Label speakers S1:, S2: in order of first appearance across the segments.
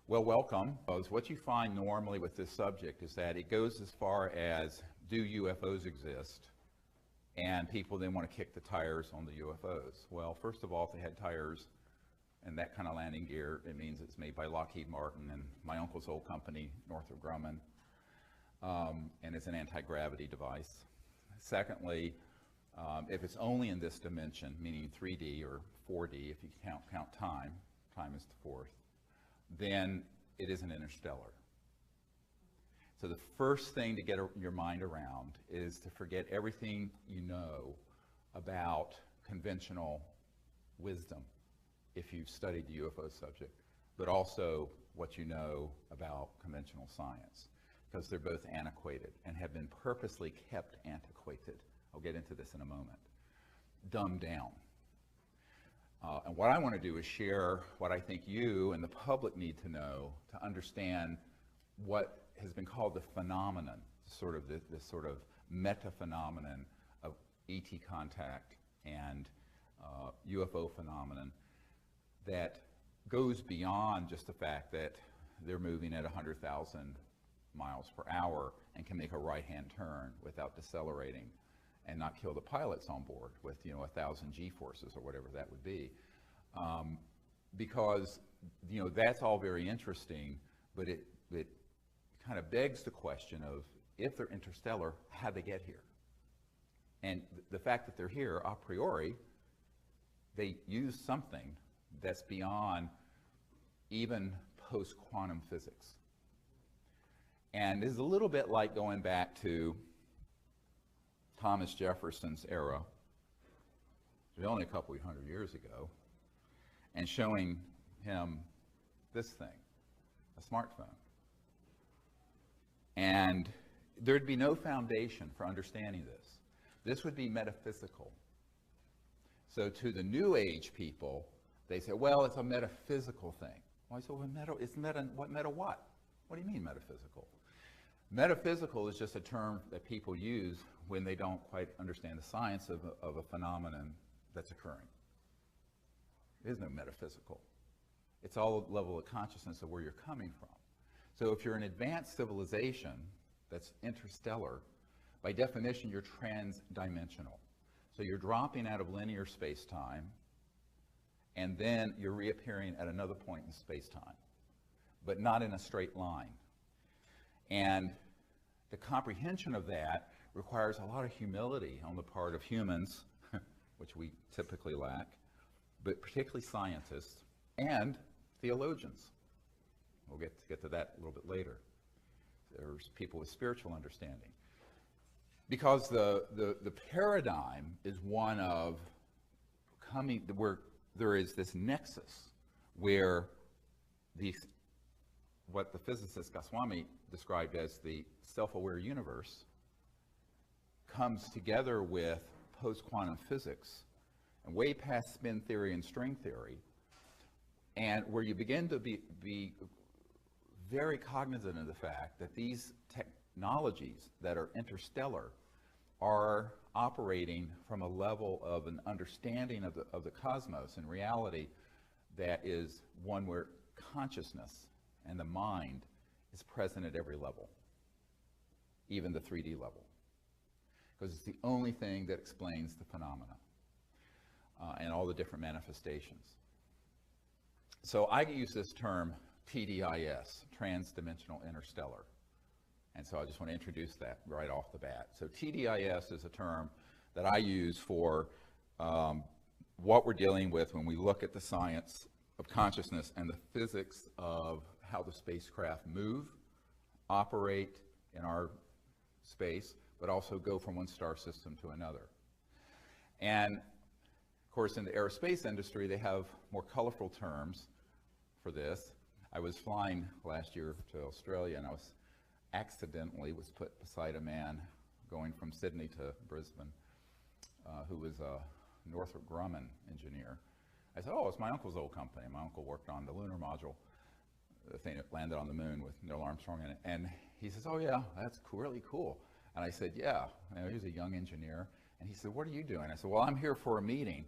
S1: Well, welcome. What you find normally with this subject is that it goes as far as, do UFOs exist? And people then want to kick the tires on the UFOs. Well, first of all, if they had tires and that kind of landing gear, it means it's made by Lockheed Martin and my uncle's old company, Northrop Grumman, and it's an anti-gravity device. Secondly, if it's only in this dimension, meaning 3D or 4D, if you count time, time is the fourth, then it isn't interstellar. So the first thing to get your mind around is to forget everything you know about conventional wisdom if you've studied the UFO subject, but also what you know about conventional science, because they're both antiquated and have been purposely kept antiquated. I'll get into this in a moment. Dumbed down. And what I want to do is share what I think you and the public need to know to understand what has been called the phenomenon, sort of this sort of meta-phenomenon of ET contact and UFO phenomenon that goes beyond just the fact that they're moving at 100,000 miles per hour and can make a right-hand turn without decelerating and not kill the pilots on board with 1,000 G-forces or whatever that would be, because that's all very interesting, but it kind of begs the question of, if they're interstellar, how'd they get here? And the fact that they're here a priori, they use something that's beyond even post-quantum physics. And this is a little bit like going back to Thomas Jefferson's era, which was only a couple of hundred years ago, and showing him this thing, a smartphone. And there'd be no foundation for understanding this. This would be metaphysical. So to the New Age people, they say, well, it's a metaphysical thing. Well, I said, well, it's what? What do you mean metaphysical? Metaphysical is just a term that people use when they don't quite understand the science of a phenomenon that's occurring. There is no metaphysical. It's all a level of consciousness of where you're coming from. So if you're an advanced civilization that's interstellar, by definition, you're transdimensional. So you're dropping out of linear space-time, and then you're reappearing at another point in space-time, but not in a straight line. And the comprehension of that requires a lot of humility on the part of humans, which we typically lack, but particularly scientists and theologians. We'll get to that a little bit later. There's people with spiritual understanding. Because the paradigm is one of where there is this nexus where what the physicist Goswami described as the self-aware universe comes together with post-quantum physics and way past spin theory and string theory, and where you begin to be very cognizant of the fact that these technologies that are interstellar are operating from a level of an understanding of the cosmos and reality that is one where consciousness and the mind is present at every level, even the 3D level, because it's the only thing that explains the phenomena and all the different manifestations. So I use this term TDIS, transdimensional interstellar. And so I just want to introduce that right off the bat. So TDIS is a term that I use for what we're dealing with when we look at the science of consciousness and the physics of how the spacecraft move, operate in our space, but also go from one star system to another. And of course, in the aerospace industry, they have more colorful terms for this. I was flying last year to Australia, and I accidentally was put beside a man going from Sydney to Brisbane who was a Northrop Grumman engineer. I said, oh, it's my uncle's old company. My uncle worked on the lunar module, the thing that landed on the moon with Neil Armstrong in it. And he says, oh yeah, that's really cool. And I said, yeah. He was a young engineer. And he said, what are you doing? I said, well, I'm here for a meeting.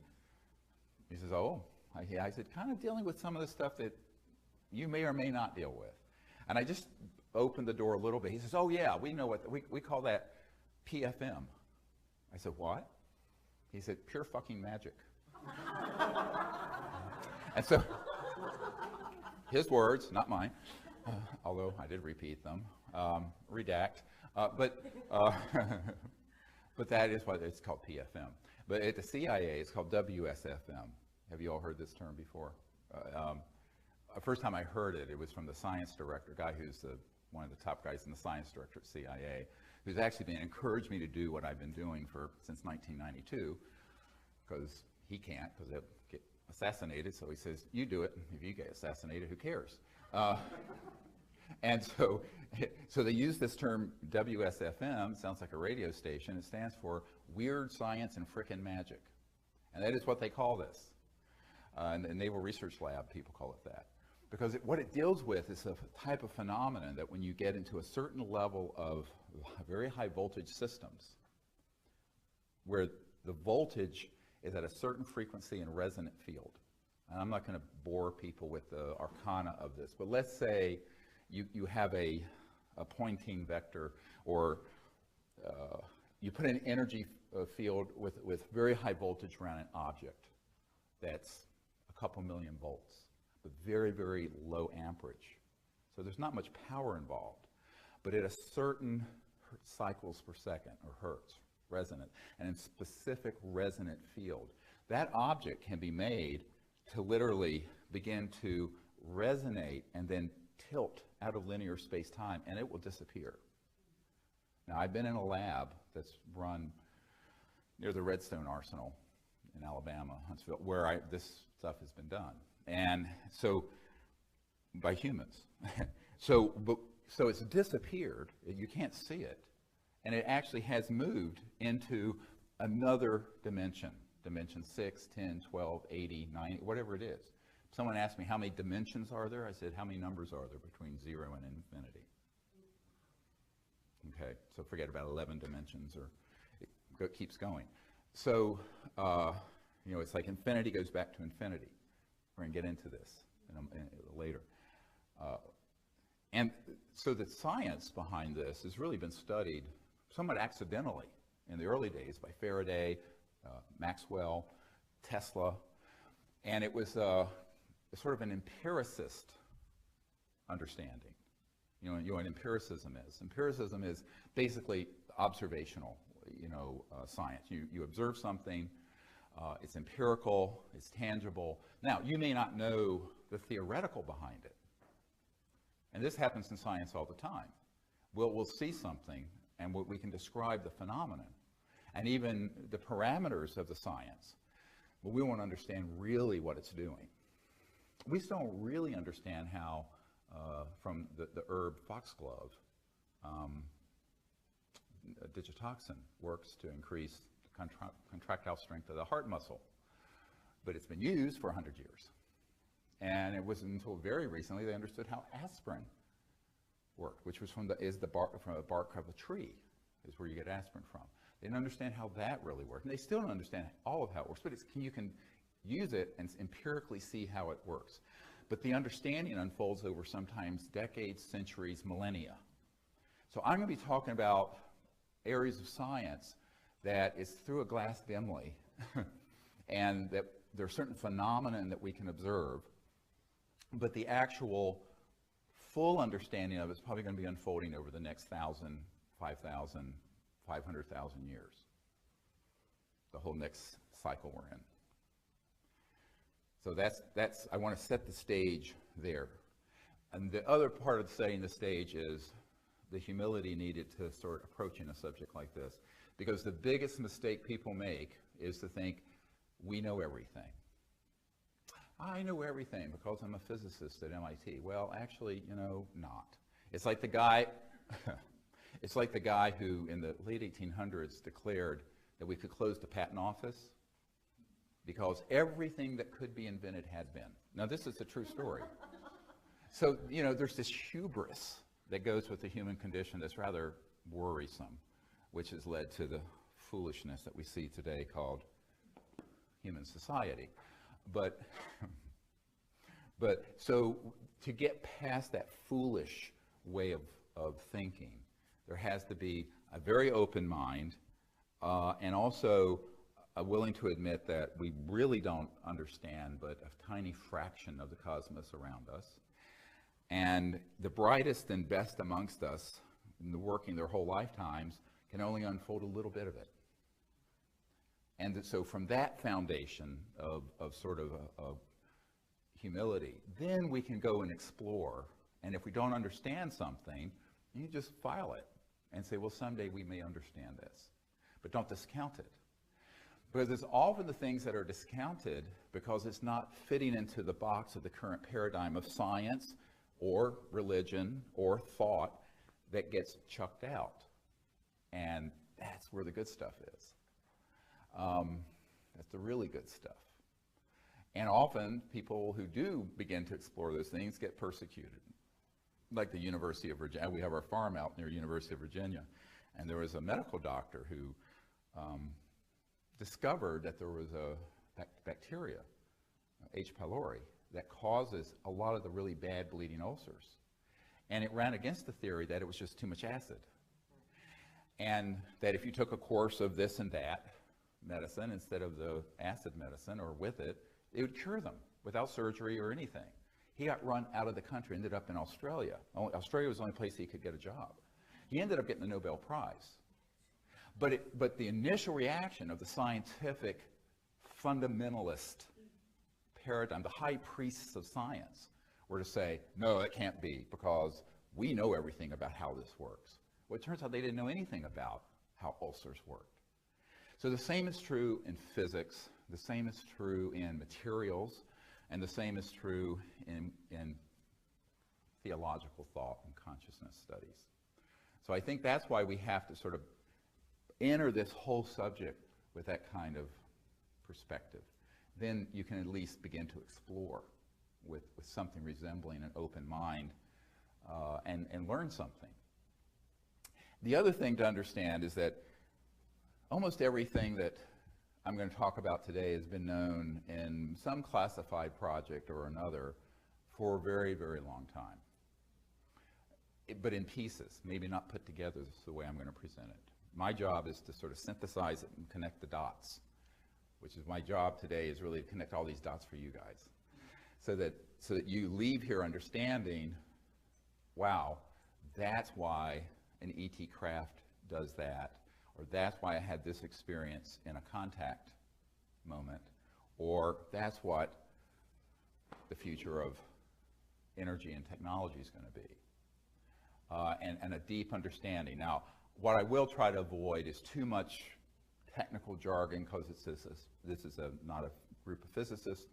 S1: He says, oh. I said, kind of dealing with some of the stuff that you may or may not deal with. And I just opened the door a little bit. He says, oh yeah, we know what, we call that PFM. I said, what? He said, pure fucking magic. And so, his words, not mine, although I did repeat them, redact, but that is what it's called, PFM. But at the CIA, it's called WSFM. Have you all heard this term before? The first time I heard it, it was from the science director, a guy who's one of the top guys in the science director at CIA, who's actually been encouraged me to do what I've been doing since 1992, because he can't, because they'll get assassinated. So he says, you do it. If you get assassinated, who cares? And so they use this term WSFM, sounds like a radio station. It stands for Weird Science and Frickin' Magic. And that is what they call this. And the Naval Research Lab, people call it that. Because what it deals with is a type of phenomenon that when you get into a certain level of very high voltage systems, where the voltage is at a certain frequency and resonant field. And I'm not going to bore people with the arcana of this, but let's say you have a Poynting vector, or you put an energy field with very high voltage around an object that's a couple million volts, but very, very low amperage. So there's not much power involved, but at a certain cycles per second, or hertz, resonant, and in specific resonant field, that object can be made to literally begin to resonate and then tilt out of linear space-time, and it will disappear. Now, I've been in a lab that's run near the Redstone Arsenal in Alabama, Huntsville, where this stuff has been done. And so, by humans. So it's disappeared, you can't see it, and it actually has moved into another dimension, dimension 6, 10, 12, 80, 90, whatever it is. Someone asked me, how many dimensions are there? I said, how many numbers are there between 0 and infinity? Okay, so forget about 11 dimensions, or it keeps going. So, it's like infinity goes back to infinity. We're going to get into this later. And so the science behind this has really been studied somewhat accidentally in the early days by Faraday, Maxwell, Tesla, and it was sort of an empiricist understanding. You know what empiricism is. Empiricism is basically observational, science. You observe something, it's empirical, it's tangible. Now, you may not know the theoretical behind it. And this happens in science all the time. We'll see something, and we can describe the phenomenon, and even the parameters of the science, but we won't understand really what it's doing. We still don't really understand how, from the herb foxglove, digitoxin works to increase the contractile strength of the heart muscle. But it's been used for 100 years. And it wasn't until very recently they understood how aspirin worked, which was from the bark of a tree, is where you get aspirin from. They didn't understand how that really worked. And they still don't understand all of how it works, but you can use it and empirically see how it works. But the understanding unfolds over sometimes decades, centuries, millennia. So I'm going to be talking about areas of science that is through a glass dimly, and that there are certain phenomena that we can observe, but the actual full understanding of it is probably going to be unfolding over the next 1,000, 5,000, 500,000 years, the whole next cycle we're in. So that's I want to set the stage there. And the other part of setting the stage is the humility needed to start approaching a subject like this. Because the biggest mistake people make is to think, we know everything. I know everything because I'm a physicist at MIT. Well, actually, not. It's like the guy, who in the late 1800s declared that we could close the patent office because everything that could be invented had been. Now, this is a true story. So, there's this hubris that goes with the human condition that's rather worrisome, which has led to the foolishness that we see today called human society. But But so to get past that foolish way of thinking, there has to be a very open mind, and also willing to admit that we really don't understand but a tiny fraction of the cosmos around us. And the brightest and best amongst us, working their whole lifetimes, can only unfold a little bit of it. And so from that foundation of sort of humility, then we can go and explore. And if we don't understand something, you just file it and say, well, someday we may understand this. But don't discount it. Because it's often the things that are discounted because it's not fitting into the box of the current paradigm of science or religion or thought that gets chucked out. And that's where the good stuff is. That's the really good stuff. And often people who do begin to explore those things get persecuted. Like the University of Virginia. We have our farm out near University of Virginia. And there was a medical doctor who discovered that there was a bacteria, H. pylori, that causes a lot of the really bad bleeding ulcers. And it ran against the theory that it was just too much acid. And that if you took a course of this and that medicine instead of the acid medicine or with it, it would cure them without surgery or anything. He got run out of the country, ended up in Australia. Australia was the only place he could get a job. He ended up getting the Nobel Prize. But the initial reaction of the scientific fundamentalist paradigm, the high priests of science, were to say, no, it can't be, because we know everything about how this works. Well, it turns out they didn't know anything about how ulcers worked. So the same is true in physics, the same is true in materials, and the same is true in theological thought and consciousness studies. So I think that's why we have to sort of enter this whole subject with that kind of perspective. Then you can at least begin to explore with something resembling an open mind and learn something. The other thing to understand is that almost everything that I'm going to talk about today has been known in some classified project or another for a very, very long time. But in pieces, maybe not put together the way I'm going to present it. My job is to sort of synthesize it and connect the dots, which is my job today, is really to connect all these dots for you guys. So that you leave here understanding, wow, that's why an ET craft does that, or that's why I had this experience in a contact moment, or that's what the future of energy and technology is going to be. And a deep understanding. Now, what I will try to avoid is too much technical jargon, because this is not a group of physicists,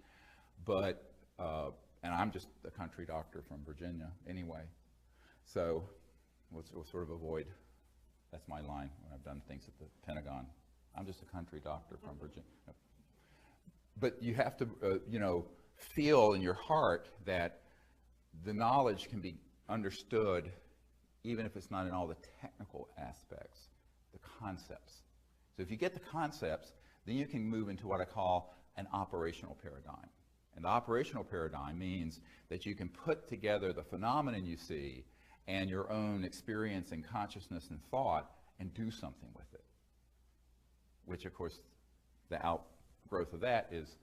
S1: but and I'm just a country doctor from Virginia anyway, so we'll sort of avoid. That's my line when I've done things at the Pentagon. I'm just a country doctor from Virginia. But you have to, feel in your heart that the knowledge can be understood, even if it's not in all the technical aspects, the concepts. So if you get the concepts, then you can move into what I call an operational paradigm. And the operational paradigm means that you can put together the phenomenon you see and your own experience and consciousness and thought and do something with it. Which, of course, the outgrowth of that is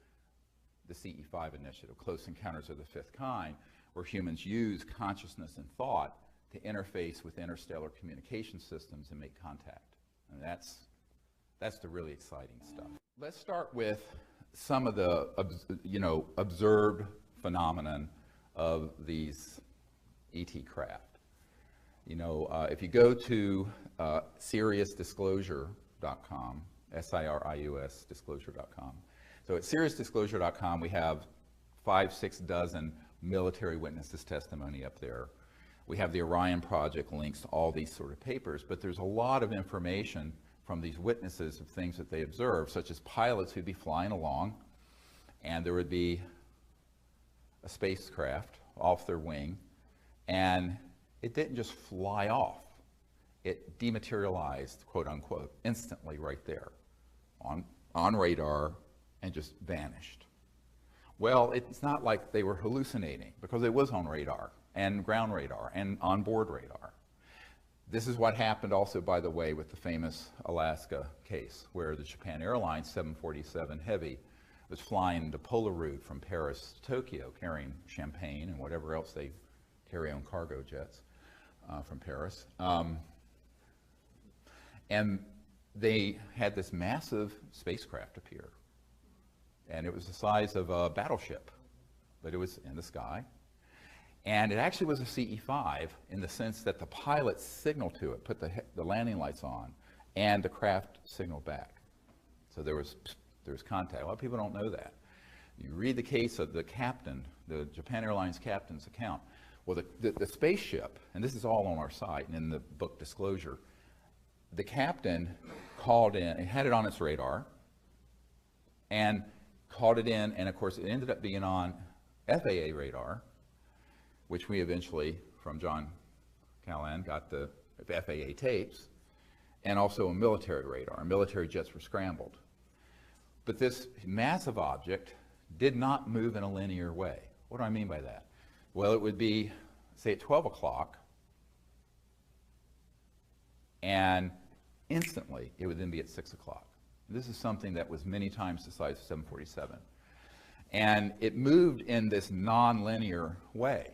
S1: the CE5 initiative, Close Encounters of the Fifth Kind, where humans use consciousness and thought to interface with interstellar communication systems and make contact. And that's the really exciting stuff. Let's start with some of the observed phenomenon of these ET craft. If you go to SiriusDisclosure.com, SIRIUS disclosure.com. So at SiriusDisclosure.com, we have 5-6 dozen military witnesses' testimony up there. We have the Orion Project links to all these sort of papers, but there's a lot of information from these witnesses of things that they observed, such as pilots who'd be flying along, and there would be a spacecraft off their wing, and it didn't just fly off. It dematerialized, quote unquote, instantly right there on radar and just vanished. Well, it's not like they were hallucinating, because it was on radar and ground radar and onboard radar. This is what happened also, by the way, with the famous Alaska case, where the Japan Airlines 747 Heavy was flying the polar route from Paris to Tokyo, carrying champagne and whatever else they carry on cargo jets from Paris. And they had this massive spacecraft appear. And it was the size of a battleship, but it was in the sky. And it actually was a CE-5 in the sense that the pilot signaled to it, put the landing lights on, and the craft signaled back. So there was contact. A lot of people don't know that. You read the case of the captain, the Japan Airlines captain's account. Well, the spaceship, and this is all on our site and in the book Disclosure, the captain called in, it had it on its radar, and called it in, and of course it ended up being on FAA radar, which we eventually, from John Callahan, got the FAA tapes, and also a military radar. Military jets were scrambled. But this massive object did not move in a linear way. What do I mean by that? Well, it would be, say, at 12 o'clock, and instantly it would then be at 6 o'clock. This is something that was many times the size of 747. And it moved in this non-linear way.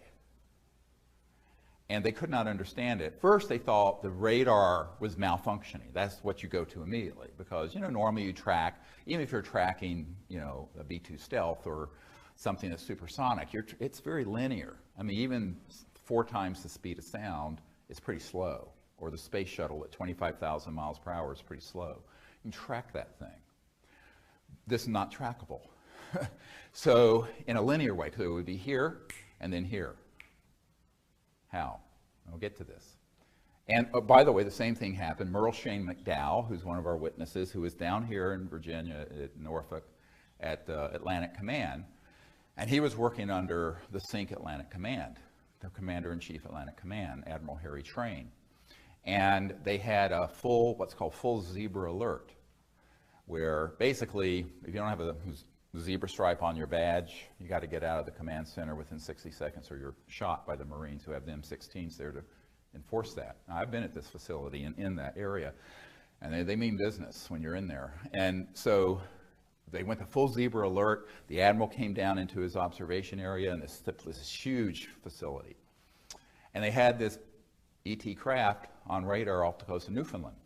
S1: And they could not understand it. First, they thought the radar was malfunctioning. That's what you go to immediately, because, normally you track, even if you're tracking, a B-2 stealth or something that's supersonic, it's very linear. I mean, even 4 times the speed of sound is pretty slow. Or the space shuttle at 25,000 miles per hour is pretty slow. You can track that thing. This is not trackable. So in a linear way, so it would be here and then here. How? I'll get to this. And by the way, the same thing happened. Merle Shane McDowell, who's one of our witnesses, who was down here in Virginia at Norfolk at Atlantic Command, and he was working under the SYNC Atlantic Command, the Commander-in-Chief Atlantic Command, Admiral Harry Train. And they had a what's called full zebra alert, where basically, if you don't have a zebra stripe on your badge, you got to get out of the command center within 60 seconds or you're shot by the Marines who have the M16s there to enforce that. Now, I've been at this facility and in that area, and they mean business when you're in there. And so they went to full zebra alert. The Admiral came down into his observation area in this huge facility. And they had this ET craft on radar off the coast of Newfoundland.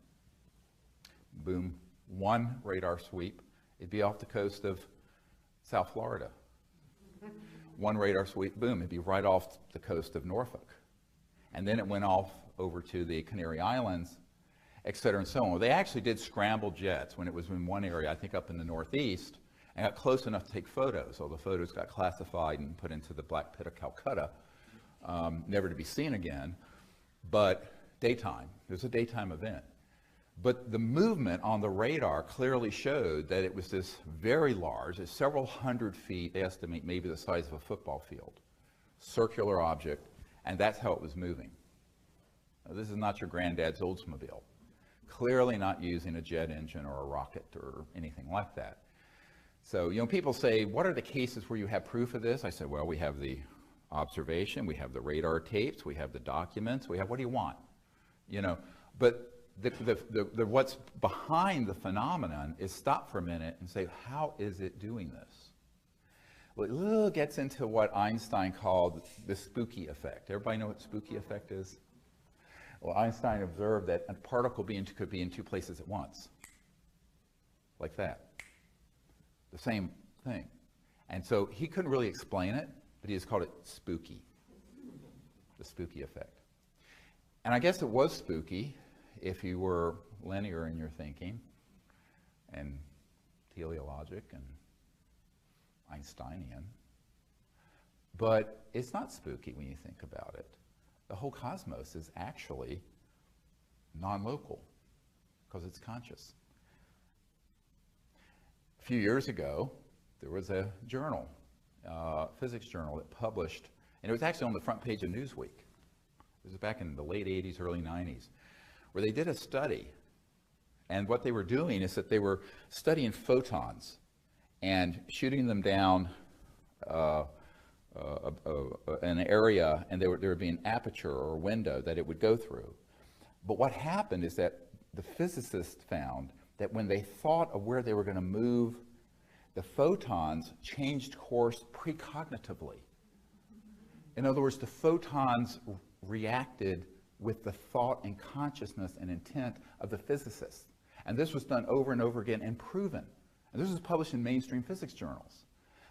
S1: Boom, one radar sweep, it'd be off the coast of South Florida. One radar sweep, boom, it'd be right off the coast of Norfolk. And then it went off over to the Canary Islands, et cetera, and so on. Well, they actually did scramble jets when it was in one area, I think up in the Northeast, and got close enough to take photos. So the photos got classified and put into the Black Pit of Calcutta, never to be seen again. But daytime, it was a daytime event. But the movement on the radar clearly showed that it was this very large, it's several hundred feet, they estimate maybe the size of a football field, circular object, and that's how it was moving. Now, this is not your granddad's Oldsmobile. Clearly not using a jet engine or a rocket or anything like that. So, people say, what are the cases where you have proof of this? I said, well, we have the observation, we have the radar tapes, we have the documents, we have, what do you want? But the what's behind the phenomenon is stop for a minute and say, how is it doing this? Well, it gets into what Einstein called the spooky effect. Everybody know what spooky effect is? Well, Einstein observed that a particle could be in 2 places at once, like that. The same thing. And so he couldn't really explain it, but he just called it spooky, the spooky effect. And I guess it was spooky if you were linear in your thinking and teleologic and Einsteinian. But it's not spooky when you think about it. The whole cosmos is actually non-local because it's conscious. A few years ago, there was a journal, physics journal, that published, and it was actually on the front page of Newsweek. It was back in the late 80s, early 90s, where they did a study. And what they were doing is that they were studying photons and shooting them down an area, and there would be an aperture or a window that it would go through. But what happened is that the physicists found that when they thought of where they were going to move, the photons changed course precognitively. In other words, the photons reacted with the thought and consciousness and intent of the physicists. And this was done over and over again and proven. And this was published in mainstream physics journals.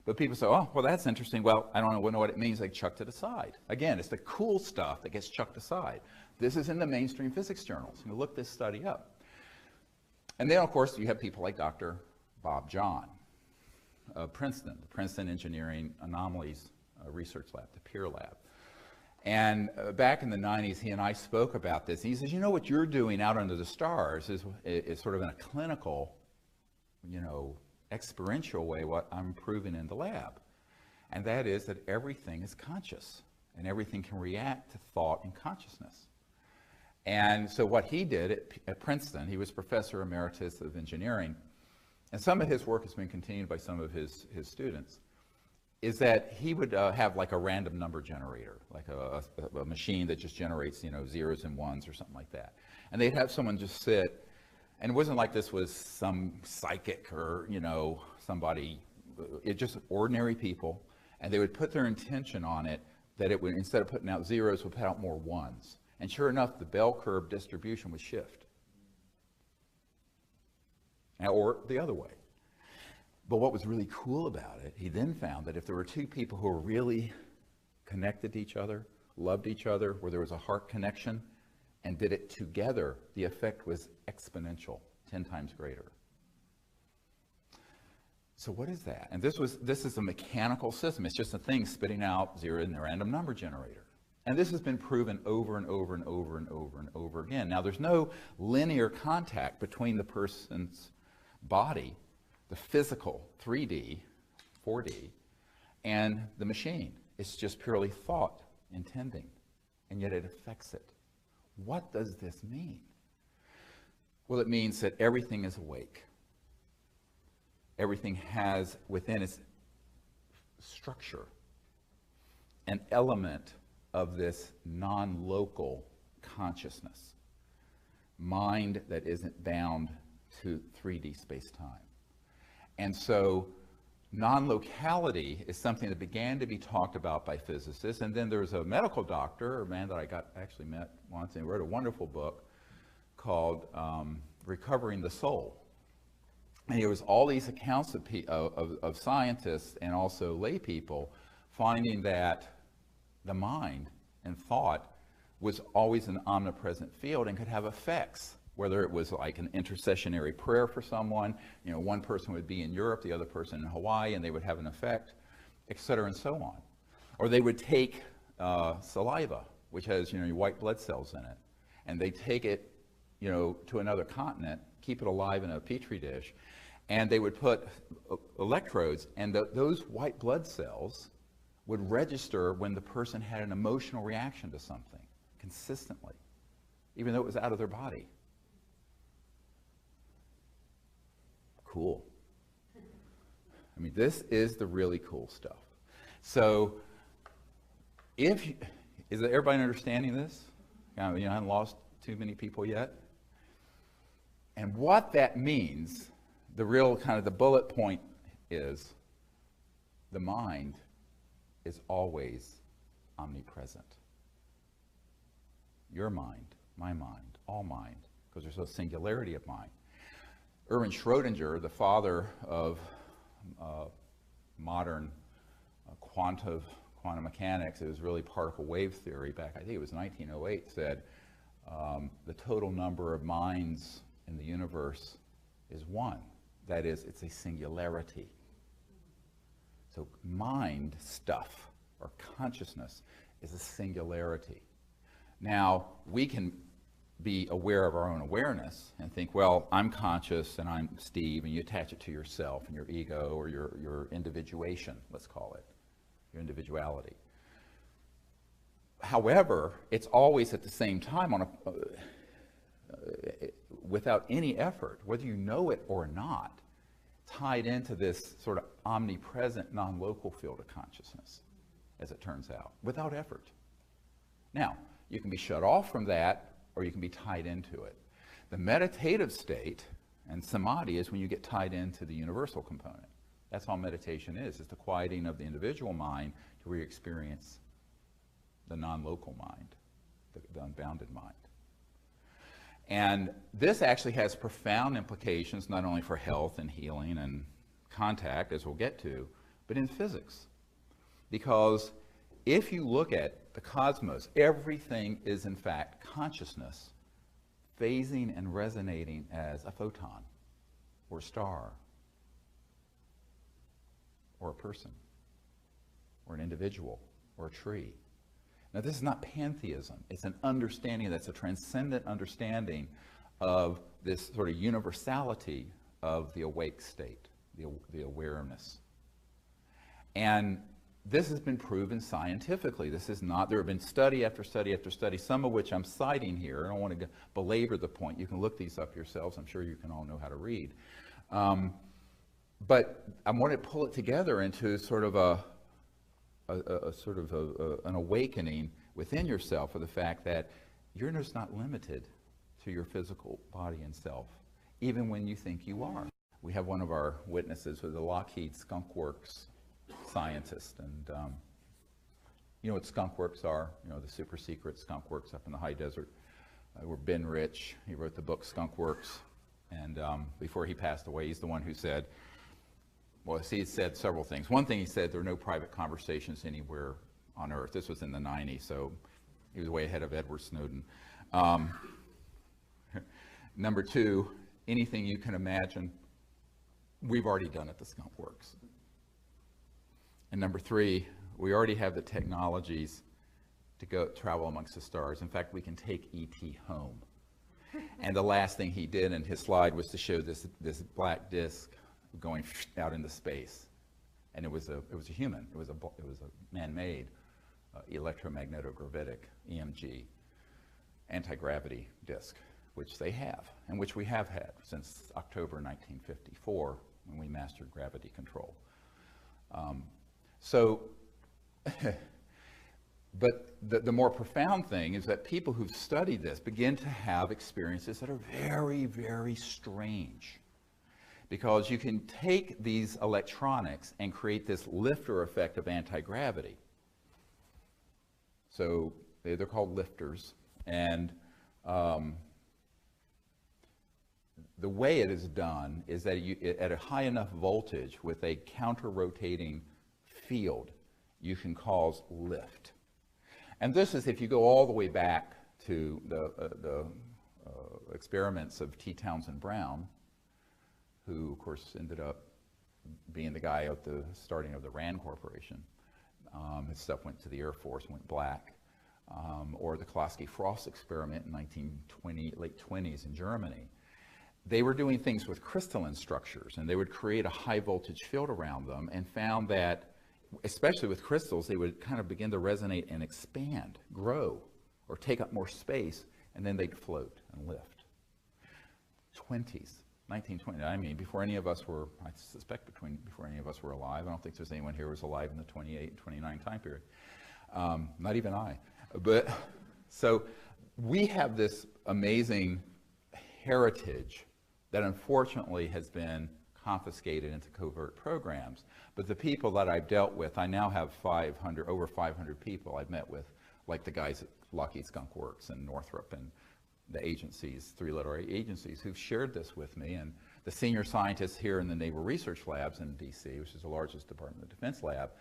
S1: But people say, oh, well, that's interesting. Well, I don't know what it means. They chucked it aside. Again, it's the cool stuff that gets chucked aside. This is in the mainstream physics journals. You look this study up. And then, of course, you have people like Dr. Bob John of Princeton, the Princeton Engineering Anomalies Research Lab, the PEER lab. And back in the 90s, he and I spoke about this. And he says, you know, what you're doing out under the stars is sort of in a clinical, experiential way what I'm proving in the lab. And that is that everything is conscious and everything can react to thought and consciousness. And so what he did at Princeton, he was professor emeritus of engineering, and some of his work has been continued by some of his students, is that he would have like a random number generator, like a machine that just generates, zeros and ones or something like that. And they'd have someone just sit. And it wasn't like this was some psychic or, somebody, it's just ordinary people. And they would put their intention on it that it would, instead of putting out zeros, would put out more ones. And sure enough, the bell curve distribution would shift. Or the other way. But what was really cool about it, he then found that if there were two people who were really connected to each other, loved each other, where there was a heart connection, and did it together, the effect was exponential, 10 times greater. So what is that? And this is a mechanical system. It's just a thing spitting out zero in a random number generator. And this has been proven over and over and over and over and over again. Now, there's no linear contact between the person's body, the physical 3D, 4D, and the machine. It's just purely thought, intending, and yet it affects it. What does this mean? Well, it means that everything is awake. Everything has within its structure an element of this non-local consciousness, mind that isn't bound to 3D space-time. And so non-locality is something that began to be talked about by physicists, and then there was a medical doctor, a man that I actually met once, and he wrote a wonderful book called Recovering the Soul. And there was all these accounts of scientists and also lay people finding that the mind and thought was always an omnipresent field and could have effects, whether it was like an intercessionary prayer for someone, one person would be in Europe, the other person in Hawaii, and they would have an effect, et cetera, and so on. Or they would take saliva, which has, your white blood cells in it, and they take it, to another continent, keep it alive in a petri dish, and they would put electrodes, and those white blood cells would register when the person had an emotional reaction to something consistently, even though it was out of their body. Cool. I mean, this is the really cool stuff. So, is everybody understanding this? I haven't lost too many people yet. And what that means, the real kind of the bullet point is, the mind is always omnipresent. Your mind, my mind, all mind, because there's no singularity of mind. Erwin Schrödinger, the father of modern quantum mechanics, it was really particle wave theory back, I think it was 1908, said the total number of minds in the universe is one. That is, it's a singularity. So mind stuff, or consciousness, is a singularity. Now, we can be aware of our own awareness and think, well, I'm conscious and I'm Steve, and you attach it to yourself and your ego or your individuation, let's call it, your individuality. However, it's always at the same time without any effort, whether you know it or not, tied into this sort of omnipresent non-local field of consciousness, as it turns out, without effort. Now, you can be shut off from that, or you can be tied into it. The meditative state and samadhi is when you get tied into the universal component. That's all meditation is. It's the quieting of the individual mind to where you experience the non-local mind, the unbounded mind. And this actually has profound implications not only for health and healing and contact, as we'll get to, but in physics. Because if you look at the cosmos, everything is in fact consciousness phasing and resonating as a photon or a star or a person or an individual or a tree. Now, this is not pantheism. It's an understanding that's a transcendent understanding of this sort of universality of the awake state, the awareness. And this has been proven scientifically. This is not, there have been study after study after study, some of which I'm citing here. I don't want to belabor the point. You can look these up yourselves. I'm sure you can all know how to read. But I want to pull it together into sort of an awakening within yourself of the fact that you're just not limited to your physical body and self, even when you think you are. We have one of our witnesses with the Lockheed Skunk Works scientist, and you know what skunk works are, you know, the super secret skunk works up in the high desert, where Ben Rich, he wrote the book Skunk Works, and before he passed away, he's the one who said, well, he said several things. One thing he said, there are no private conversations anywhere on Earth. This was in the 90s, so he was way ahead of Edward Snowden. Number two, anything you can imagine, we've already done at the Skunk Works. And number three, we already have the technologies to go travel amongst the stars. In fact, we can take E.T. home. And the last thing he did in his slide was to show this black disc going out into space. And it was a human. It was a man-made electromagnetic EMG anti-gravity disc, which they have, and which we have had since October 1954 when we mastered gravity control. But the more profound thing is that people who've studied this begin to have experiences that are very, very strange. Because you can take these electronics and create this lifter effect of anti-gravity. So they're called lifters. And the way it is done is that at a high enough voltage with a counter-rotating field, you can cause lift. And this is if you go all the way back to the experiments of T. Townsend Brown, who of course ended up being the guy at the starting of the RAND Corporation. His stuff went to the Air Force, went black. Or the Klasky-Frost experiment in late 20s in Germany. They were doing things with crystalline structures, and they would create a high voltage field around them, and found that, especially with crystals, they would kind of begin to resonate and expand, grow, or take up more space, and then they'd float and lift. 1920, I mean, before any of us were, I suspect before any of us were alive. I don't think there's anyone here who was alive in the 28 and 29 time period. Not even I. But, so we have this amazing heritage that unfortunately has been confiscated into covert programs. But the people that I've dealt with, I now have over 500 people I've met with, like the guys at Lockheed Skunk Works and Northrop and the agencies, three-letter agencies, who've shared this with me. And the senior scientist here in the Naval Research Labs in DC, which is the largest Department of Defense lab,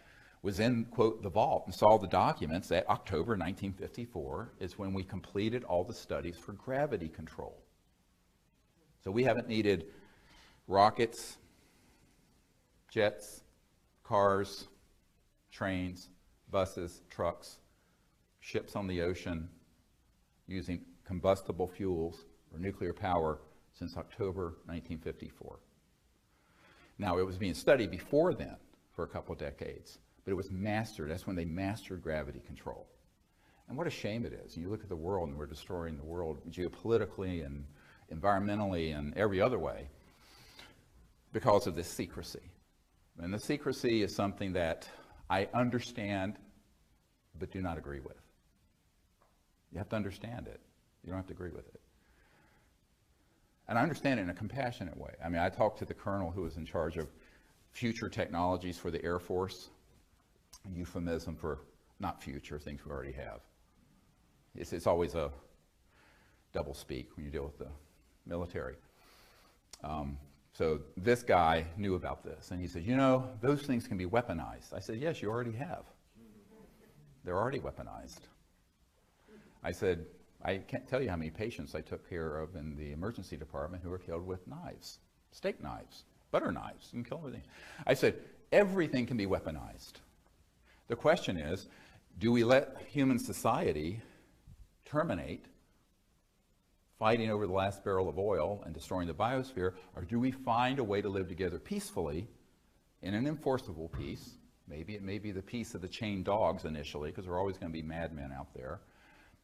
S1: was in, quote, the vault and saw the documents that October 1954 is when we completed all the studies for gravity control. So we haven't needed rockets, jets, cars, trains, buses, trucks, ships on the ocean using combustible fuels or nuclear power since October 1954. Now, it was being studied before then for a couple of decades, but it was mastered. That's when they mastered gravity control. And what a shame it is. You look at the world, and we're destroying the world geopolitically and environmentally and every other way, because of this secrecy. And the secrecy is something that I understand but do not agree with. You have to understand it. You don't have to agree with it. And I understand it in a compassionate way. I mean, I talked to the colonel who was in charge of future technologies for the Air Force, a euphemism for not future, things we already have. It's always a double speak when you deal with the military. So this guy knew about this, and he said, you know, those things can be weaponized. I said, yes, you already have. They're already weaponized. I said, I can't tell you how many patients I took care of in the emergency department who were killed with knives, steak knives, butter knives, you can kill everything. I said, everything can be weaponized. The question is, do we let human society terminate fighting over the last barrel of oil and destroying the biosphere, or do we find a way to live together peacefully in an enforceable peace? Maybe it may be the peace of the chained dogs initially, because there are always going to be madmen out there,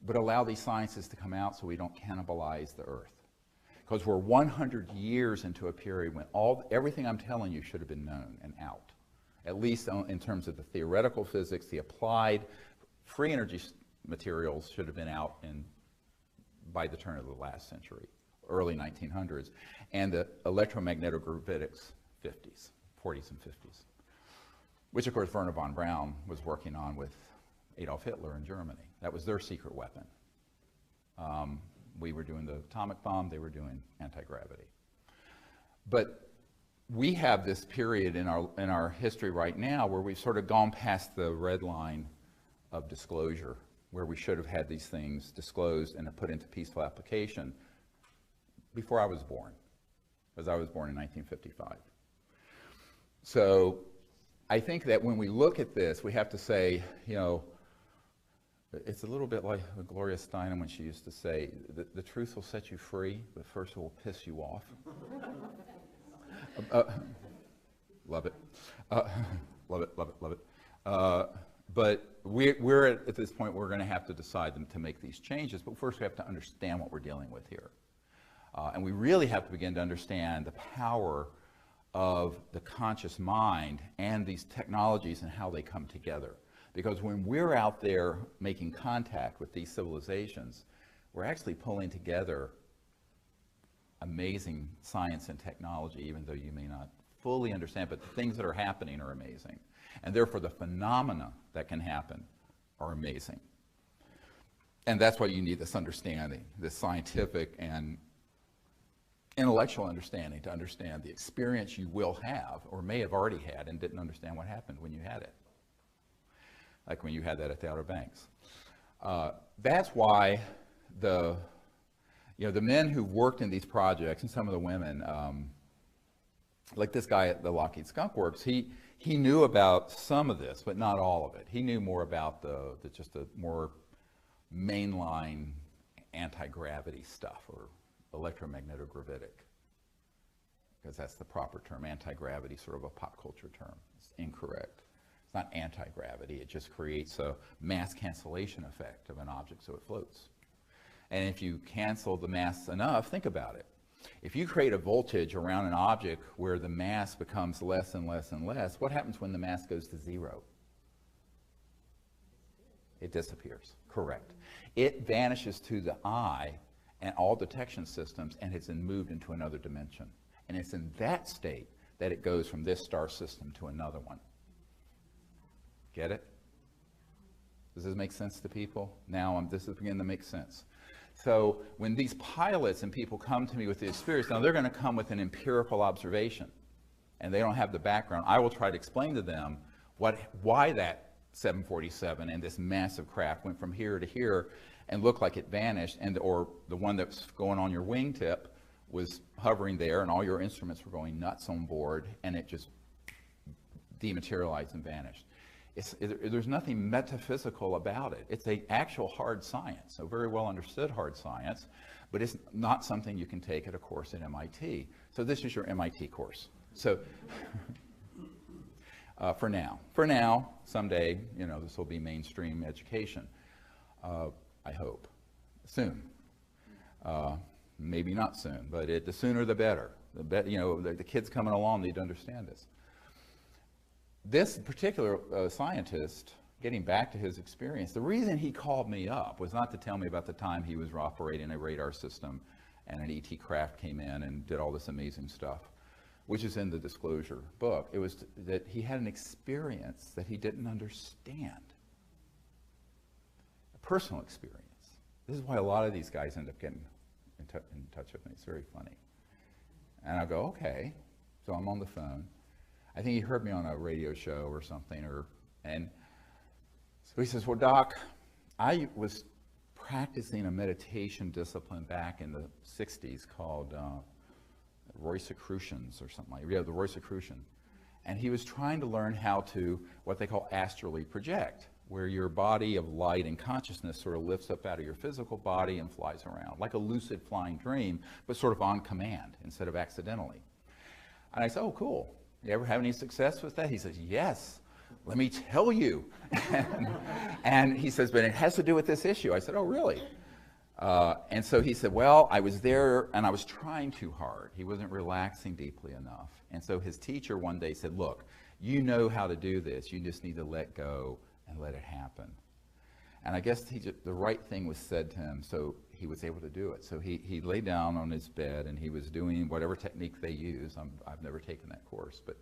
S1: but allow these sciences to come out so we don't cannibalize the earth. Because we're 100 years into a period when everything I'm telling you should have been known and out, at least in terms of the theoretical physics, the applied free energy materials should have been out by the turn of the last century, early 1900s, and the electromagnetogravitics 40s and 50s, which of course Werner von Braun was working on with Adolf Hitler in Germany. That was their secret weapon. We were doing the atomic bomb, they were doing anti-gravity. But we have this period in our history right now where we've sort of gone past the red line of disclosure, where we should have had these things disclosed and put into peaceful application before I was born, because I was born in 1955. So I think that when we look at this, we have to say, you know, it's a little bit like Gloria Steinem when she used to say, the truth will set you free, but first it will piss you off. Love it. Love it, love it, love it. But we're at this point where we're going to have to decide to make these changes, but first we have to understand what we're dealing with here. And we really have to begin to understand the power of the conscious mind and these technologies and how they come together. Because when we're out there making contact with these civilizations, we're actually pulling together amazing science and technology, even though you may not fully understand, but the things that are happening are amazing. And therefore the phenomena that can happen are amazing. And that's why you need this understanding, this scientific and intellectual understanding to understand the experience you will have or may have already had and didn't understand what happened when you had it. Like when you had that at the Outer Banks. That's why the men who worked in these projects and some of the women, like this guy at the Lockheed Skunk Works, he knew about some of this, but not all of it. He knew more about just the more mainline anti-gravity stuff, or electromagnetogravitic, because that's the proper term. Anti-gravity, sort of a pop culture term. It's incorrect. It's not anti-gravity. It just creates a mass cancellation effect of an object so it floats. And if you cancel the mass enough, think about it. If you create a voltage around an object where the mass becomes less and less and less, what happens when the mass goes to zero? It disappears. Correct. It vanishes to the eye and all detection systems, and it's moved into another dimension. And it's in that state that it goes from this star system to another one. Get it? Does this make sense to people? Now this is beginning to make sense. So when these pilots and people come to me with the experience, now they're going to come with an empirical observation, and they don't have the background. I will try to explain to them why that 747 and this massive craft went from here to here and looked like it vanished, or the one that's going on your wingtip was hovering there and all your instruments were going nuts on board, and it just dematerialized and vanished. There's nothing metaphysical about it. It's an actual hard science, a very well understood hard science, but it's not something you can take at a course at MIT. So this is your MIT course. So for now, someday, this will be mainstream education. I hope soon. Maybe not soon, but the sooner the better. The kids coming along need to understand this. This particular scientist, getting back to his experience, the reason he called me up was not to tell me about the time he was operating a radar system and an ET craft came in and did all this amazing stuff, which is in the disclosure book. It was that he had an experience that he didn't understand, a personal experience. This is why a lot of these guys end up getting in touch with me. It's very funny. And I go, okay. So I'm on the phone. I think he heard me on a radio show or something, and so he says, well, Doc, I was practicing a meditation discipline back in the 60s called Rosicrucians or something like that. Yeah, the Rosicrucian. And he was trying to learn how to, what they call astrally project, where your body of light and consciousness sort of lifts up out of your physical body and flies around, like a lucid flying dream, but sort of on command instead of accidentally. And I said, oh, cool. You ever have any success with that? He says, yes. Let me tell you. And he says, but it has to do with this issue. I said, oh, really? And so he said, well, I was there and I was trying too hard. He wasn't relaxing deeply enough. And so his teacher one day said, look, you know how to do this. You just need to let go and let it happen. And I guess the right thing was said to him, so he was able to do it. So he lay down on his bed and he was doing whatever technique they use. I've never taken that course, but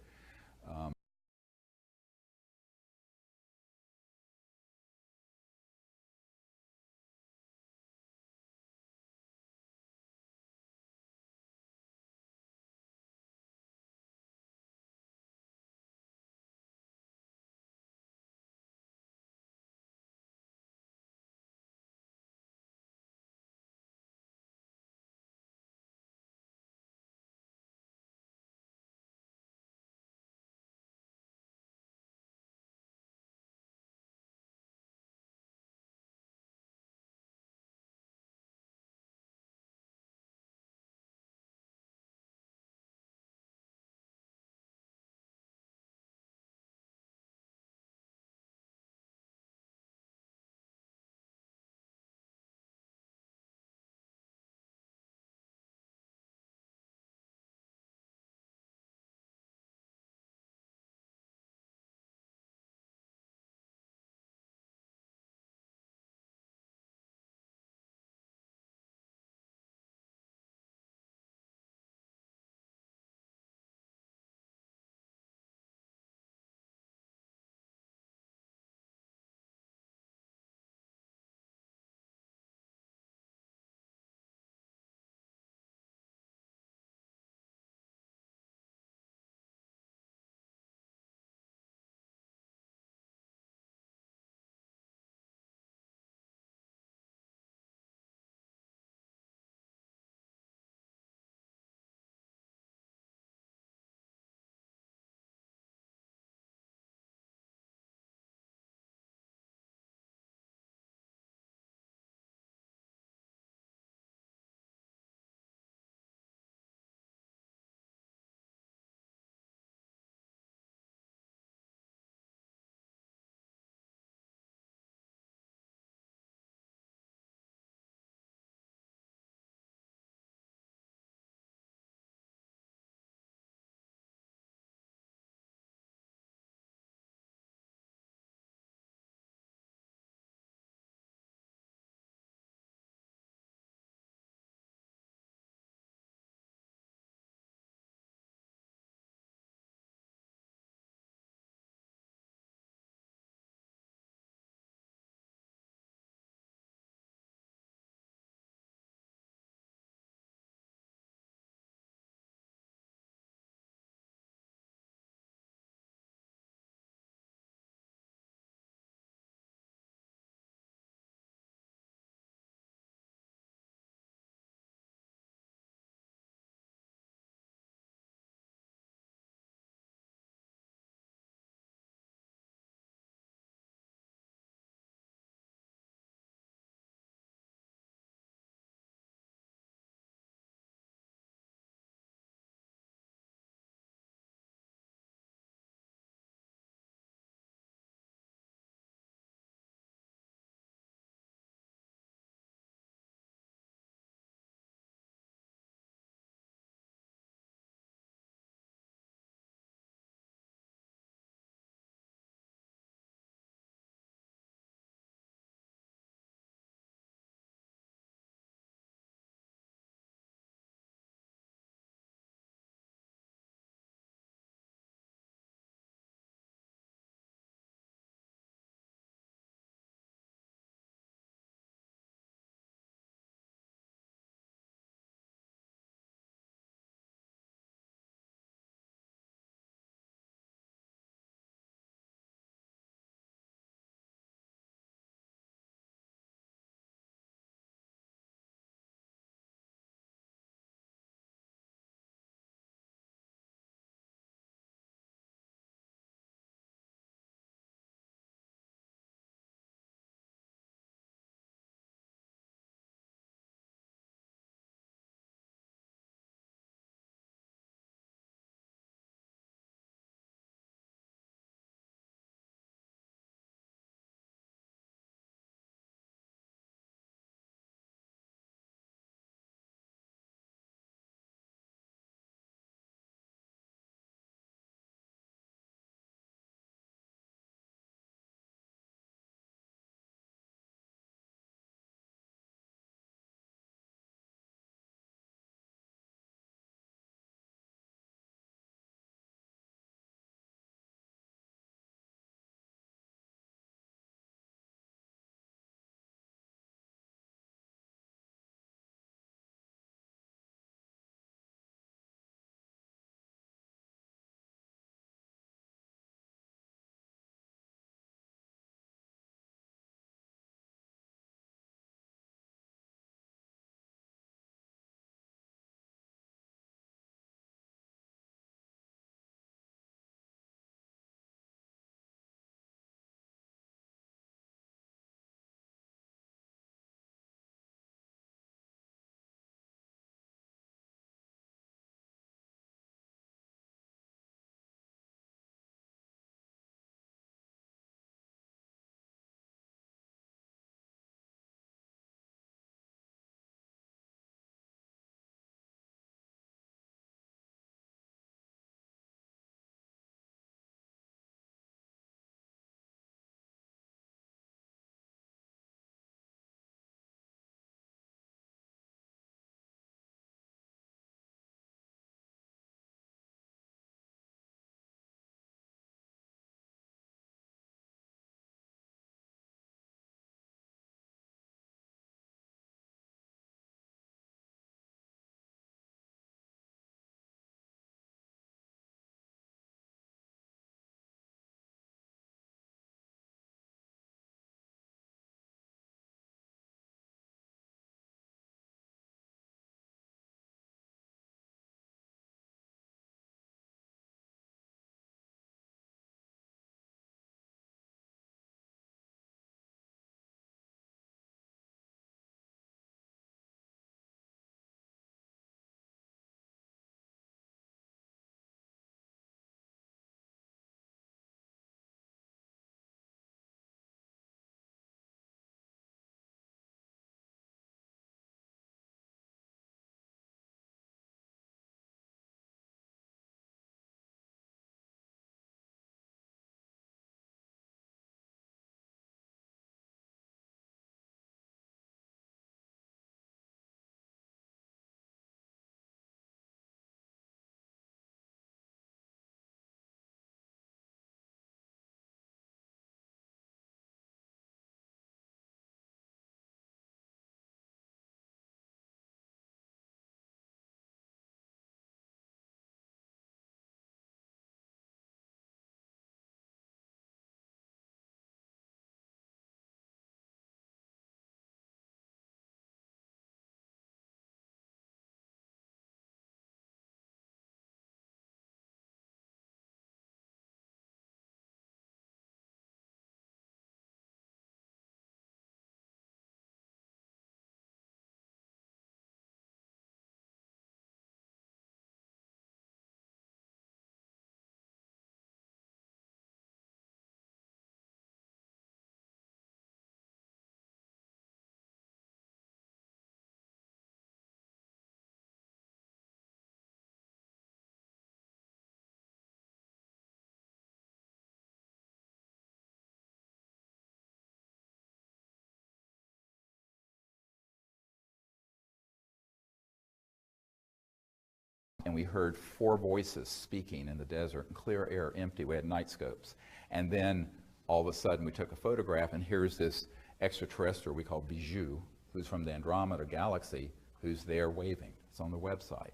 S1: and we heard 4 voices speaking in the desert, in clear air, empty. We had night scopes. And then all of a sudden we took a photograph, and here's this extraterrestrial we call Bijou, who's from the Andromeda galaxy, who's there waving. It's on the website.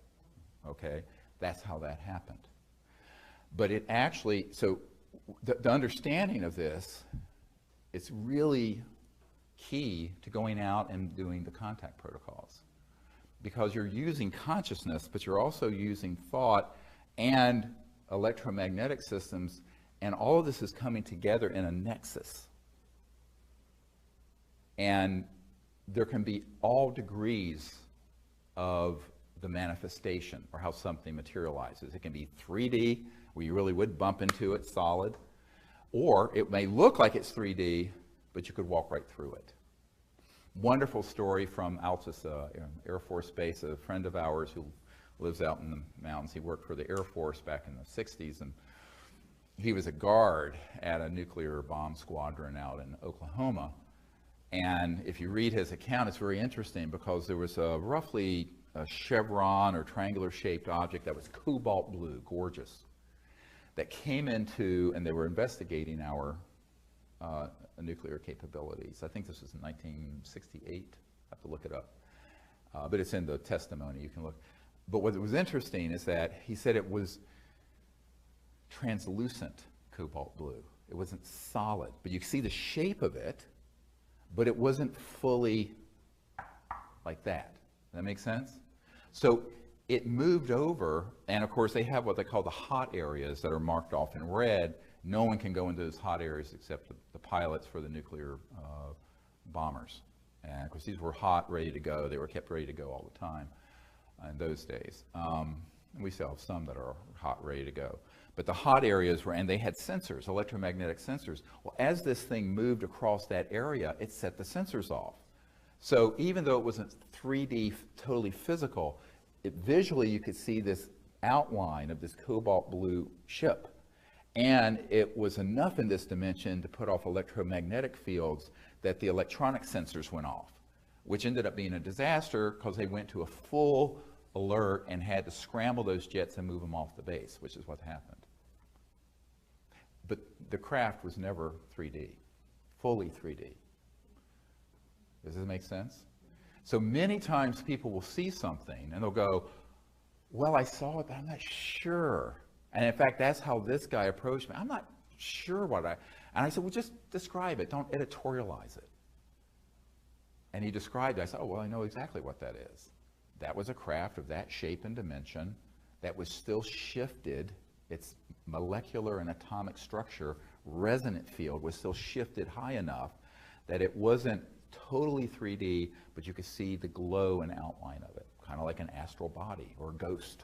S1: Okay? That's how that happened. But it actually, so the understanding of this, it's really key to going out and doing the contact protocols. Because you're using consciousness, but you're also using thought and electromagnetic systems, and all of this is coming together in a nexus. And there can be all degrees of the manifestation or how something materializes. It can be 3D, where you really would bump into it solid, or it may look like it's 3D, but you could walk right through it. Wonderful story from Altus Air Force Base. A friend of ours who lives out in the mountains, he worked for the Air Force back in the 60s, and he was a guard at a nuclear bomb squadron out in Oklahoma. And if you read his account, it's very interesting because there was roughly a chevron or triangular shaped object that was cobalt blue, gorgeous, that came into, and they were investigating our nuclear capabilities. I think this was in 1968. I have to look it up. But it's in the testimony. You can look. But what was interesting is that he said it was translucent cobalt blue. It wasn't solid. But you could see the shape of it, but it wasn't fully like that. Does that make sense? So it moved over, and of course they have what they call the hot areas that are marked off in red. No one can go into those hot areas except the pilots for the nuclear bombers. And of course these were hot, ready to go. They were kept ready to go all the time in those days. And we still have some that are hot, ready to go. But the hot areas were, and they had sensors, electromagnetic sensors. Well, as this thing moved across that area, it set the sensors off. So even though it wasn't 3D, totally physical, visually you could see this outline of this cobalt blue ship. And it was enough in this dimension to put off electromagnetic fields that the electronic sensors went off, which ended up being a disaster because they went to a full alert and had to scramble those jets and move them off the base, which is what happened. But the craft was never 3D, fully 3D. Does this make sense? So many times people will see something and they'll go, well, I saw it, but I'm not sure. And in fact, that's how this guy approached me. I'm not sure what and I said, well, just describe it. Don't editorialize it. And he described it. I said, oh, well, I know exactly what that is. That was a craft of that shape and dimension that was still shifted. Its molecular and atomic structure, resonant field, was still shifted high enough that it wasn't totally 3D, but you could see the glow and outline of it, kind of like an astral body or a ghost.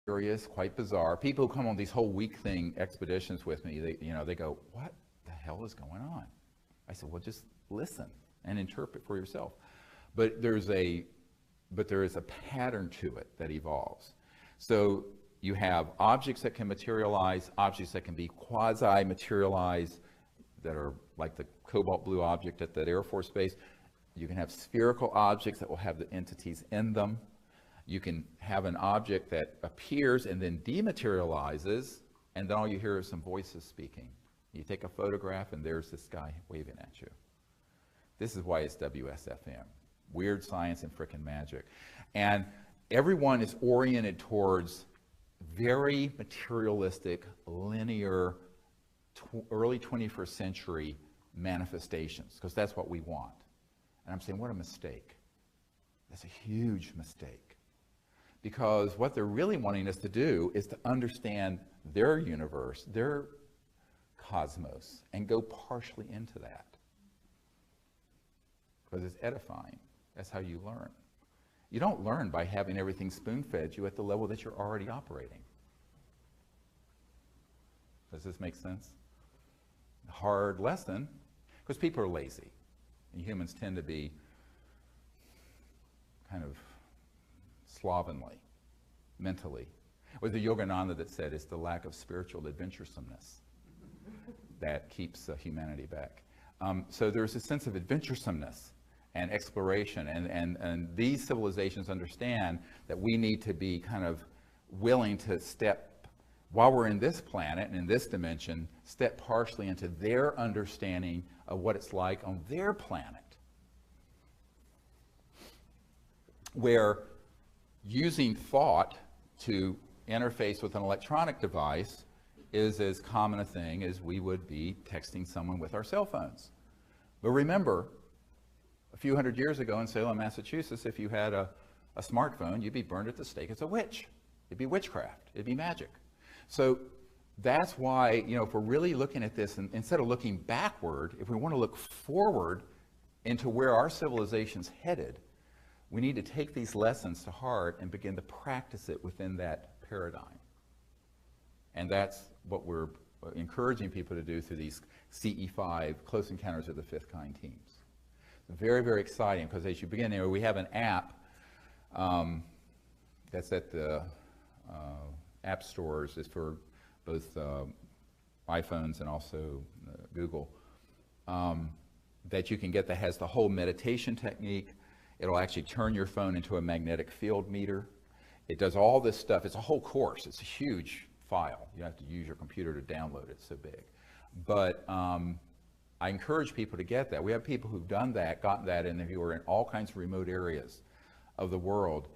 S1: curious, quite bizarre. People who come on these whole week thing expeditions with me, they go, what the hell is going on? I said, well, just listen and interpret for yourself. But there is a pattern to it that evolves. So you have objects that can materialize, objects that can be quasi-materialized, that are like the cobalt blue object at that Air Force Base. You can have spherical objects that will have the entities in them. You can have an object that appears and then dematerializes, and then all you hear is some voices speaking. You take a photograph and there's this guy waving at you. This is why it's WSFM. Weird science and frickin' magic. And everyone is oriented towards very materialistic, linear, early 21st century manifestations, because that's what we want. And I'm saying, what a mistake. That's a huge mistake. Because what they're really wanting us to do is to understand their universe, their cosmos, and go partially into that. Because it's edifying. That's how you learn. You don't learn by having everything spoon-fed you at the level that you're already operating. Does this make sense? Hard lesson, because people are lazy. And humans tend to be kind of slovenly, mentally. It was the Yogananda that said it's the lack of spiritual adventuresomeness that keeps humanity back. So there's a sense of adventuresomeness and exploration, and these civilizations understand that we need to be kind of willing to step, while we're in this planet and in this dimension, step partially into their understanding of what it's like on their planet, where using thought to interface with an electronic device is as common a thing as we would be texting someone with our cell phones. But remember, a few hundred years ago in Salem, Massachusetts, if you had a smartphone, you'd be burned at the stake as a witch. It'd be witchcraft. It'd be magic. So that's why, if we're really looking at this, and instead of looking backward, if we want to look forward into where our civilization's headed, we need to take these lessons to heart and begin to practice it within that paradigm. And that's what we're encouraging people to do through these CE5 Close Encounters of the Fifth Kind teams. Very, very exciting, because as you begin there, we have an app that's at the app stores. It's for both iPhones and also Google, that you can get that has the whole meditation technique. It'll actually turn your phone into a magnetic field meter. It does all this stuff. It's a whole course. It's a huge file. You have to use your computer to download it. It's so big. But I encourage people to get that. We have people who've done that, gotten that, and who are in all kinds of remote areas of the world.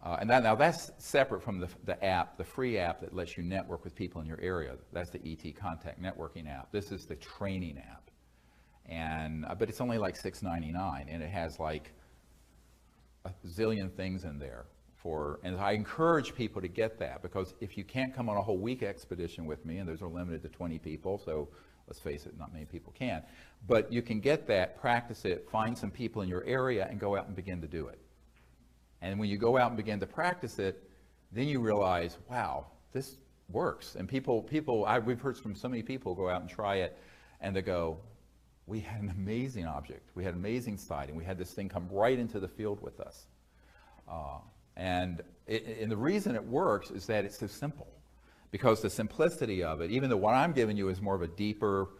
S1: And now that's separate from the app, the free app that lets you network with people in your area. That's the ET Contact Networking app. This is the training app. And but it's only like $6.99, and it has like a zillion things in there. And I encourage people to get that, because if you can't come on a whole week expedition with me, and those are limited to 20 people, so let's face it, not many people can, but you can get that, practice it, find some people in your area, and go out and begin to do it. And when you go out and begin to practice it, then you realize, wow, this works. And we've heard from so many people go out and try it, and they go, we had an amazing object, we had an amazing sighting, we had this thing come right into the field with us. And the reason it works is that it's so simple, because the simplicity of it, even though what I'm giving you is more of a deeper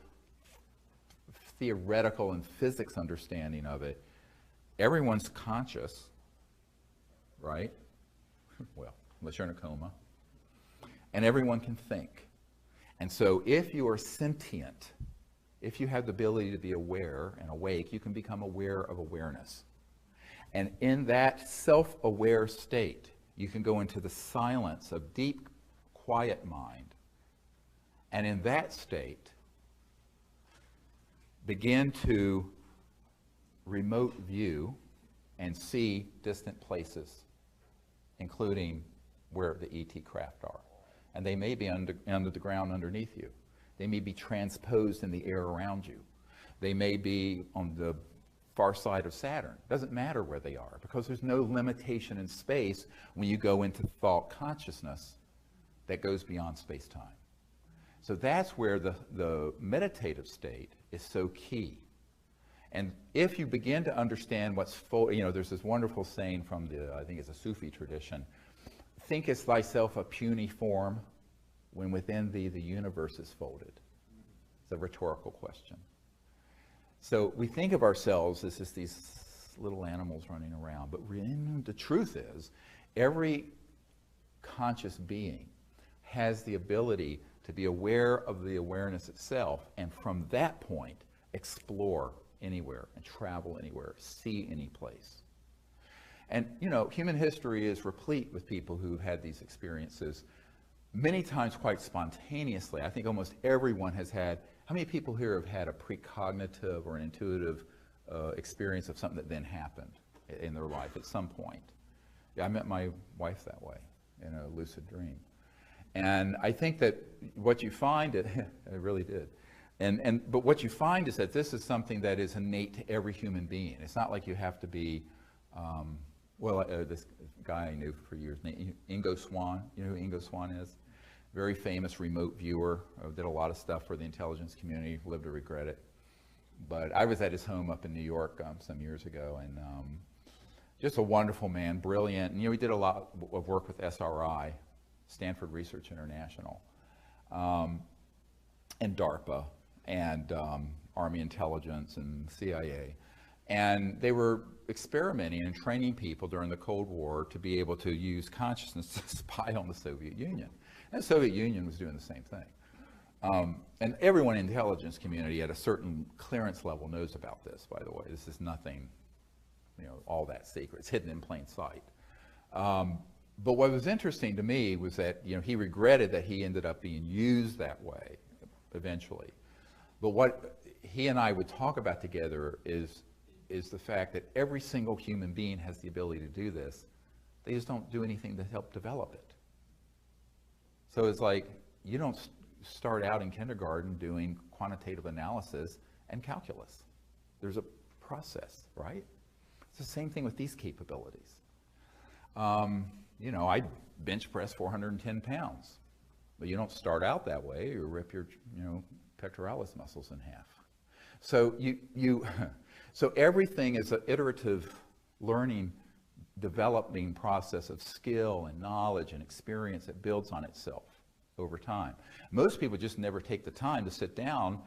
S1: theoretical and physics understanding of it, everyone's conscious, right? Well, unless you're in a coma. And everyone can think. And so if you are sentient, if you have the ability to be aware and awake, you can become aware of awareness. And in that self-aware state, you can go into the silence of deep, quiet mind. And in that state, begin to remote view and see distant places, including where the ET craft are. And they may be under the ground underneath you. They may be transposed in the air around you. They may be on the far side of Saturn. It doesn't matter where they are, because there's no limitation in space when you go into thought consciousness that goes beyond space-time. So that's where the meditative state is so key. And if you begin to understand what's there's this wonderful saying from I think it's a Sufi tradition, thinkest thyself a puny form when within thee the universe is folded. It's a rhetorical question. So we think of ourselves as just these little animals running around, but the truth is, every conscious being has the ability to be aware of the awareness itself, and from that point, explore anywhere and travel anywhere, see any place. And, human history is replete with people who've had these experiences, many times quite spontaneously. I think almost everyone has had. How many people here have had a precognitive or an intuitive experience of something that then happened in their life at some point? Yeah, I met my wife that way, in a lucid dream. And I think that what you find, it really did. But what you find is that this is something that is innate to every human being. It's not like you have to be, this guy I knew for years, Ingo Swann. You know who Ingo Swann is? Very famous remote viewer, did a lot of stuff for the intelligence community, lived to regret it. But I was at his home up in New York some years ago, and just a wonderful man, brilliant. And he did a lot of work with SRI, Stanford Research International, and DARPA, and Army Intelligence and CIA. And they were experimenting and training people during the Cold War to be able to use consciousness to spy on the Soviet Union. And the Soviet Union was doing the same thing. And everyone in the intelligence community at a certain clearance level knows about this, by the way. This is nothing, all that secret. It's hidden in plain sight. But what was interesting to me was that, he regretted that he ended up being used that way eventually. But what he and I would talk about together is the fact that every single human being has the ability to do this. They just don't do anything to help develop it. So it's like, you don't start out in kindergarten doing quantitative analysis and calculus. There's a process, right? It's the same thing with these capabilities. I bench press 410 pounds, but you don't start out that way. You rip your, pectoralis muscles in half. So so everything is an iterative learning, developing process of skill and knowledge and experience that builds on itself over time. Most people just never take the time to sit down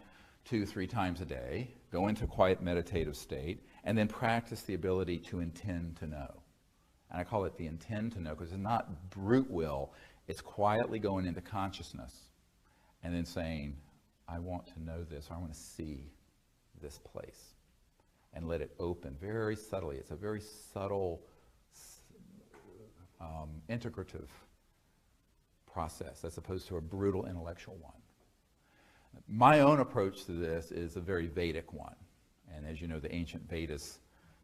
S1: 2-3 times a day, go into a quiet meditative state, and then practice the ability to intend to know. And I call it the intend to know because it's not brute will. It's quietly going into consciousness and then saying, I want to know this, or I want to see this place. And let it open very subtly. It's a very subtle, integrative process as opposed to a brutal intellectual one. My own approach to this is a very Vedic one. And as you know, the ancient Vedas,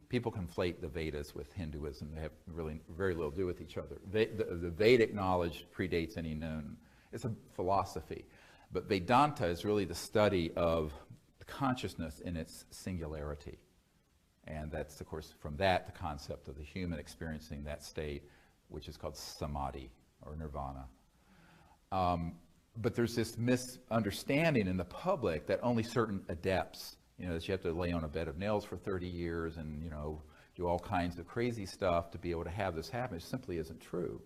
S1: people conflate the Vedas with Hinduism. They have really very little to do with each other. The Vedic knowledge predates any known. It's a philosophy. But Vedanta is really the study of consciousness in its singularity. And that's, of course, from that, the concept of the human experiencing that state, which is called samadhi or nirvana. But there's this misunderstanding in the public that only certain adepts, that you have to lay on a bed of nails for 30 years and, do all kinds of crazy stuff to be able to have this happen. It simply isn't true.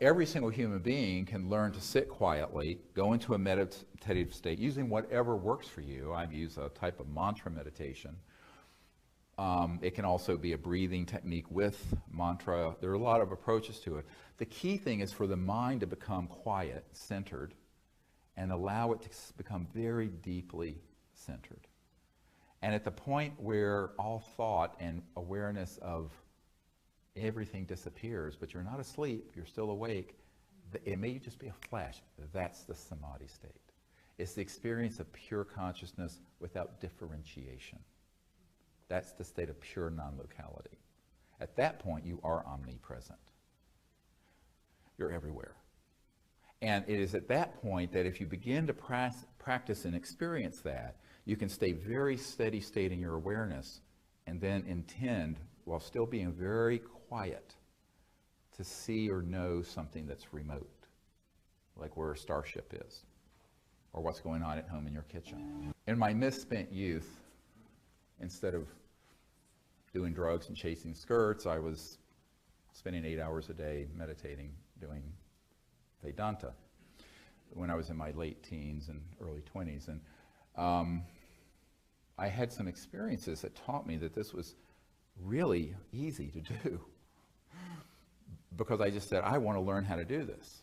S1: Every single human being can learn to sit quietly, go into a meditative state, using whatever works for you. I use a type of mantra meditation. It can also be a breathing technique with mantra. There are a lot of approaches to it. The key thing is for the mind to become quiet, centered, and allow it to become very deeply centered. And at the point where all thought and awareness of everything disappears, but you're not asleep, you're still awake, it may just be a flash. That's the samadhi state. It's the experience of pure consciousness without differentiation. That's the state of pure non-locality. At that point, you are omnipresent. You're everywhere. And it is at that point that if you begin to practice and experience that, you can stay very steady state in your awareness and then intend, while still being very quiet, to see or know something that's remote. like where a starship is, or what's going on at home in your kitchen. In my misspent youth, instead of doing drugs and chasing skirts, I was spending 8 hours a day meditating, doing Vedanta, when I was in my late teens and early 20s. And I had some experiences that taught me that this was really easy to do, because I just said, I want to learn how to do this.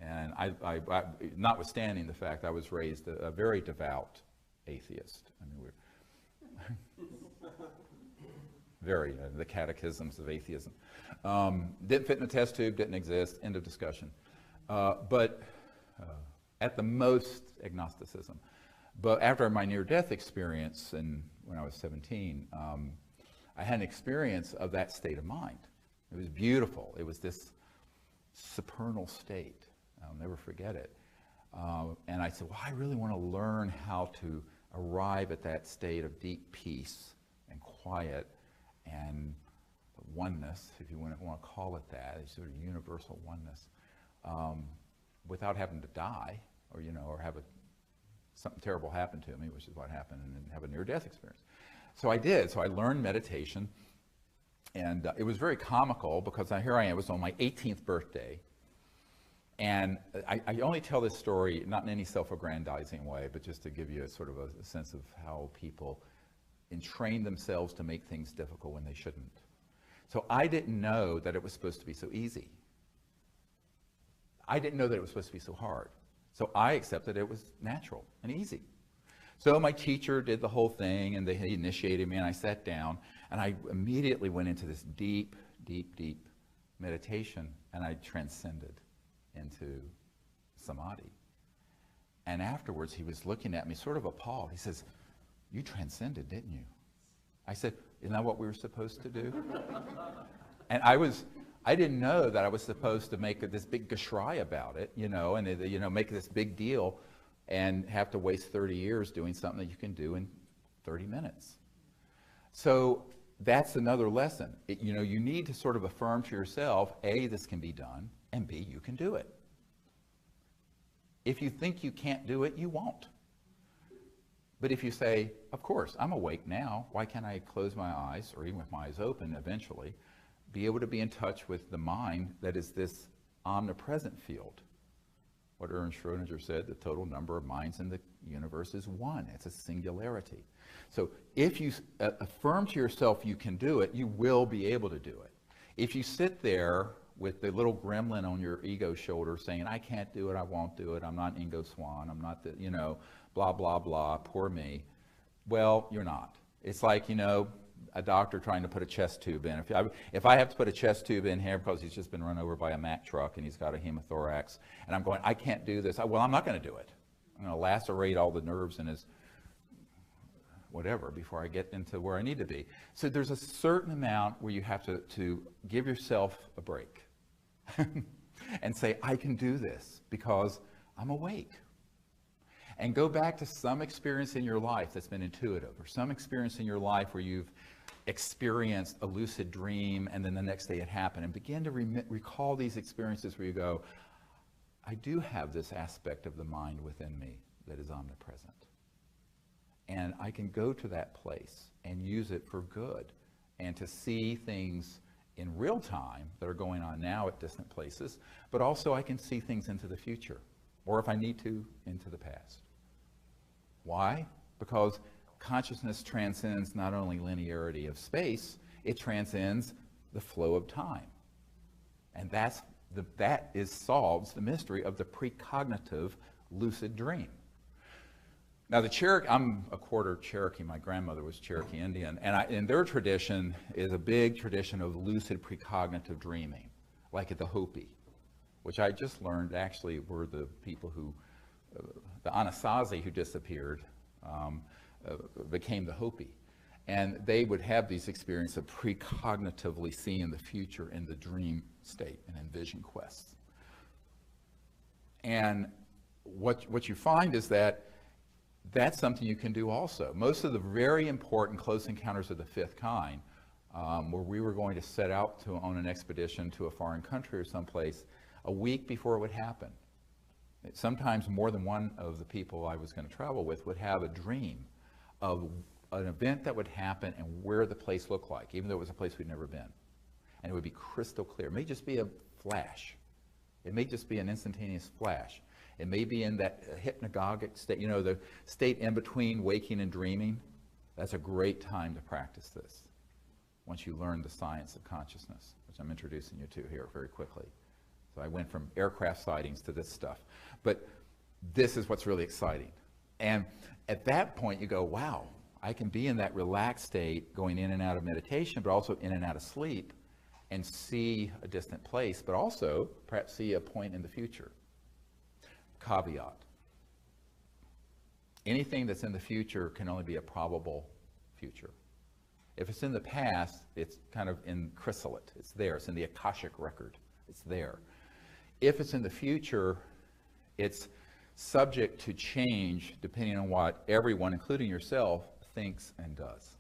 S1: And I notwithstanding the fact I was raised a very devout atheist. I mean, we're the catechisms of atheism. Didn't fit in a test tube, didn't exist, end of discussion. But at the most, agnosticism. But after my near-death experience, when I was 17, I had an experience of that state of mind. It was beautiful. It was this supernal state. I'll never forget it. And I said, well, I really want to learn how to arrive at that state of deep peace and quiet and oneness, if you want to call it that, a sort of universal oneness, without having to die or, or have something terrible happen to me, which is what happened, and then have a near-death experience. So I did. So I learned meditation, and it was very comical because here I am. It was on my 18th birthday. And I only tell this story, not in any self-aggrandizing way, but just to give you a sort of a sense of how people entrain themselves to make things difficult when they shouldn't. So I didn't know that it was supposed to be so easy. I didn't know that it was supposed to be so hard. So I accepted it was natural and easy. So my teacher did the whole thing, and he initiated me, and I sat down, and I immediately went into this deep, deep, deep meditation, and I transcended into samadhi. And afterwards, he was looking at me sort of appalled. He says, you transcended, didn't you? I said, isn't that what we were supposed to do? And I didn't know that I was supposed to make this big geschrei about it, and make this big deal and have to waste 30 years doing something that you can do in 30 minutes. So that's another lesson. You need to sort of affirm to yourself, A, this can be done, and B, you can do it. If you think you can't do it, you won't. But if you say, of course, I'm awake now, why can't I close my eyes, or even with my eyes open eventually, be able to be in touch with the mind that is this omnipresent field? What Ernst Schrödinger said, the total number of minds in the universe is one. It's a singularity. So if you affirm to yourself you can do it, you will be able to do it. If you sit there with the little gremlin on your ego shoulder saying, I can't do it, I won't do it, I'm not Ingo Swann, I'm not the, blah, blah, blah, poor me. Well, you're not. It's like, a doctor trying to put a chest tube in. If I have to put a chest tube in here because he's just been run over by a Mack truck and he's got a hemothorax, and I'm going, I can't do this. Well, I'm not going to do it. I'm going to lacerate all the nerves in his whatever before I get into where I need to be. So there's a certain amount where you have to give yourself a break and say, I can do this because I'm awake. And go back to some experience in your life that's been intuitive, or some experience in your life where you've experienced a lucid dream and then the next day it happened, and begin to recall these experiences where you go, I do have this aspect of the mind within me that is omnipresent. And I can go to that place and use it for good, and to see things in real time that are going on now at distant places, but also I can see things into the future, or if I need to, into the past. Why? Because consciousness transcends not only linearity of space, it transcends the flow of time. And that solves the mystery of the precognitive lucid dream. Now the Cherokee, I'm a quarter Cherokee, my grandmother was Cherokee Indian, and their tradition is a big tradition of lucid precognitive dreaming, like at the Hopi, which I just learned actually were the people who, the Anasazi who disappeared, became the Hopi. And they would have these experiences of precognitively seeing the future in the dream state and in vision quests. And what you find is that that's something you can do also. Most of the very important close encounters of the fifth kind, where we were going to set out on an expedition to a foreign country or someplace, a week before it would happen, Sometimes more than one of the people I was going to travel with would have a dream of an event that would happen and where the place looked like, even though it was a place we'd never been. And it would be crystal clear. It may just be a flash. It may just be an instantaneous flash. It may be in that hypnagogic state, you know, the state in between waking and dreaming. That's a great time to practice this once you learn the science of consciousness, which I'm introducing you to here very quickly. So I went from aircraft sightings to this stuff. But this is what's really exciting. And at that point you go, wow, I can be in that relaxed state going in and out of meditation, but also in and out of sleep and see a distant place, but also perhaps see a point in the future. Caveat. Anything that's in the future can only be a probable future. If it's in the past, it's kind of in chrysalid. It's there. It's in the Akashic record. It's there. If it's in the future, it's subject to change depending on what everyone, including yourself, thinks and does.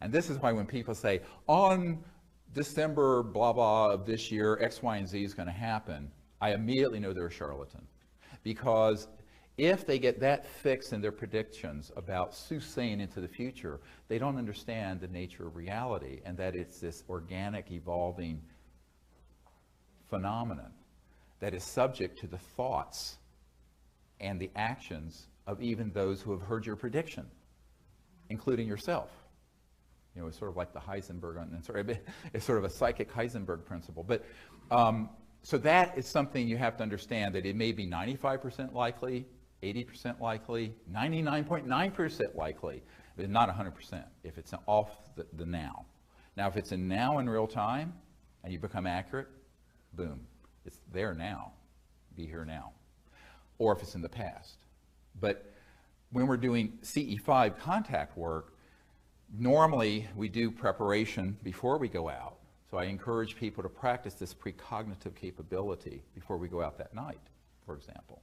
S1: And this is why when people say, on December blah blah of this year, X, Y, and Z is going to happen, I immediately know they're a charlatan. Because if they get that fixed in their predictions about soothsaying into the future, they don't understand the nature of reality and that it's this organic, evolving phenomenon that is subject to the thoughts and the actions of even those who have heard your prediction, including yourself. You know, it's sort of like the Heisenberg, it's sort of a psychic Heisenberg principle. But so that is something you have to understand, that it may be 95% likely, 80% likely, 99.9% likely, but not 100% if it's off the now. Now, if it's in now in real time and you become accurate, boom, it's there now, be here now. Or if it's in the past. But when we're doing CE5 contact work, normally we do preparation before we go out. So I encourage people to practice this precognitive capability before we go out that night, for example.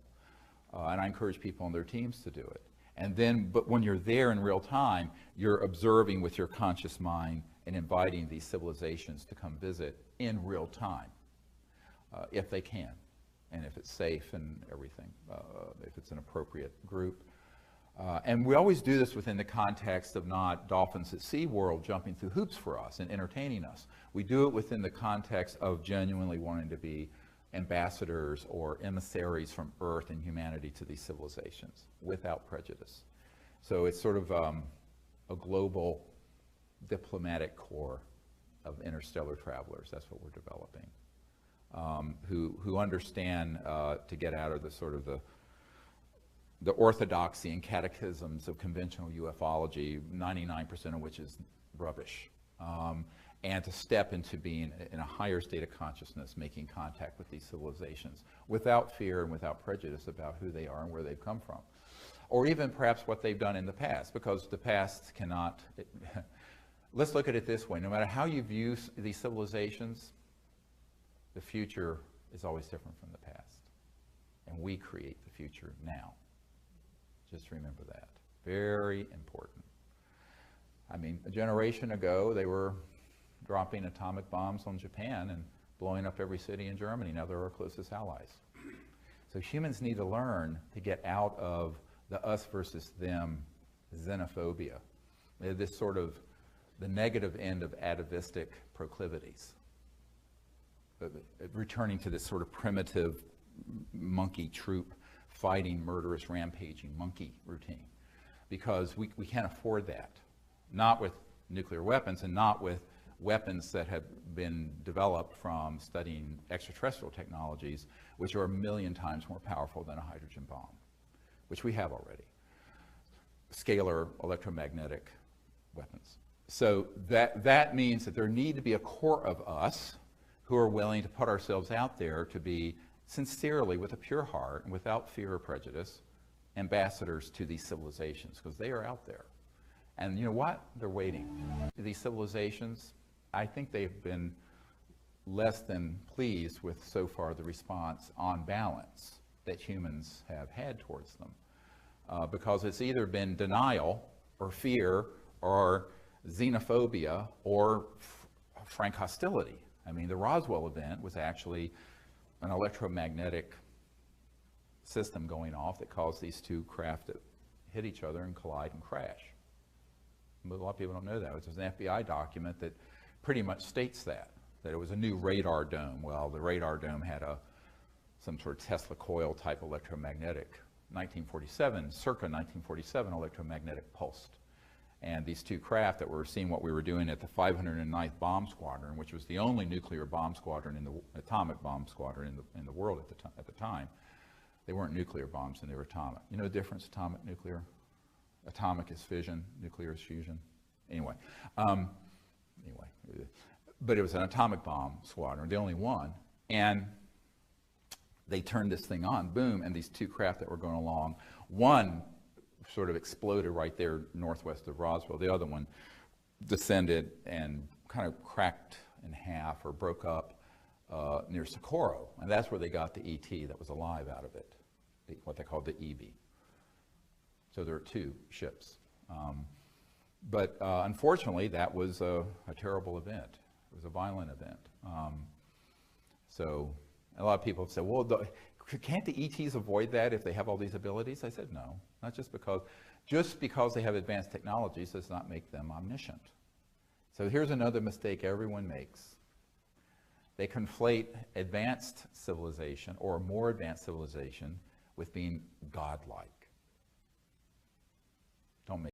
S1: And I encourage people on their teams to do it. And then, but when you're there in real time, you're observing with your conscious mind and inviting these civilizations to come visit in real time, if they can, and if it's safe and everything, if it's an appropriate group. And we always do this within the context of not dolphins at SeaWorld jumping through hoops for us and entertaining us. We do it within the context of genuinely wanting to be ambassadors or emissaries from Earth and humanity to these civilizations without prejudice. So it's sort of a global diplomatic corps of interstellar travelers. That's what we're developing, who understand to get out of the sort of the orthodoxy and catechisms of conventional ufology, 99% of which is rubbish, and to step into being in a higher state of consciousness, making contact with these civilizations without fear and without prejudice about who they are and where they've come from. Or even perhaps what they've done in the past, because the past cannot, let's look at it this way, no matter how you view these civilizations, the future is always different from the past. And we create the future now. Just remember that. Very important. I mean, a generation ago, they were dropping atomic bombs on Japan and blowing up every city in Germany. Now they're our closest allies. So humans need to learn to get out of the us versus them xenophobia. This sort of the negative end of atavistic proclivities. Returning to this sort of primitive monkey troop fighting, murderous, rampaging monkey routine, because we can't afford that. Not with nuclear weapons and not with weapons that have been developed from studying extraterrestrial technologies, which are 1,000,000 times more powerful than a hydrogen bomb, which we have already. Scalar electromagnetic weapons. So that means that there need to be a core of us who are willing to put ourselves out there to be sincerely, with a pure heart and without fear or prejudice, ambassadors to these civilizations, because they are out there. And you know what? They're waiting. These civilizations, I think they've been less than pleased with so far the response on balance that humans have had towards them, because it's either been denial or fear or xenophobia or frank hostility. I mean, the Roswell event was actually an electromagnetic system going off that caused these two craft to hit each other and collide and crash. But a lot of people don't know that. There's an FBI document that pretty much states that it was a new radar dome. Well, the radar dome had some sort of Tesla coil type electromagnetic, circa 1947 electromagnetic pulse. And these two craft that were seeing what we were doing at the 509th Bomb Squadron, which was the only nuclear bomb squadron, atomic bomb squadron in the world at the time. They weren't nuclear bombs, and they were atomic. You know the difference, atomic, nuclear? Atomic is fission, nuclear is fusion. Anyway, but it was an atomic bomb squadron, the only one. And they turned this thing on, boom, and these two craft that were going along, one sort of exploded right there northwest of Roswell. The other one descended and kind of cracked in half or broke up near Socorro. And that's where they got the ET that was alive out of it, what they called the EB. So there are two ships. But unfortunately, that was a terrible event. It was a violent event. So a lot of people have said, well, can't the ETs avoid that if they have all these abilities? I said, no, not just because they have advanced technologies does not make them omniscient. So here's another mistake everyone makes. They conflate advanced civilization or more advanced civilization with being godlike. Don't make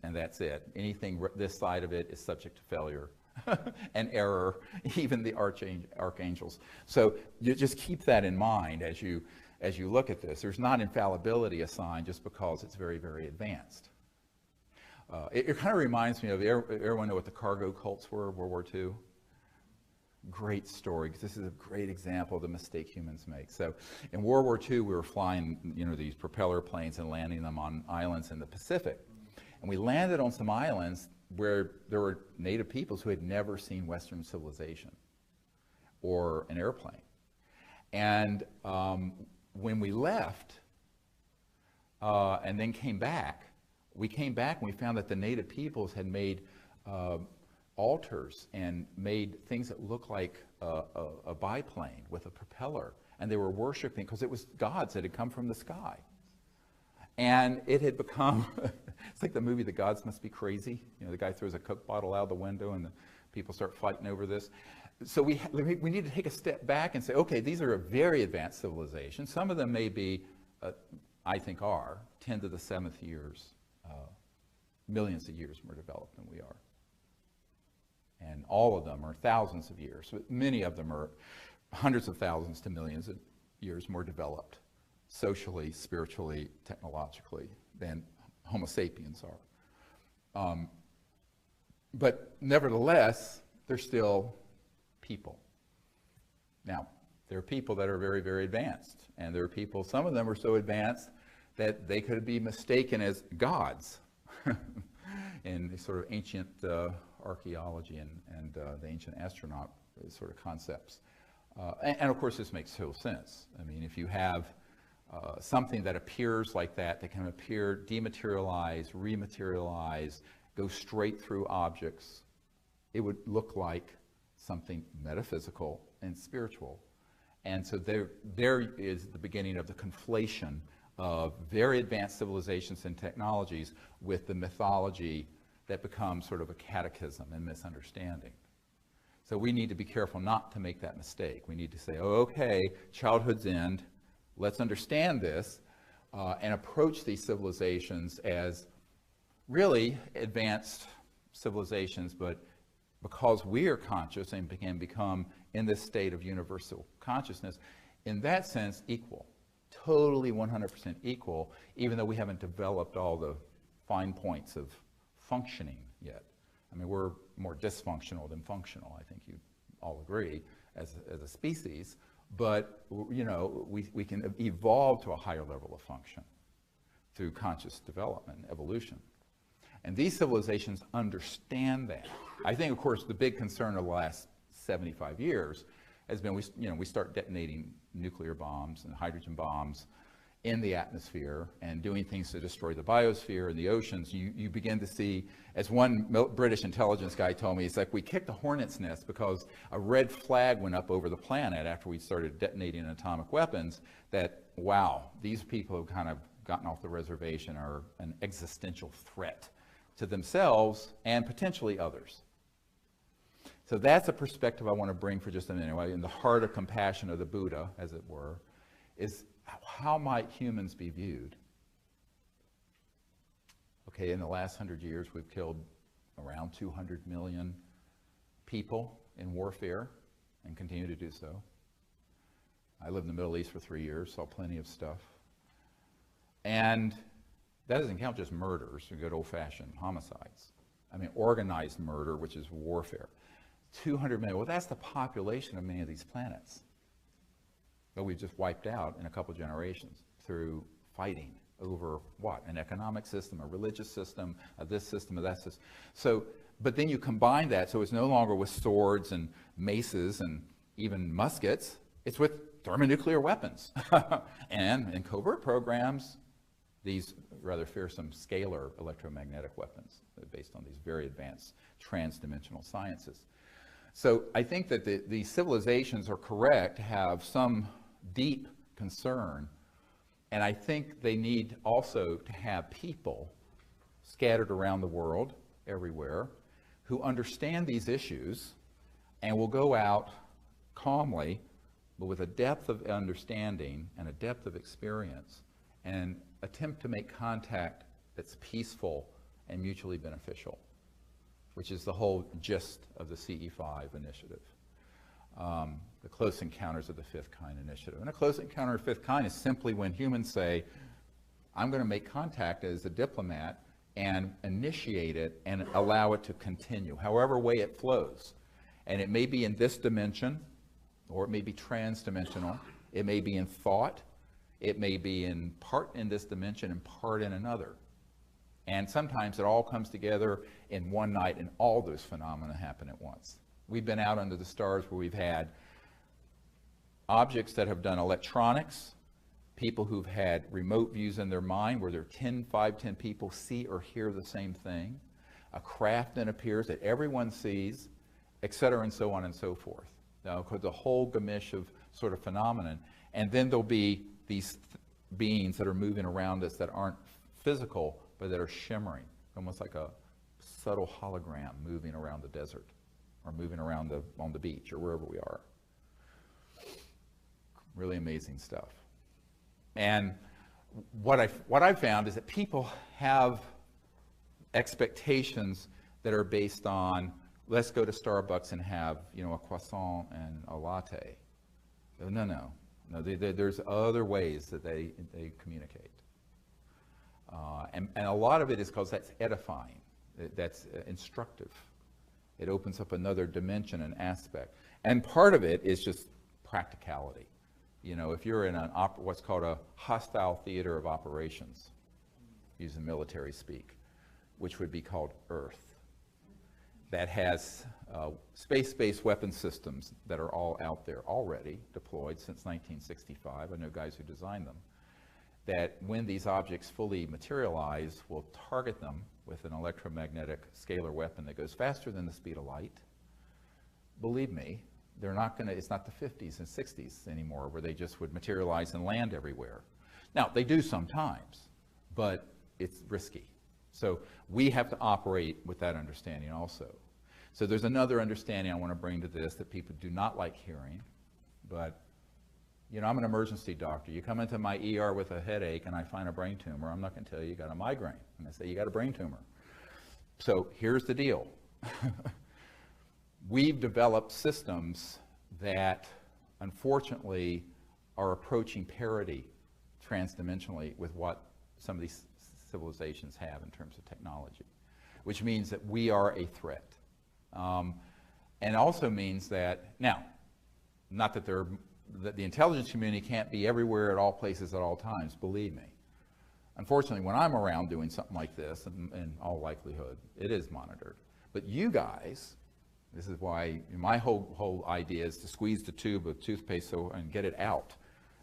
S1: and that's it. Anything this side of it is subject to failure and error, even the archangels. So you just keep that in mind as you look at this. There's not infallibility assigned just because it's very, very advanced. It kind of reminds me of, everyone know what the cargo cults were, World War II? Great story, because this is a great example of the mistake humans make. So in World War II, we were flying, these propeller planes and landing them on islands in the Pacific. And we landed on some islands where there were native peoples who had never seen Western civilization or an airplane. And when we left and then came back and we found that the native peoples had made altars and made things that looked like a biplane with a propeller. And they were worshiping, because it was gods that had come from the sky. And it had become, it's like the movie The Gods Must Be Crazy. The guy throws a Coke bottle out the window and the people start fighting over this. So we need to take a step back and say, okay, these are a very advanced civilization. Some of them may be, I think are, 10 to the 7th years, millions of years more developed than we are. And all of them are thousands of years. But many of them are hundreds of thousands to millions of years more developed, socially, spiritually, technologically, than Homo sapiens are. But nevertheless, they're still people. Now, there are people that are very, very advanced. And there are people, some of them are so advanced that they could be mistaken as gods in sort of ancient archaeology and the ancient astronaut sort of concepts. And of course, this makes total sense. I mean, if you have something that appears like that can appear, dematerialize, rematerialize, go straight through objects, it would look like something metaphysical and spiritual. And so there is the beginning of the conflation of very advanced civilizations and technologies with the mythology that becomes sort of a catechism and misunderstanding. So we need to be careful not to make that mistake. We need to say, oh, okay, childhood's end, let's understand this and approach these civilizations as really advanced civilizations, but because we are conscious and can become in this state of universal consciousness, in that sense, equal. Totally 100% equal, even though we haven't developed all the fine points of functioning yet. I mean, we're more dysfunctional than functional, I think you all agree, as a species, But, you know, we can evolve to a higher level of function through conscious development, evolution. And these civilizations understand that. I think, of course, the big concern of the last 75 years has been, we start detonating nuclear bombs and hydrogen bombs in the atmosphere and doing things to destroy the biosphere and the oceans. You begin to see, as one British intelligence guy told me, it's like we kicked a hornet's nest because a red flag went up over the planet after we started detonating atomic weapons, that, wow, these people have kind of gotten off the reservation, are an existential threat to themselves and potentially others. So that's a perspective I want to bring for just a minute. In the heart of compassion of the Buddha, as it were, is how might humans be viewed? Okay, in the last 100 years, we've killed around 200 million people in warfare and continue to do so. I lived in the Middle East for 3 years, saw plenty of stuff. And that doesn't count just murders, or good old-fashioned homicides. I mean, organized murder, which is warfare. 200 million, well, that's the population of many of these planets that we've just wiped out in a couple generations through fighting over what? An economic system, a religious system, of this system, of that system. So, but then you combine that, so it's no longer with swords and maces and even muskets, it's with thermonuclear weapons. And in covert programs, these rather fearsome scalar electromagnetic weapons based on these very advanced transdimensional sciences. So I think that the civilizations are correct to have some deep concern, and I think they need also to have people scattered around the world, everywhere, who understand these issues and will go out calmly, but with a depth of understanding and a depth of experience, and attempt to make contact that's peaceful and mutually beneficial, which is the whole gist of the CE5 initiative, the Close Encounters of the Fifth Kind initiative. And a close encounter of fifth kind is simply when humans say, I'm going to make contact as a diplomat and initiate it and allow it to continue, however way it flows. And it may be in this dimension, or it may be trans-dimensional. It may be in thought. It may be in part in this dimension and part in another. And sometimes it all comes together in one night and all those phenomena happen at once. We've been out under the stars where we've had objects that have done electronics, people who've had remote views in their mind where there are 5, 10 people see or hear the same thing, a craft that appears that everyone sees, et cetera, and so on and so forth. Now, the whole gamish of sort of phenomenon. And then there'll be these beings that are moving around us that aren't physical, but that are shimmering, almost like a subtle hologram moving around the desert or moving around on the beach or wherever we are. Really amazing stuff. And what I've found is that people have expectations that are based on, let's go to Starbucks and have, a croissant and a latte. No, there's other ways that they communicate. And a lot of it is because that's edifying, that's instructive. It opens up another dimension and aspect. And part of it is just practicality. If you're in what's called a hostile theater of operations, using military speak, which would be called Earth, that has space-based weapon systems that are all out there already deployed since 1965. I know guys who designed them. That when these objects fully materialize, will target them with an electromagnetic scalar weapon that goes faster than the speed of light. Believe me, they're not going to, it's not the 50s and 60s anymore where they just would materialize and land everywhere. Now, they do sometimes, but it's risky. So we have to operate with that understanding also. So there's another understanding I want to bring to this that people do not like hearing, but I'm an emergency doctor. You come into my ER with a headache and I find a brain tumor, I'm not going to tell you you got a migraine. I'm going to say you got a brain tumor. So here's the deal. We've developed systems that unfortunately are approaching parity transdimensionally with what some of these civilizations have in terms of technology, which means that we are a threat. And also means that, now, not that the intelligence community can't be everywhere at all places at all times, believe me. Unfortunately, when I'm around doing something like this, in all likelihood, it is monitored. But you guys, this is why my whole idea is to squeeze the tube of toothpaste and get it out.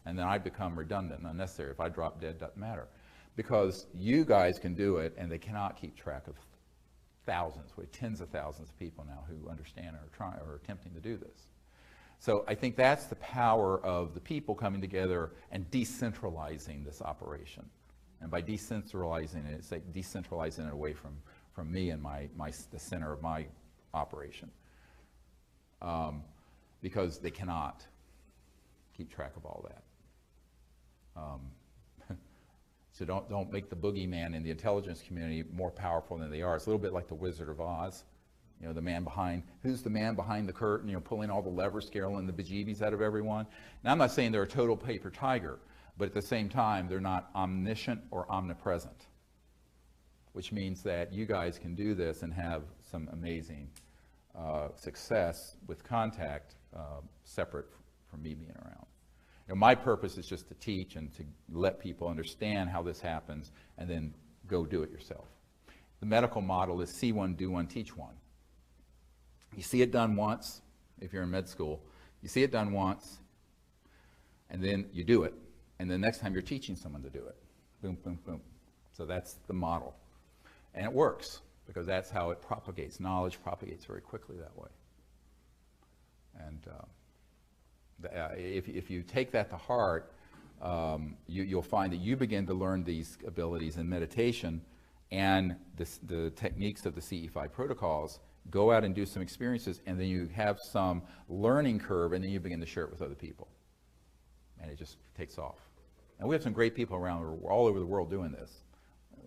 S1: And then I become redundant and unnecessary. If I drop dead, doesn't matter. Because you guys can do it, and they cannot keep track of thousands, tens of thousands of people now who understand or attempting to do this. So I think that's the power of the people coming together and decentralizing this operation. And by decentralizing it, it's like decentralizing it away from me and the center of my operation. Because they cannot keep track of all that. So don't make the boogeyman in the intelligence community more powerful than they are. It's a little bit like the Wizard of Oz. You know, the man behind, who's the man behind the curtain, you know, pulling all the levers, scaling the bejeebies out of everyone. Now, I'm not saying they're a total paper tiger, but at the same time, they're not omniscient or omnipresent, which means that you guys can do this and have some amazing success with contact separate from me being around. You know, my purpose is just to teach and to let people understand how this happens and then go do it yourself. The medical model is see one, do one, teach one. You see it done once, if you're in med school, you see it done once, and then you do it. And the next time you're teaching someone to do it. Boom, boom, boom. So that's the model. And it works, because that's how it propagates. Knowledge propagates very quickly that way. And if you take that to heart, you'll find that you begin to learn these abilities in meditation, and the techniques of the CE5 protocols. Go out and do some experiences, and then you have some learning curve, and then you begin to share it with other people. And it just takes off. And we have some great people around all over the world doing this.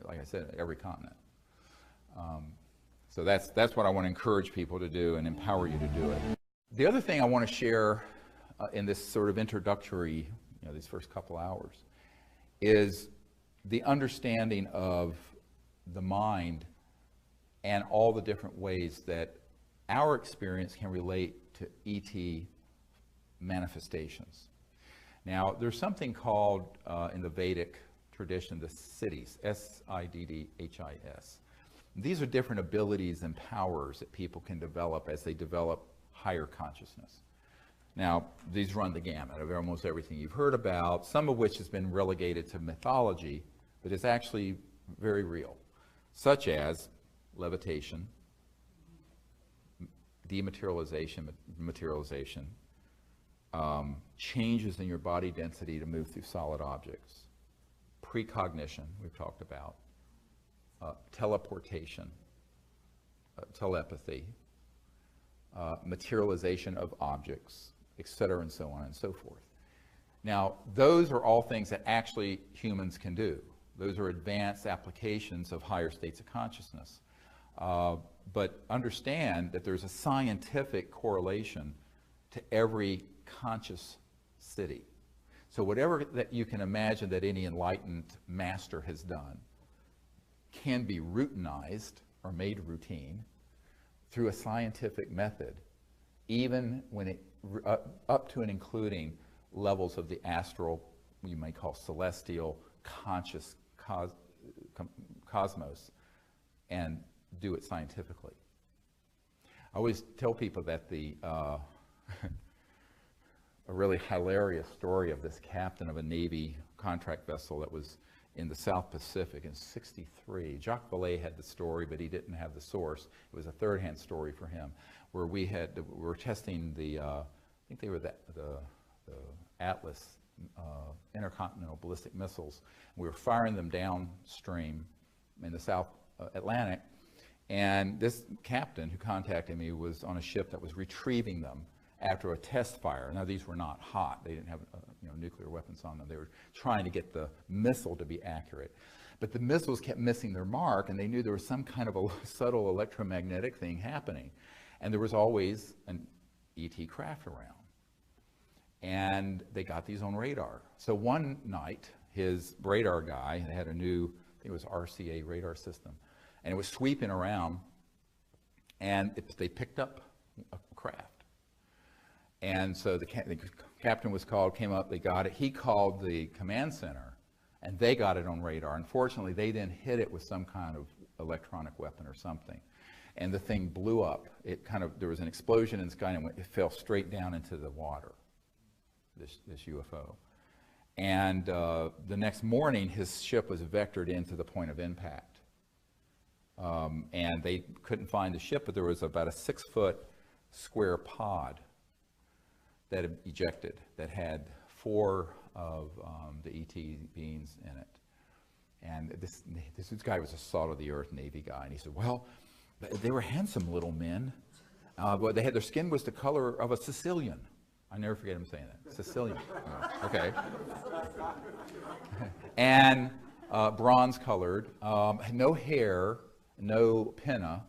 S1: Like I said, every continent. So that's what I want to encourage people to do and empower you to do it. The other thing I want to share in this sort of introductory, these first couple hours, is the understanding of the mind and all the different ways that our experience can relate to ET manifestations. Now, there's something called, in the Vedic tradition, the siddhis, S-I-D-D-H-I-S. These are different abilities and powers that people can develop as they develop higher consciousness. Now, these run the gamut of almost everything you've heard about, some of which has been relegated to mythology, but is actually very real, such as levitation, dematerialization, materialization, changes in your body density to move through solid objects, precognition, we've talked about, teleportation, telepathy, materialization of objects, etc., and so on and so forth. Now, those are all things that actually humans can do. Those are advanced applications of higher states of consciousness. But understand that there's a scientific correlation to every conscious city. So whatever that you can imagine that any enlightened master has done can be routinized or made routine through a scientific method, even when it up to and including levels of the astral, you may call celestial, conscious cosmos, and do it scientifically. I always tell people that a really hilarious story of this captain of a Navy contract vessel that was in the South Pacific in '63. Jacques Vallée had the story, but he didn't have the source. It was a third-hand story for him, where we were testing the, I think they were the Atlas intercontinental ballistic missiles. We were firing them downstream in the South Atlantic, and this captain who contacted me was on a ship that was retrieving them after a test fire. Now, these were not hot. They didn't have nuclear weapons on them. They were trying to get the missile to be accurate. But the missiles kept missing their mark, and they knew there was some kind of a subtle electromagnetic thing happening. And there was always an ET craft around. And they got these on radar. So one night, his radar guy had a new, I think it was RCA radar system, and it was sweeping around, and they picked up a craft. And so the captain captain was called, came up, they got it. He called the command center, and they got it on radar. Unfortunately, they then hit it with some kind of electronic weapon or something, and the thing blew up. There was an explosion in the sky, and it fell straight down into the water, this UFO. And the next morning, his ship was vectored into the point of impact. And they couldn't find the ship, but there was about a 6-foot square pod that had ejected that had 4 of the ET beings in it. And this guy was a salt-of-the-earth Navy guy, and he said, well, they were handsome little men, but their skin was the color of a Sicilian. I never forget him saying that. Sicilian. Okay. And bronze colored, no hair, no pinna,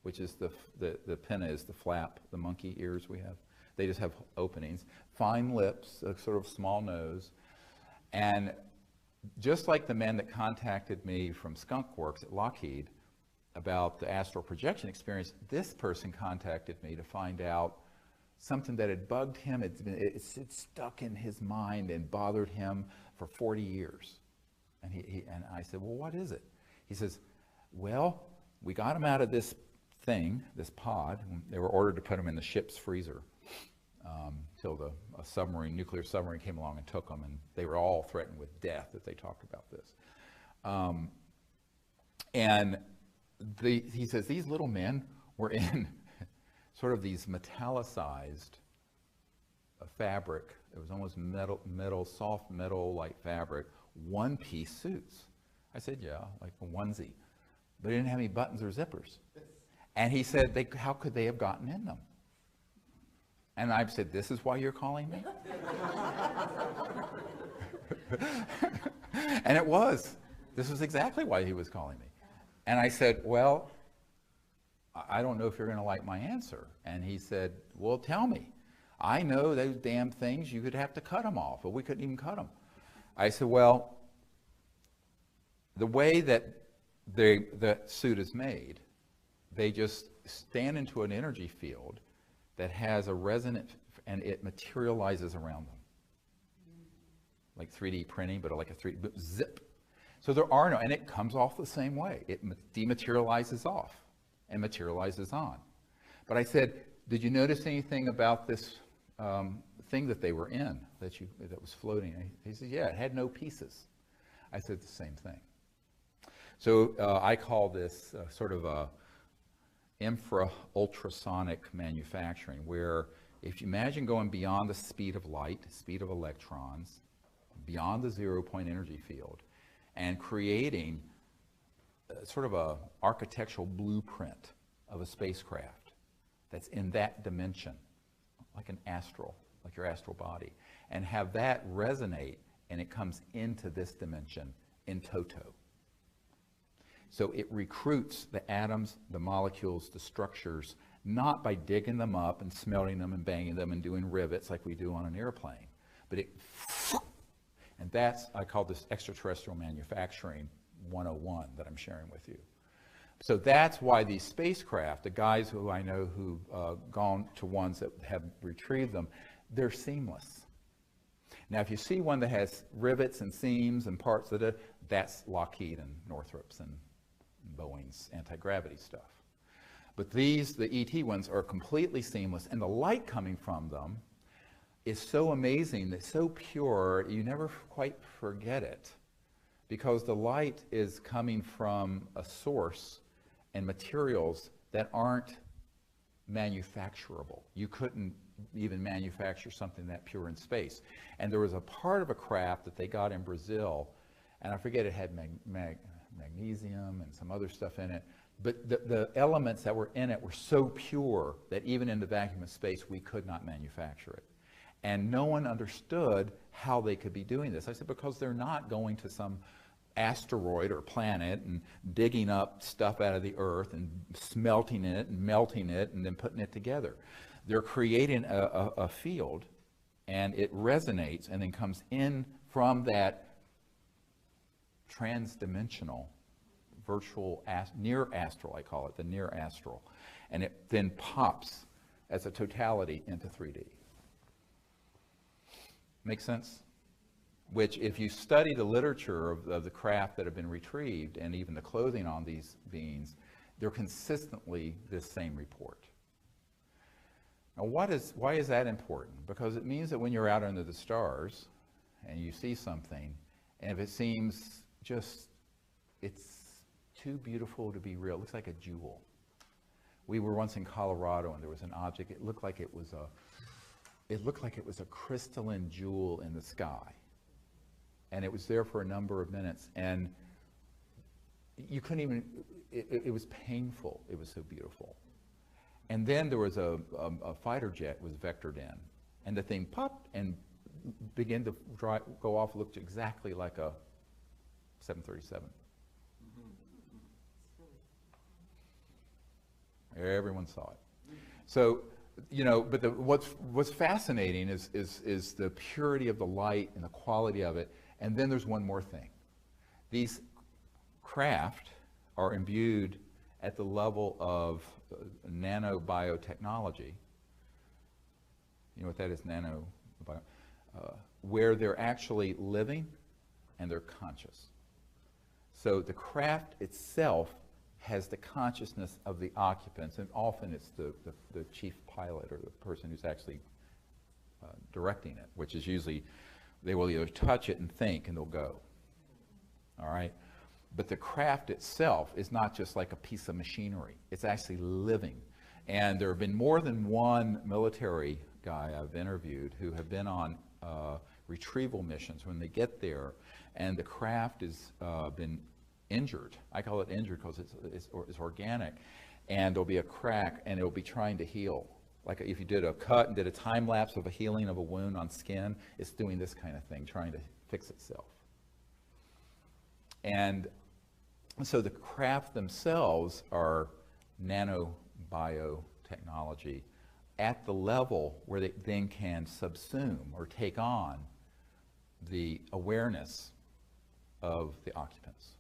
S1: which is the pinna is the flap, the monkey ears we have. They just have openings. Fine lips, a sort of small nose. And just like the men that contacted me from Skunk Works at Lockheed about the astral projection experience, this person contacted me to find out something that had bugged him. It stuck in his mind and bothered him for 40 years. And I said, well, what is it? He says, well, we got him out of this thing, this pod. They were ordered to put him in the ship's freezer till a nuclear submarine came along and took them, and they were all threatened with death if they talked about this. He says these little men were in sort of these metallicized fabric. It was almost metal, soft metal-like fabric, one-piece suits. I said, yeah, like a onesie. But they didn't have any buttons or zippers. And he said, how could they have gotten in them? And I said, this is why you're calling me? And it was. This was exactly why he was calling me. And I said, well, I don't know if you're going to like my answer. And he said, well, tell me. I know those damn things, you could have to cut them off, but we couldn't even cut them. I said, well, the way that the suit is made, they just stand into an energy field that has a resonant, and it materializes around them. Like 3D printing, but like a 3D, zip. So there are no, and it comes off the same way. It dematerializes off and materializes on. But I said, did you notice anything about this thing that they were in, that was floating? And he said, yeah, it had no pieces. I said the same thing. So I call this sort of a infra-ultrasonic manufacturing, where if you imagine going beyond the speed of light, speed of electrons, beyond the 0-point energy field, and creating sort of a architectural blueprint of a spacecraft that's in that dimension, like an astral, like your astral body, and have that resonate, and it comes into this dimension in toto. So it recruits the atoms, the molecules, the structures, not by digging them up and smelting them and banging them and doing rivets like we do on an airplane, but and that's, I call this extraterrestrial manufacturing 101 that I'm sharing with you. So that's why these spacecraft, the guys who I know who've gone to ones that have retrieved them, they're seamless. Now, if you see one that has rivets and seams and parts of it, that's Lockheed and Northrop's and Boeing's anti-gravity stuff. But these, the ET ones, are completely seamless, and the light coming from them is so amazing, it's so pure, you never quite forget it, because the light is coming from a source and materials that aren't manufacturable. You couldn't even manufacture something that pure in space. And there was a part of a craft that they got in Brazil, and I forget, it had magnesium and some other stuff in it, but the elements that were in it were so pure that even in the vacuum of space, we could not manufacture it. And no one understood how they could be doing this. I said, because they're not going to some asteroid or planet and digging up stuff out of the earth and smelting it and melting it and then putting it together. They're creating a field, and it resonates and then comes in from that transdimensional, virtual, near astral, I call it, the near astral. And it then pops as a totality into 3D. Make sense? Which, if you study the literature of the craft that have been retrieved and even the clothing on these beings, they're consistently this same report. Now, why is that important? Because it means that when you're out under the stars and you see something, and if it seems it's too beautiful to be real, it looks like a jewel. We were once in Colorado and there was an object, it looked like it was a crystalline jewel in the sky. And it was there for a number of minutes, and you couldn't even, it was painful, it was so beautiful. And then there was a fighter jet was vectored in, and the thing popped and began to go off, looked exactly like a 737. Everyone saw it. So, you know, but what's fascinating is the purity of the light and the quality of it. And then there's one more thing. These craft are imbued at the level of nanobiotechnology. You know what that is, where they're actually living and they're conscious. So the craft itself has the consciousness of the occupants, and often it's the chief pilot or the person who's actually directing it, which is usually, they will either touch it and think and they'll go. All right? But the craft itself is not just like a piece of machinery. It's actually living. And there have been more than one military guy I've interviewed who have been on retrieval missions when they get there and the craft has been injured. I call it injured because it's organic. And there'll be a crack and it'll be trying to heal. Like if you did a cut and did a time lapse of a healing of a wound on skin, it's doing this kind of thing, trying to fix itself. And so the craft themselves are nanobiotechnology at the level where they then can subsume or take on the awareness of the occupants.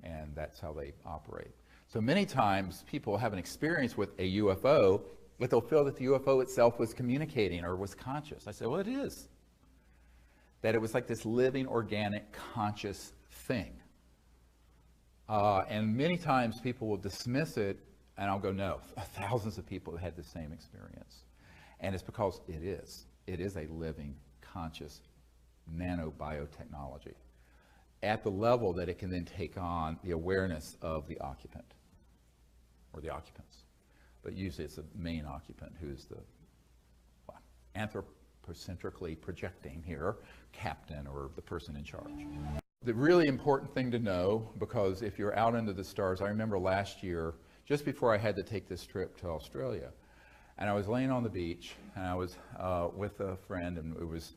S1: And that's how they operate. So many times people have an experience with a UFO, but they'll feel that the UFO itself was communicating or was conscious. I say, well, it is. That it was like this living, organic, conscious thing. And many times people will dismiss it, and I'll go, no, thousands of people have had the same experience. And it's because it is. It is a living, conscious nanobiotechnology at the level that it can then take on the awareness of the occupant or the occupants. But usually it's the main occupant who's the anthropocentrically projecting here, captain or the person in charge. The really important thing to know, because if you're out into the stars, I remember last year, just before I had to take this trip to Australia, and I was laying on the beach, and I was with a friend, and it was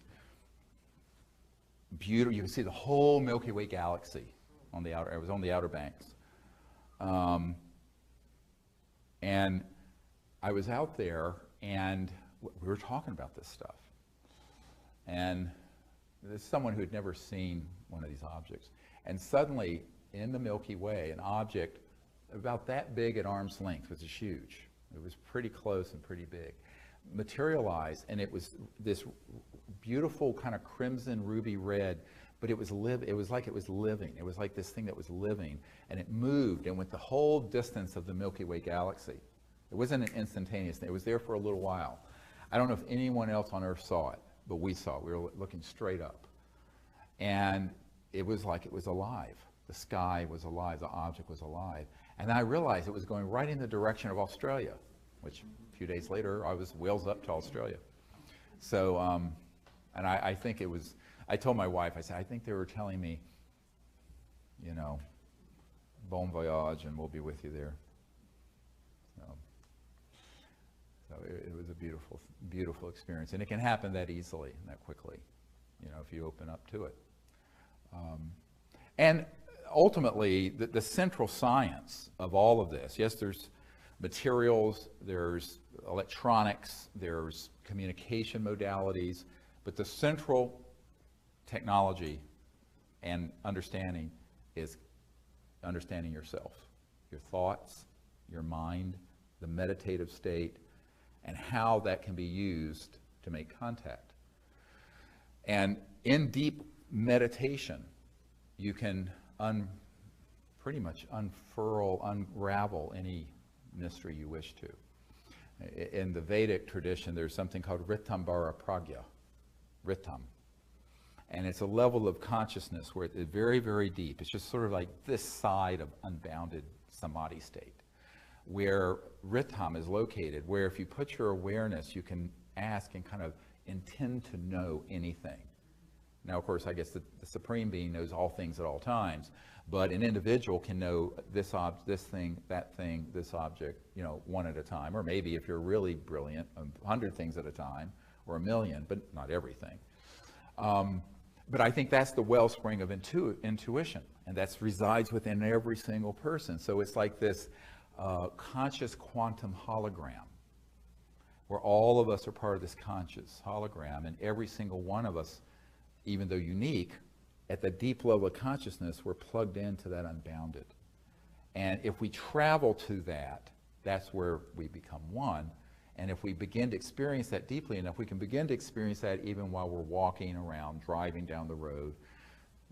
S1: beautiful. You can see the whole Milky Way galaxy on the outer. I was on the Outer Banks, and I was out there, and we were talking about this stuff. And there's someone who had never seen one of these objects, and suddenly in the Milky Way, an object about that big at arm's length, which is huge. It was pretty close and pretty big, materialized, and it was this beautiful kind of crimson ruby red, but it was like it was living. It was like this thing that was living, and it moved and went the whole distance of the Milky Way galaxy. It wasn't an instantaneous thing. It was there for a little while. I don't know if anyone else on Earth saw it, but we saw it. We were looking straight up, and it was like it was alive. The sky was alive. The object was alive. And I realized it was going right in the direction of Australia, which a few days later, I was wheels up to Australia. So, and I think it was, I told my wife, I said, I think they were telling me, you know, bon voyage, and we'll be with you there. So it was a beautiful, beautiful experience. And it can happen that easily, that quickly, you know, if you open up to it. And ultimately, the central science of all of this, yes, there's materials, there's electronics, there's communication modalities, but the central technology and understanding is understanding yourself, your thoughts, your mind, the meditative state, and how that can be used to make contact. And in deep meditation, you can pretty much unravel any mystery you wish to. In the Vedic tradition, there's something called Ritambara Pragya, Ritam. And it's a level of consciousness where it's very, very deep. It's just sort of like this side of unbounded samadhi state, where Ritam is located, where if you put your awareness, you can ask and kind of intend to know anything. Now, of course, I guess the Supreme Being knows all things at all times, but an individual can know this thing, that thing, this object, one at a time, or maybe if you're really brilliant, 100 things at a time, or 1,000,000, but not everything. But I think that's the wellspring of intuition, and that resides within every single person. So it's like this conscious quantum hologram, where all of us are part of this conscious hologram, and every single one of us, even though unique, at the deep level of consciousness, we're plugged into that unbounded. And if we travel to that, that's where we become one. And if we begin to experience that deeply enough, we can begin to experience that even while we're walking around, driving down the road.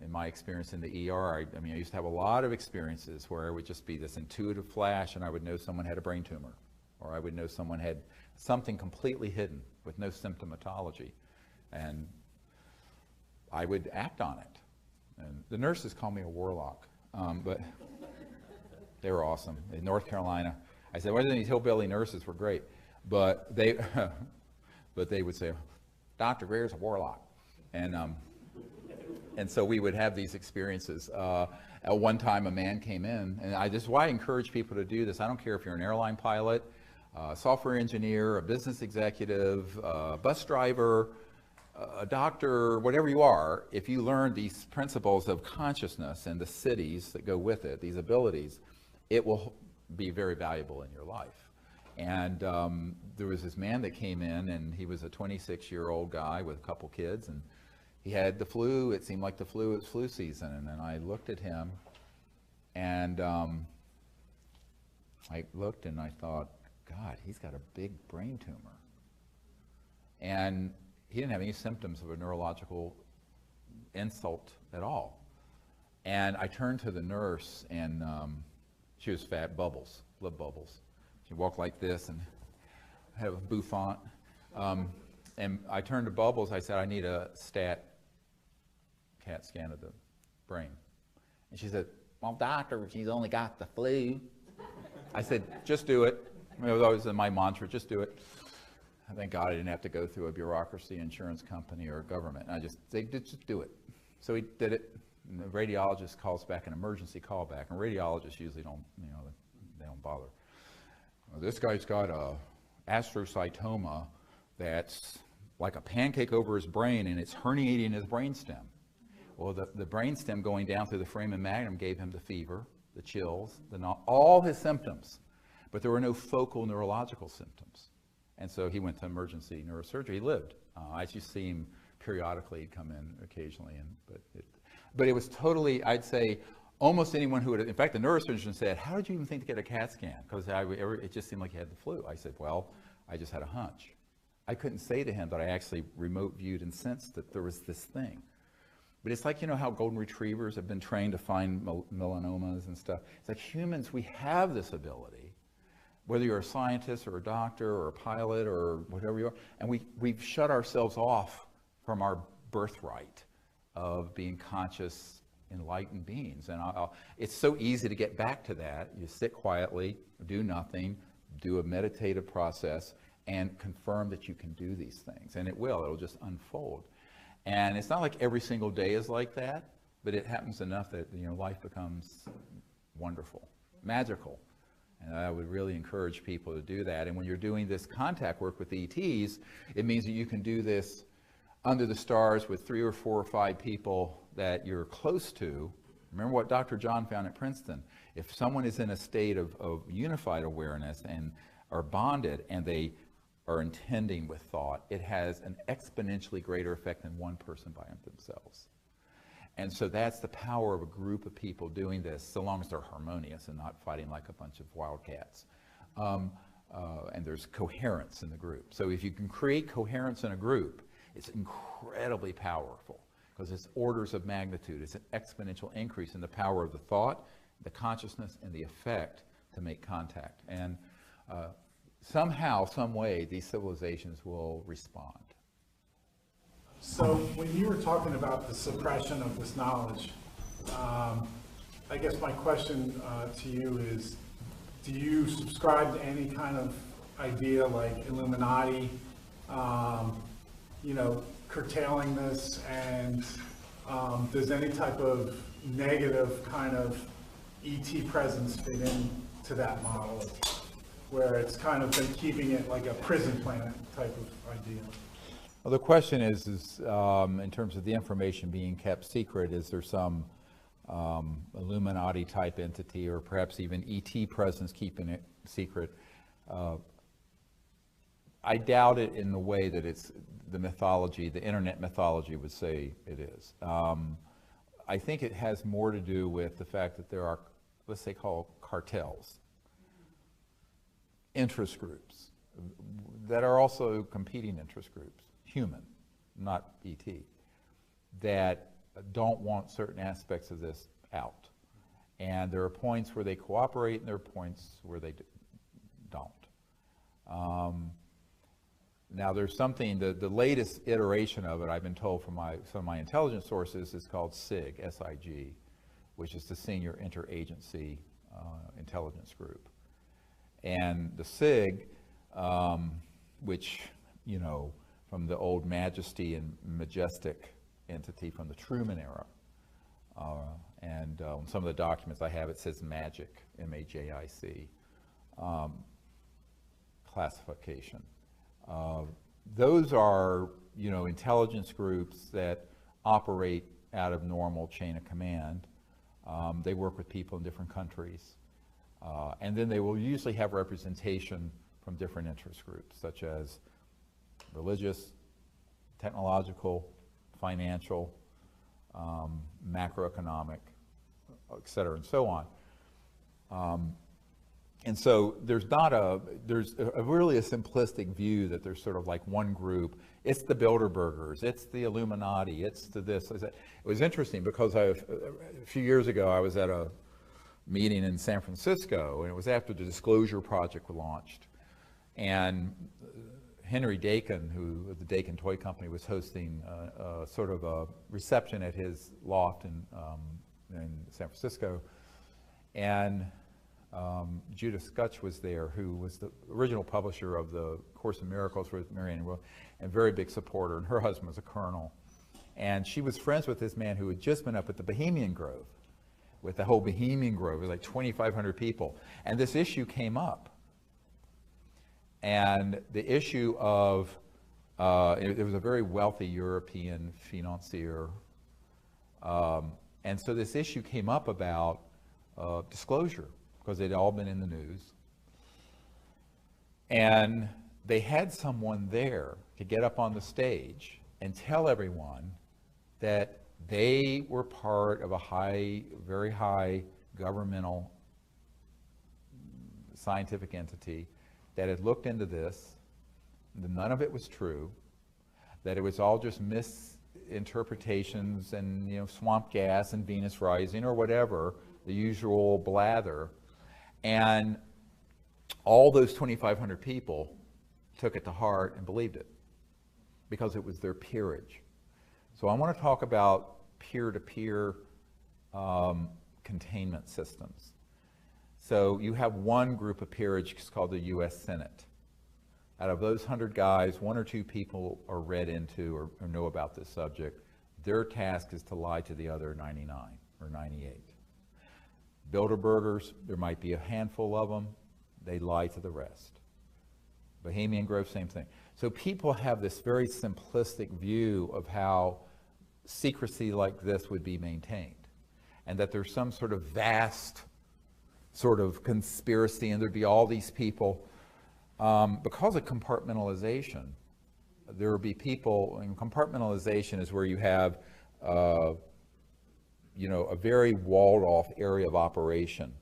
S1: In my experience in the ER, I used to have a lot of experiences where it would just be this intuitive flash, and I would know someone had a brain tumor, or I would know someone had something completely hidden with no symptomatology. And I would act on it. And the nurses call me a warlock, but they were awesome. In North Carolina, I said, well, these hillbilly nurses were great, but they would say, Dr. Greer's a warlock. And so we would have these experiences. At one time, a man came in, and this is why I encourage people to do this. I don't care if you're an airline pilot, a software engineer, a business executive, a bus driver, a doctor, whatever you are, if you learn these principles of consciousness and the cities that go with it, these abilities, it will be very valuable in your life. And there was this man that came in, and he was a 26-year-old guy with a couple kids, and he had the flu. It seemed like the flu was flu season. And then I looked at him, and I looked and I thought, God, he's got a big brain tumor. And he didn't have any symptoms of a neurological insult at all. And I turned to the nurse, and she was fat, Bubbles, love Bubbles. She walked like this and had a bouffant. And I turned to Bubbles, I said, I need a CAT scan of the brain. And she said, well, doctor, she's only got the flu. I said, just do it. It was always my mantra, just do it. Thank God I didn't have to go through a bureaucracy, insurance company, or government. I just do it. So he did it. And the radiologist calls back an emergency callback, and radiologists usually don't, they don't bother. Well, this guy's got a astrocytoma that's like a pancake over his brain, and it's herniating his brainstem. Well, the brainstem going down through the foramen magnum gave him the fever, the chills, all his symptoms, but there were no focal neurological symptoms. And so he went to emergency neurosurgery. He lived. I used to see him periodically. He'd come in occasionally, but it was totally, I'd say, almost anyone who would, in fact, the neurosurgeon said, how did you even think to get a CAT scan? Because it just seemed like he had the flu. I said, well, I just had a hunch. I couldn't say to him that I actually remote viewed and sensed that there was this thing. But it's like, how golden retrievers have been trained to find melanomas and stuff. It's like humans, we have this ability, whether you're a scientist or a doctor or a pilot or whatever you are, and we've shut ourselves off from our birthright of being conscious, enlightened beings. And it's so easy to get back to that. You sit quietly, do nothing, do a meditative process, and confirm that you can do these things. And it'll just unfold. And it's not like every single day is like that, but it happens enough that life becomes wonderful, magical. And I would really encourage people to do that. And when you're doing this contact work with ETs, it means that you can do this under the stars with 3 or 4 or 5 people that you're close to. Remember what Dr. John found at Princeton. If someone is in a state of unified awareness and are bonded and they are intending with thought, it has an exponentially greater effect than one person by themselves. And so that's the power of a group of people doing this, so long as they're harmonious and not fighting like a bunch of wildcats. And there's coherence in the group. So if you can create coherence in a group, it's incredible incredibly powerful because it's orders of magnitude. It's an exponential increase in the power of the thought, the consciousness, and the effect to make contact. And somehow, some way, these civilizations will respond.
S2: So when you were talking about the suppression of this knowledge, I guess my question to you is, do you subscribe to any kind of idea like Illuminati, curtailing this, and does any type of negative kind of ET presence fit into that model, where it's kind of been keeping it like a prison planet type of idea?
S1: Well, the question is in terms of the information being kept secret, is there some Illuminati type entity, or perhaps even ET presence keeping it secret? I doubt it in the way that it's the mythology, the internet mythology would say it is. I think it has more to do with the fact that there are, let's say, called cartels, interest groups that are also competing interest groups, human, not ET, that don't want certain aspects of this out. And there are points where they cooperate and there are points where they don't. Now there's something, the latest iteration of it, I've been told from some of my intelligence sources, is called SIG, S-I-G, which is the Senior Interagency Intelligence Group. And the SIG, which, from the old Majesty and Majestic entity from the Truman era, and on some of the documents I have, it says MAJIC, M-A-J-I-C, classification. Those are, intelligence groups that operate out of normal chain of command. They work with people in different countries. And then they will usually have representation from different interest groups, such as religious, technological, financial, macroeconomic, et cetera, and so on. And so there's really a simplistic view that there's sort of like one group. It's the Bilderbergers, it's the Illuminati, it's the this. It was interesting because a few years ago I was at a meeting in San Francisco, and it was after the Disclosure Project was launched. And Henry Dakin, who of the Dakin Toy Company, was hosting sort of a reception at his loft in San Francisco. And Judith Scutch was there, who was the original publisher of the Course in Miracles with Marianne Will, and very big supporter, and her husband was a colonel. And she was friends with this man who had just been up at the Bohemian Grove, with the whole Bohemian Grove. It was like 2,500 people. And this issue came up. And the issue of, it was a very wealthy European financier. And so this issue came up about disclosure, because they'd all been in the news. And they had someone there to get up on the stage and tell everyone that they were part of a very high governmental scientific entity that had looked into this, that none of it was true, that it was all just misinterpretations and swamp gas and Venus rising or whatever, the usual blather. And all those 2,500 people took it to heart and believed it because it was their peerage. So I want to talk about peer-to-peer containment systems. So you have one group of peerage called the U.S. Senate. Out of those 100 guys, 1 or 2 people are read into or know about this subject. Their task is to lie to the other 99 or 98. Bilderbergers, there might be a handful of them. They lie to the rest. Bohemian Grove, same thing. So people have this very simplistic view of how secrecy like this would be maintained, and that there's some sort of vast sort of conspiracy and there'd be all these people. Because of compartmentalization, there would be people, and compartmentalization is where you have a very walled off area of operation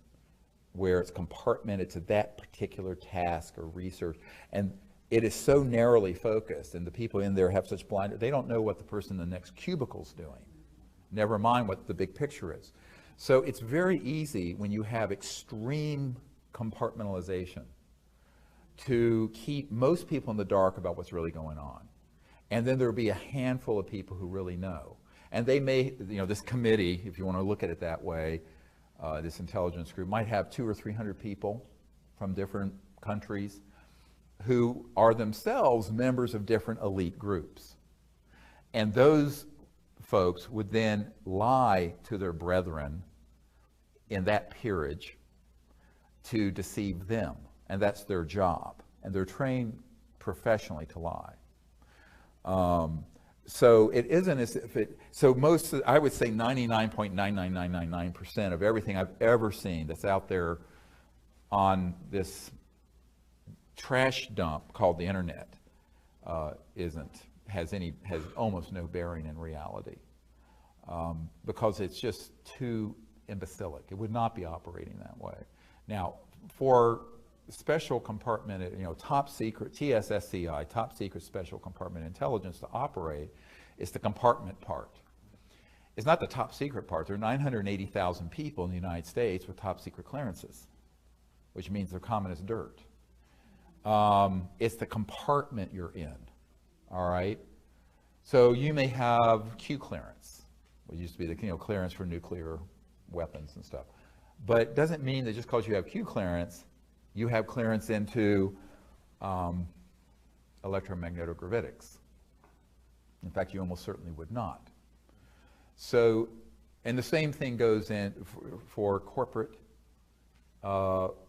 S1: where it's compartmented to that particular task or research. And it is so narrowly focused, and the people in there have such blind, they don't know what the person in the next cubicle's doing. Never mind what the big picture is. So it's very easy when you have extreme compartmentalization to keep most people in the dark about what's really going on. And then there'll be a handful of people who really know. And they may, this committee, if you want to look at it that way, this intelligence group might have 200 or 300 people from different countries who are themselves members of different elite groups. And those folks would then lie to their brethren in that peerage to deceive them. And that's their job. And they're trained professionally to lie. So it isn't as if it, so most, I would say 99.99999% of everything I've ever seen that's out there on this trash dump called the internet has almost no bearing in reality, because it's just too imbecilic. It would not be operating that way. Now, for special compartment, top secret, TSSCI, top secret special compartment intelligence to operate, is the compartment part. It's not the top secret part. There are 980,000 people in the United States with top secret clearances, which means they're common as dirt. It's the compartment you're in, all right? So you may have Q clearance, which used to be the clearance for nuclear weapons and stuff. But it doesn't mean that just because you have Q clearance, you have clearance into electromagnetogravitics. In fact, you almost certainly would not. So, and the same thing goes in for corporate.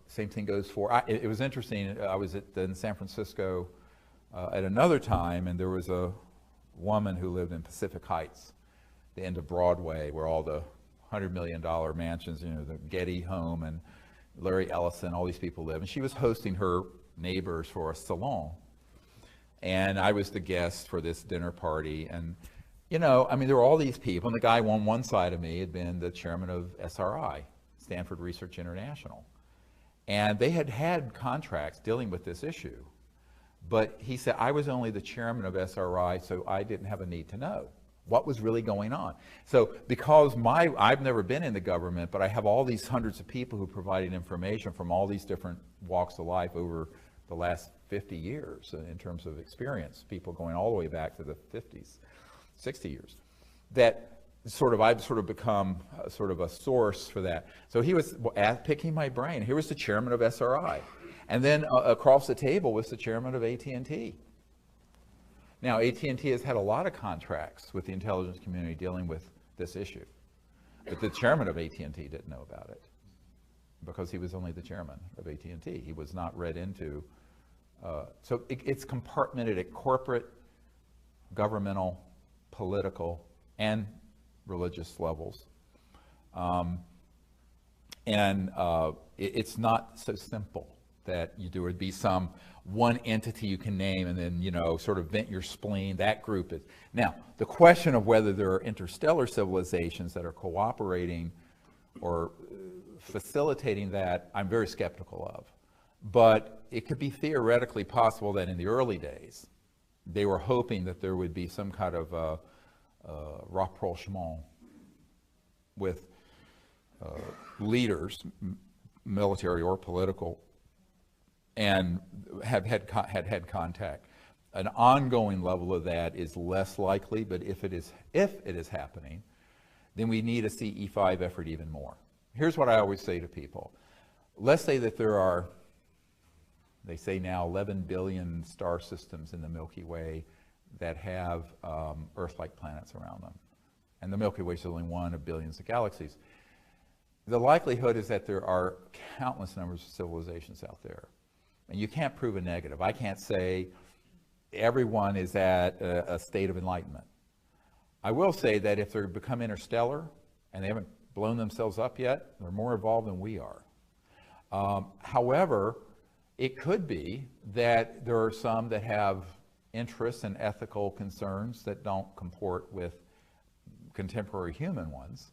S1: Same thing goes for, it was interesting, I was in San Francisco at another time, and there was a woman who lived in Pacific Heights, the end of Broadway, where all the $100 million mansions, the Getty home and Larry Ellison, all these people live. And she was hosting her neighbors for a salon. And I was the guest for this dinner party. And, there were all these people. And the guy on one side of me had been the chairman of SRI, Stanford Research International. And they had had contracts dealing with this issue. But he said, I was only the chairman of SRI, so I didn't have a need to know what was really going on. So because I've never been in the government, but I have all these hundreds of people who provided information from all these different walks of life over the last 50 years in terms of experience, people going all the way back to the 50s, 60 years, that I've become sort of a source for that. So he was picking my brain. Here was the chairman of SRI. And then across the table was the chairman of AT&T. Now, AT&T has had a lot of contracts with the intelligence community dealing with this issue. But the chairman of AT&T didn't know about it because he was only the chairman of AT&T. He was not read into. So it's compartmented at corporate, governmental, political, and religious levels. It's not so simple that there would be some one entity you can name and then, sort of vent your spleen. That group is. Now, the question of whether there are interstellar civilizations that are cooperating or facilitating that, I'm very skeptical of. But it could be theoretically possible that in the early days, they were hoping that there would be some kind of rapprochement with leaders, military or political, and have had contact. An ongoing level of that is less likely, but if it is happening, then we need a CE5 effort even more. Here's what I always say to people. Let's say that there are, they say now, 11 billion star systems in the Milky Way that have Earth-like planets around them. And the Milky Way is only one of billions of galaxies. The likelihood is that there are countless numbers of civilizations out there. And you can't prove a negative. I can't say everyone is at a state of enlightenment. I will say that if they become interstellar and they haven't blown themselves up yet, they're more evolved than we are. However, it could be that there are some that have interests and ethical concerns that don't comport with contemporary human ones.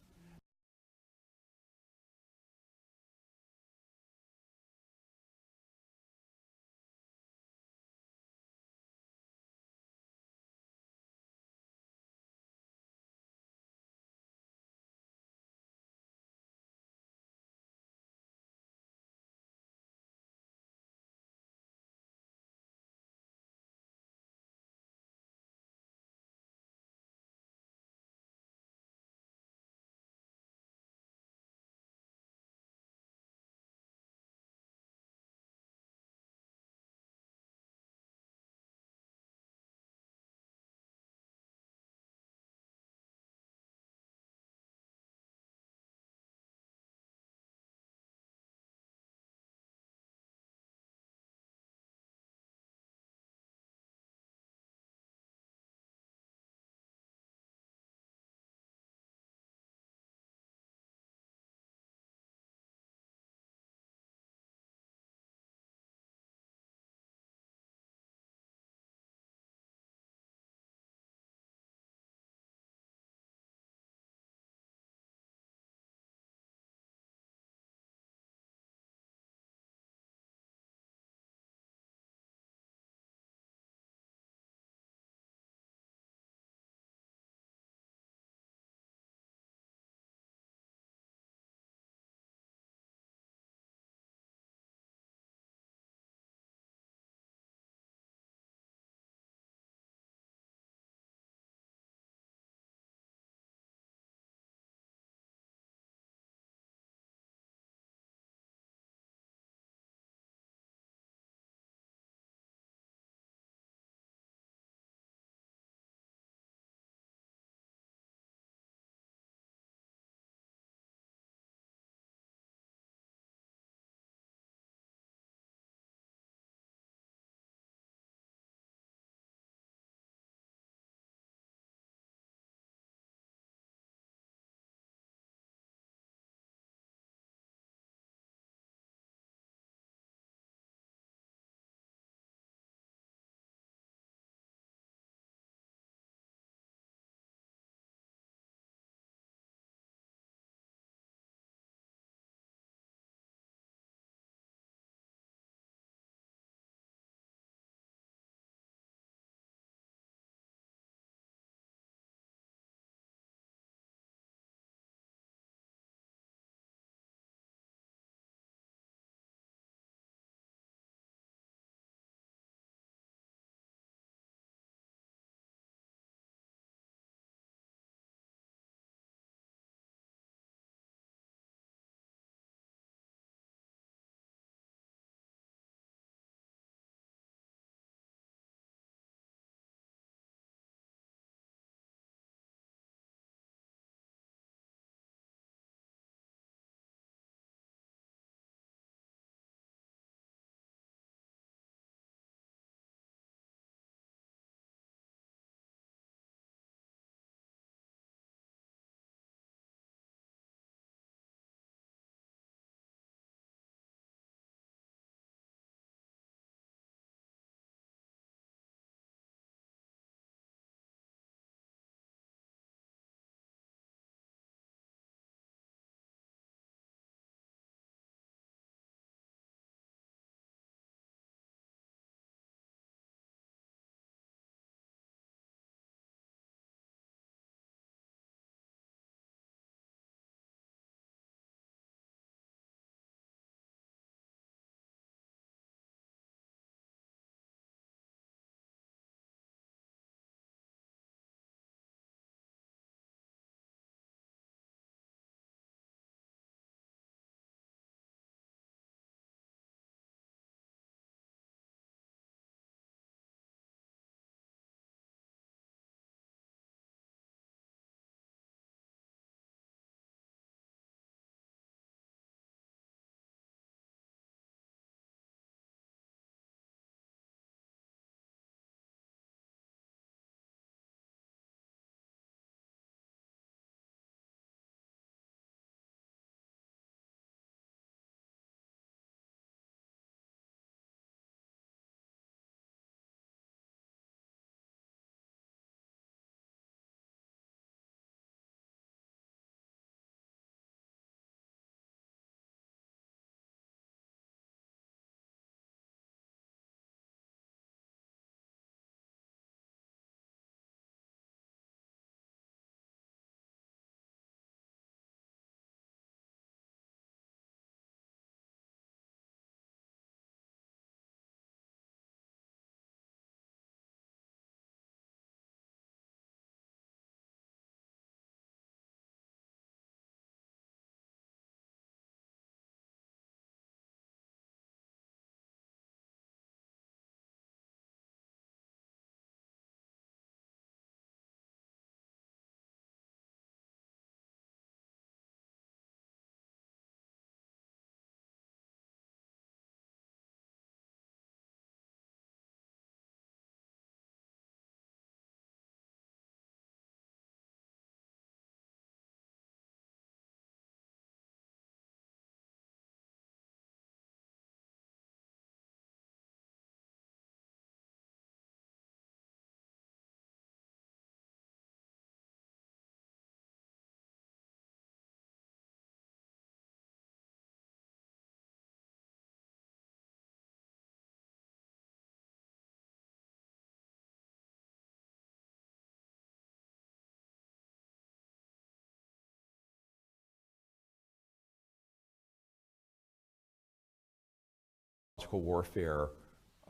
S1: warfare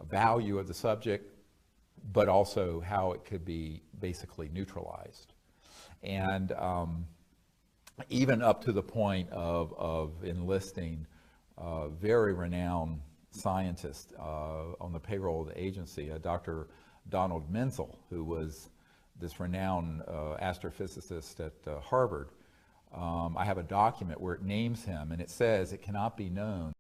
S1: value of the subject, but also how it could be basically neutralized. And even up to the point of enlisting very renowned scientists on the payroll of the agency, Dr. Donald Menzel, who was this renowned astrophysicist at Harvard. I have a document where it names him, and it says it cannot be known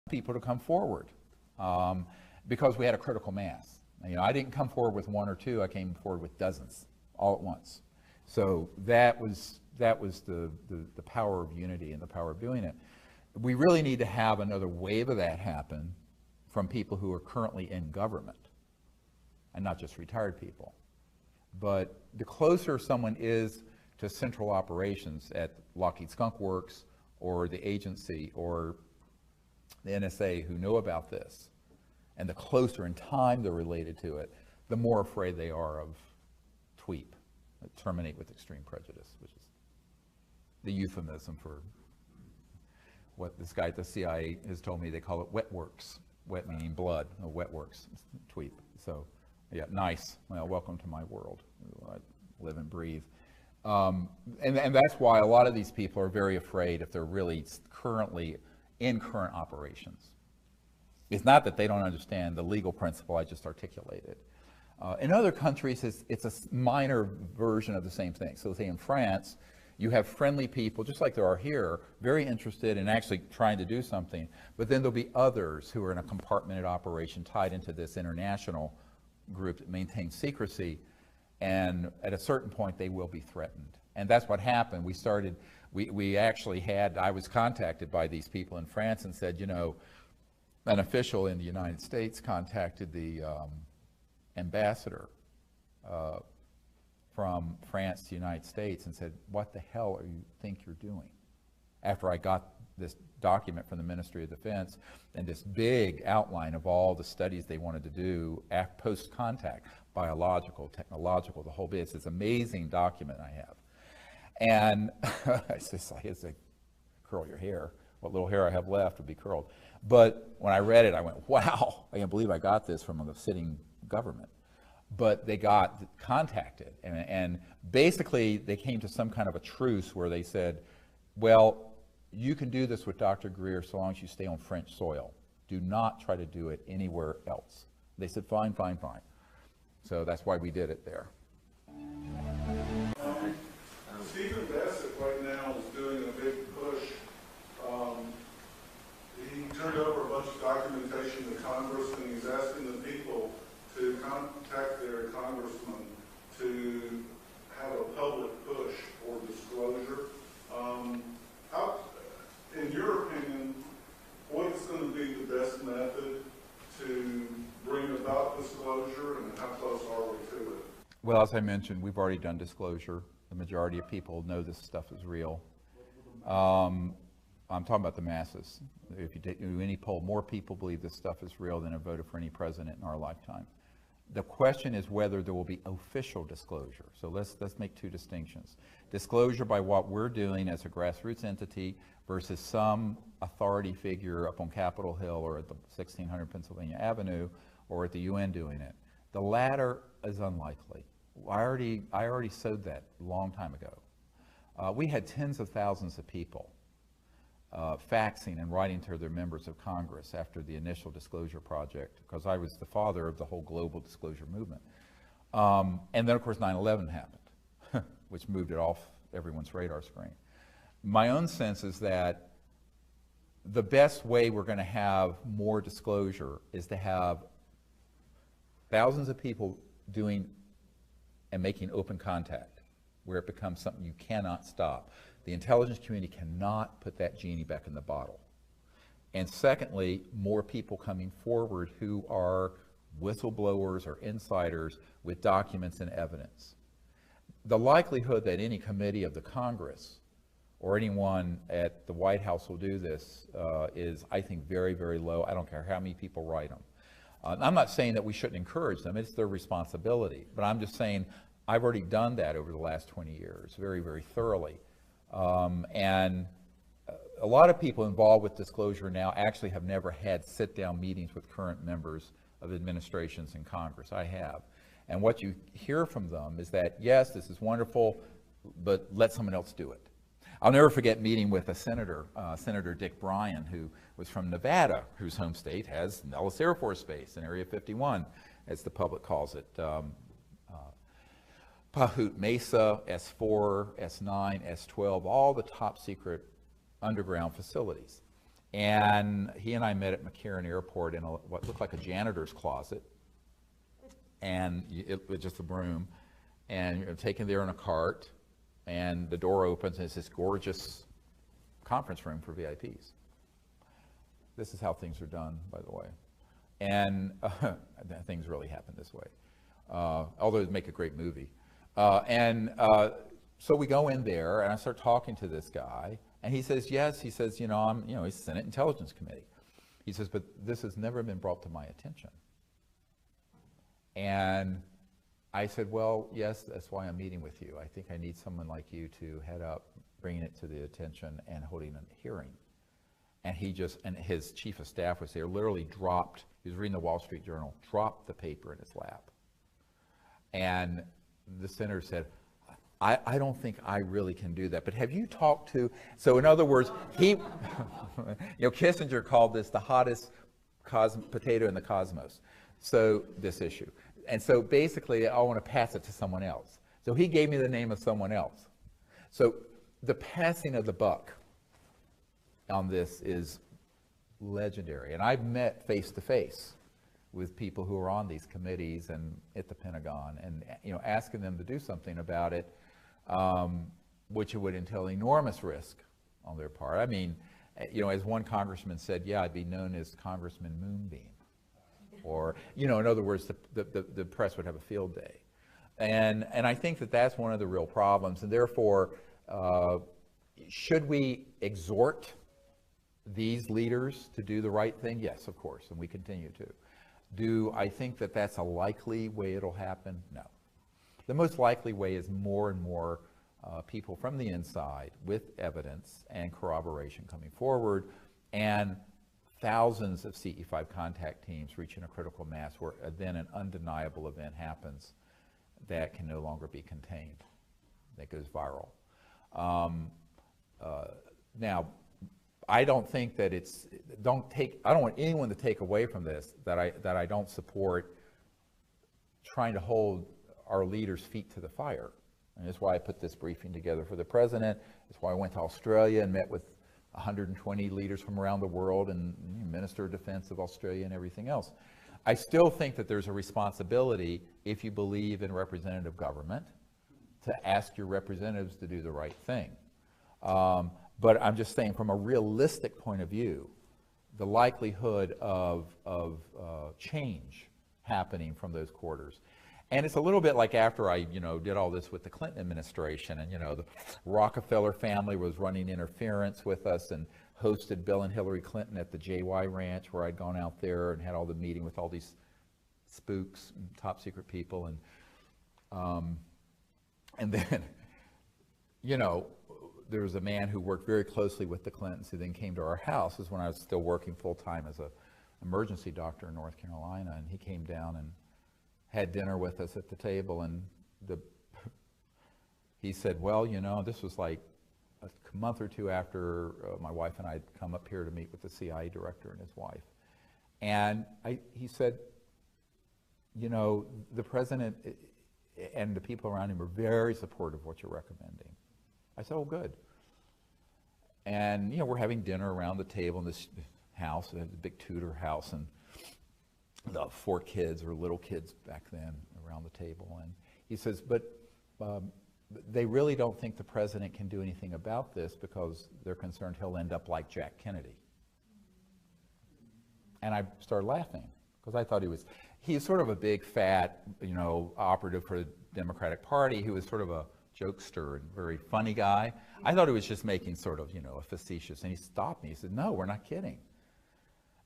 S1: people to come forward because we had a critical mass. I didn't come forward with one or two, I came forward with dozens all at once. So that was the power of unity and the power of doing it. We really need to have another wave of that happen from people who are currently in government, and not just retired people. But the closer someone is to central operations at Lockheed Skunk Works or the agency or the NSA who know about this, and the closer in time they're related to it, the more afraid they are of TWEEP, terminate with extreme prejudice, which is the euphemism for what this guy at the CIA has told me. They call it wet works, wet meaning blood, wet works, TWEEP. So yeah, nice. Well, welcome to my world. I live and breathe. And that's why a lot of these people are very afraid if they're really currently in current operations. It's not that they don't understand the legal principle I just articulated. In other countries, it's a minor version of the same thing. So say in France, you have friendly people, just like there are here, very interested in actually trying to do something, but then there'll be others who are in a compartmented operation tied into this international group that maintains secrecy, and at a certain point they will be threatened. And that's what happened. We actually had, I was contacted by these people in France and said, an official in the United States contacted the ambassador from France to the United States and said, what the hell you think you're doing? After I got this document from the Ministry of Defense and this big outline of all the studies they wanted to do post-contact, biological, technological, the whole bit. It's this amazing document I have. And it's just like, curl your hair. What little hair I have left would be curled. But when I read it, I went, wow, I can't believe I got this from the sitting government. But they got contacted, and basically they came to some kind of a truce where they said, well, you can do this with Dr. Greer so long as you stay on French soil. Do not try to do it anywhere else. They said, fine, fine, fine. So that's why we did it there.
S3: Stephen Bassett right now is doing a big push. He turned over a bunch of documentation to Congress, and he's asking the people to contact their congressman to have a public push for disclosure. In your opinion, what is going to be the best method to bring about disclosure, and how close are we to it?
S1: Well, as I mentioned, we've already done disclosure. The majority of people know this stuff is real. I'm talking about the masses. If you do any poll, more people believe this stuff is real than have voted for any president in our lifetime. The question is whether there will be official disclosure. So let's make two distinctions. Disclosure by what we're doing as a grassroots entity versus some authority figure up on Capitol Hill or at the 1600 Pennsylvania Avenue or at the UN doing it. The latter is unlikely. I already sowed that a long time ago. We had tens of thousands of people faxing and writing to their members of Congress after the initial disclosure project, because I was the father of the whole global disclosure movement. And then, of course, 9/11 happened, which moved it off everyone's radar screen. My own sense is that the best way we're going to have more disclosure is to have thousands of people doing and making open contact, where it becomes something you cannot stop. The intelligence community cannot put that genie back in the bottle. And secondly, more people coming forward who are whistleblowers or insiders with documents and evidence. The likelihood that any committee of the Congress or anyone at the White House will do this is, I think, very, very low. I don't care how many people write them. I'm not saying that we shouldn't encourage them. It's their responsibility. But I'm just saying I've already done that over the last 20 years very, very thoroughly. And a lot of people involved with disclosure now actually have never had sit-down meetings with current members of administrations in Congress. I have. And what you hear from them is that, yes, this is wonderful, but let someone else do it. I'll never forget meeting with a senator, Senator Dick Bryan, who was from Nevada, whose home state has Nellis Air Force Base in Area 51, as the public calls it. Pahut Mesa, S4, S9, S12, all the top secret underground facilities. And he and I met at McCarran Airport in what looked like a janitor's closet, and it was just a room, and you're taken there in a cart, and the door opens, and it's this gorgeous conference room for VIPs. This is how things are done, by the way. And things really happen this way, although it'd make a great movie. So we go in there, and I start talking to this guy, and he says, yes, he says, he's Senate Intelligence Committee. He says, but this has never been brought to my attention. And I said, well, yes, that's why I'm meeting with you. I think I need someone like you to head up bringing it to the attention and holding a hearing. And and his chief of staff was there, literally dropped, he was reading the Wall Street Journal, dropped the paper in his lap. And the senator said, I don't think I really can do that, but have you talked to, so in other words, Kissinger called this the hottest potato in the cosmos, so this issue. And so basically, I want to pass it to someone else. So he gave me the name of someone else. So the passing of the buck on this is legendary. And I've met face to face with people who are on these committees and at the Pentagon, and asking them to do something about it, which would entail enormous risk on their part. I mean, as one congressman said, yeah, I'd be known as Congressman Moonbeam. Or, in other words, the press would have a field day. And I think that that's one of the real problems. And therefore, should we exhort these leaders to do the right thing? Yes, of course, and we continue to. Do I think that that's a likely way it'll happen? No. The most likely way is more and more people from the inside with evidence and corroboration coming forward, and thousands of CE5 contact teams reaching a critical mass where then an undeniable event happens that can no longer be contained, that goes viral. Now, I don't think that I don't want anyone to take away from this that I don't support trying to hold our leaders' feet to the fire. And that's why I put this briefing together for the president. That's why I went to Australia and met with 120 leaders from around the world and Minister of Defense of Australia and everything else. I still think that there's a responsibility, if you believe in representative government, to ask your representatives to do the right thing. But I'm just saying, from a realistic point of view, the likelihood of change happening from those quarters. And it's a little bit like after I, did all this with the Clinton administration, and, the Rockefeller family was running interference with us and hosted Bill and Hillary Clinton at the JY Ranch, where I'd gone out there and had all the meeting with all these spooks and top secret people. And then, there was a man who worked very closely with the Clintons who then came to our house. This is when I was still working full-time as an emergency doctor in North Carolina, and he came down and had dinner with us at the table, and he said, well, this was like a month or two after my wife and I had come up here to meet with the CIA director and his wife. And he said, the president and the people around him are very supportive of what you're recommending. I said, oh, good. And, we're having dinner around the table in this house, a big Tudor house, and the 4 kids, or little kids back then, around the table. And he says, but they really don't think the president can do anything about this because they're concerned he'll end up like Jack Kennedy. And I started laughing, because I thought he's sort of a big, fat, operative for the Democratic Party who was sort of a jokester and very funny guy. I thought he was just making sort of, a facetious, and he stopped me. He said, no, we're not kidding.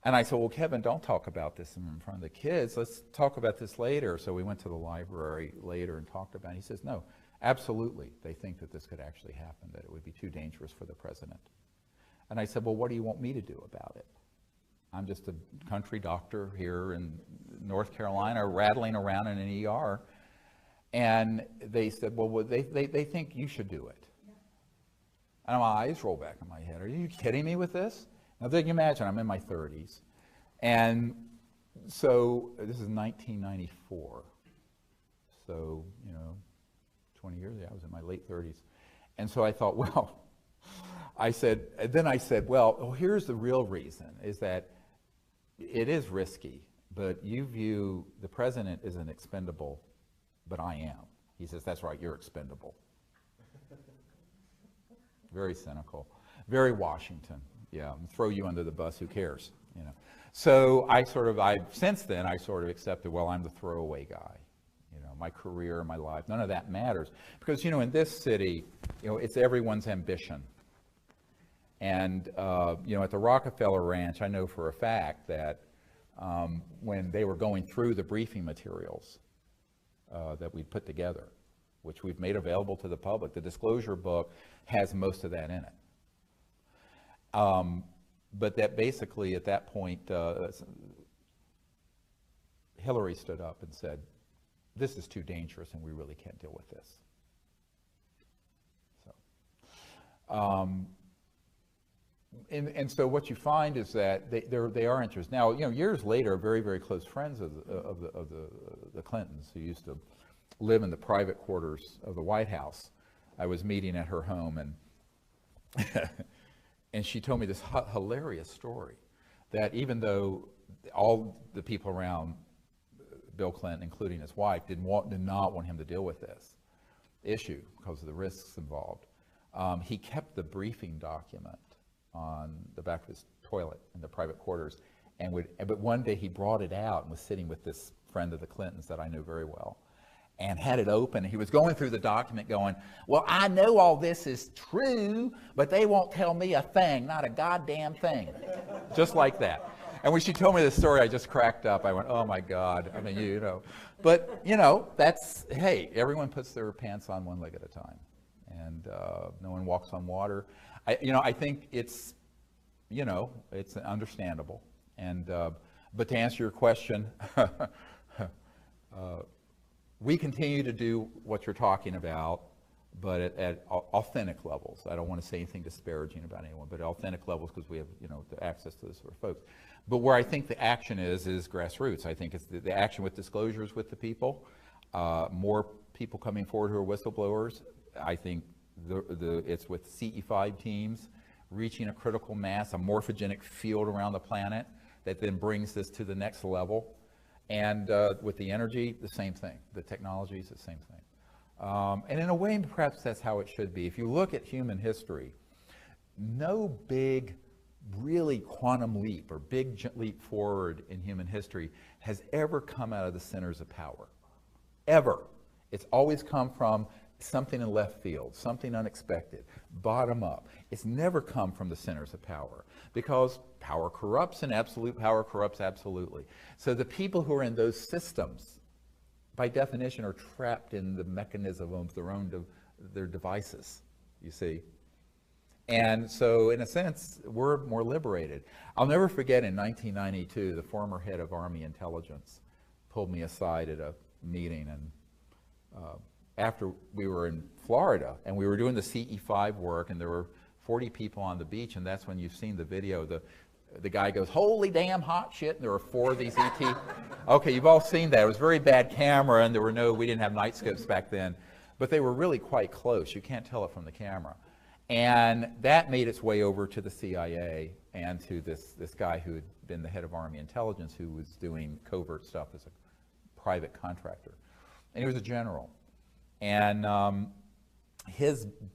S1: And I said, well, Kevin, don't talk about this in front of the kids. Let's talk about this later. So we went to the library later and talked about it. He says, no, absolutely. They think that this could actually happen, that it would be too dangerous for the president. And I said, well, what do you want me to do about it? I'm just a country doctor here in North Carolina, rattling around in an ER. And they said, well, they think you should do it. And my eyes roll back in my head. Are you kidding me with this? Now, you can imagine, I'm in my 30s. And so this is 1994. So, 20 years ago, I was in my late 30s. And so I thought, well, Then I said, well, here's the real reason, is that it is risky, but you view the president as an expendable, but I am. He says, that's right, you're expendable. Very cynical, very Washington. Yeah, throw you under the bus, who cares? You know. So since then, I sort of accepted, well, I'm the throwaway guy. You know, my career, my life, none of that matters. Because, you know, in this city, you know, it's everyone's ambition. And, you know, at the Rockefeller Ranch, I know for a fact that when they were going through the briefing materials that we put together, which we've made available to the public, the disclosure book has most of that in it. But that basically, at that point, Hillary stood up and said, this is too dangerous and we really can't deal with this. So, and so what you find is that they are interested. Now, you know, years later, very, very close friends of the Clintons, who used to live in the private quarters of the White House, I was meeting at her home, and and she told me this hilarious story, that even though all the people around Bill Clinton, including his wife, did not want him to deal with this issue because of the risks involved, he kept the briefing document on the back of his toilet in the private quarters, but one day he brought it out and was sitting with this friend of the Clintons that I knew very well, and had it open. He was going through the document going, well, I know all this is true, but they won't tell me a thing, not a goddamn thing. Just like that. And when she told me this story, I just cracked up. I went, oh my God. I mean, you know. But, you know, that's, hey, everyone puts their pants on one leg at a time. And no one walks on water. I think it's, you know, it's understandable. And, but to answer your question, we continue to do what you're talking about, but at authentic levels. I don't want to say anything disparaging about anyone, but at authentic levels, because we have, you know, the access to this sort of folks. But where I think the action is grassroots. I think it's the action with disclosures with the people, more people coming forward who are whistleblowers. I think it's with CE5 teams reaching a critical mass, a morphogenic field around the planet that then brings this to the next level. And with the energy, the same thing. The technology is the same thing. And in a way, perhaps that's how it should be. If you look at human history, no big, really quantum leap or big leap forward in human history has ever come out of the centers of power. Ever. It's always come from something in left field, something unexpected, bottom up. It's never come from the centers of power, because power corrupts and absolute power corrupts absolutely. So the people who are in those systems, by definition, are trapped in the mechanism of their devices, you see. And so, in a sense, we're more liberated. I'll never forget in 1992, the former head of Army Intelligence pulled me aside at a meeting, and after we were in Florida, and we were doing the CE5 work, and there were 40 people on the beach, and that's when you've seen the video. The guy goes, holy damn hot shit, and there were 4 of these ET. Okay, you've all seen that. It was very bad camera, and we didn't have night scopes back then, but they were really quite close. You can't tell it from the camera. And that made its way over to the CIA and to this guy who had been the head of Army Intelligence, who was doing covert stuff as a private contractor. And he was a general. And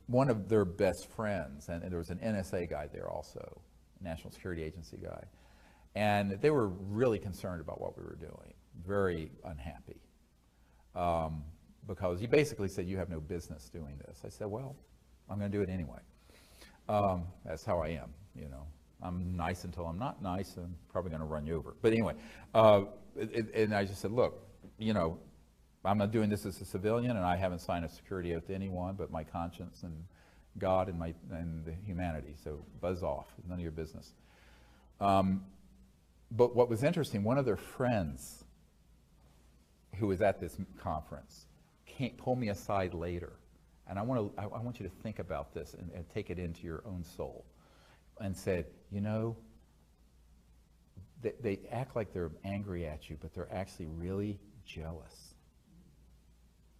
S1: one of their best friends, and there was an NSA guy there also, National Security Agency guy, and they were really concerned about what we were doing, very unhappy, because he basically said, you have no business doing this. I said, well, I'm going to do it anyway. That's how I am, you know. I'm nice until I'm not nice, and I'm probably going to run you over. But anyway, and I just said, look, you know, I'm not doing this as a civilian, and I haven't signed a security oath to anyone but my conscience and God and the humanity. So buzz off. It's none of your business. But what was interesting, one of their friends who was at this conference pulled me aside later. And I want you to think about this and take it into your own soul. And said, you know, they act like they're angry at you, but they're actually really jealous.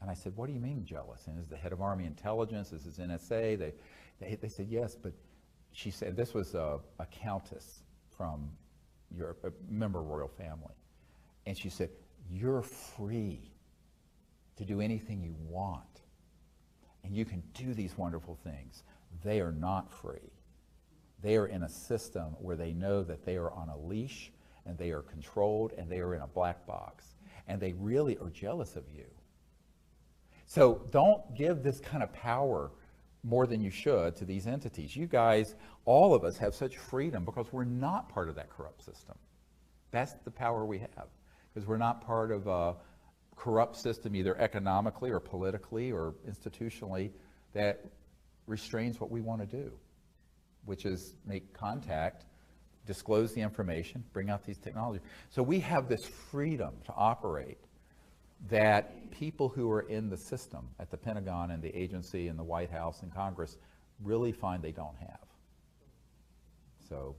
S1: And I said, what do you mean jealous? And is the head of Army Intelligence, this is NSA. They said, yes, but she said, this was a countess from Europe, a member of royal family. And she said, you're free to do anything you want. And you can do these wonderful things. They are not free. They are in a system where they know that they are on a leash and they are controlled and they are in a black box. And they really are jealous of you. So don't give this kind of power more than you should to these entities. You guys, all of us have such freedom because we're not part of that corrupt system. That's the power we have, because we're not part of a corrupt system, either economically or politically or institutionally, that restrains what we want to do, which is make contact, disclose the information, bring out these technologies. So we have this freedom to operate that people who are in the system at the Pentagon and the agency and the White House and Congress really find they don't have. So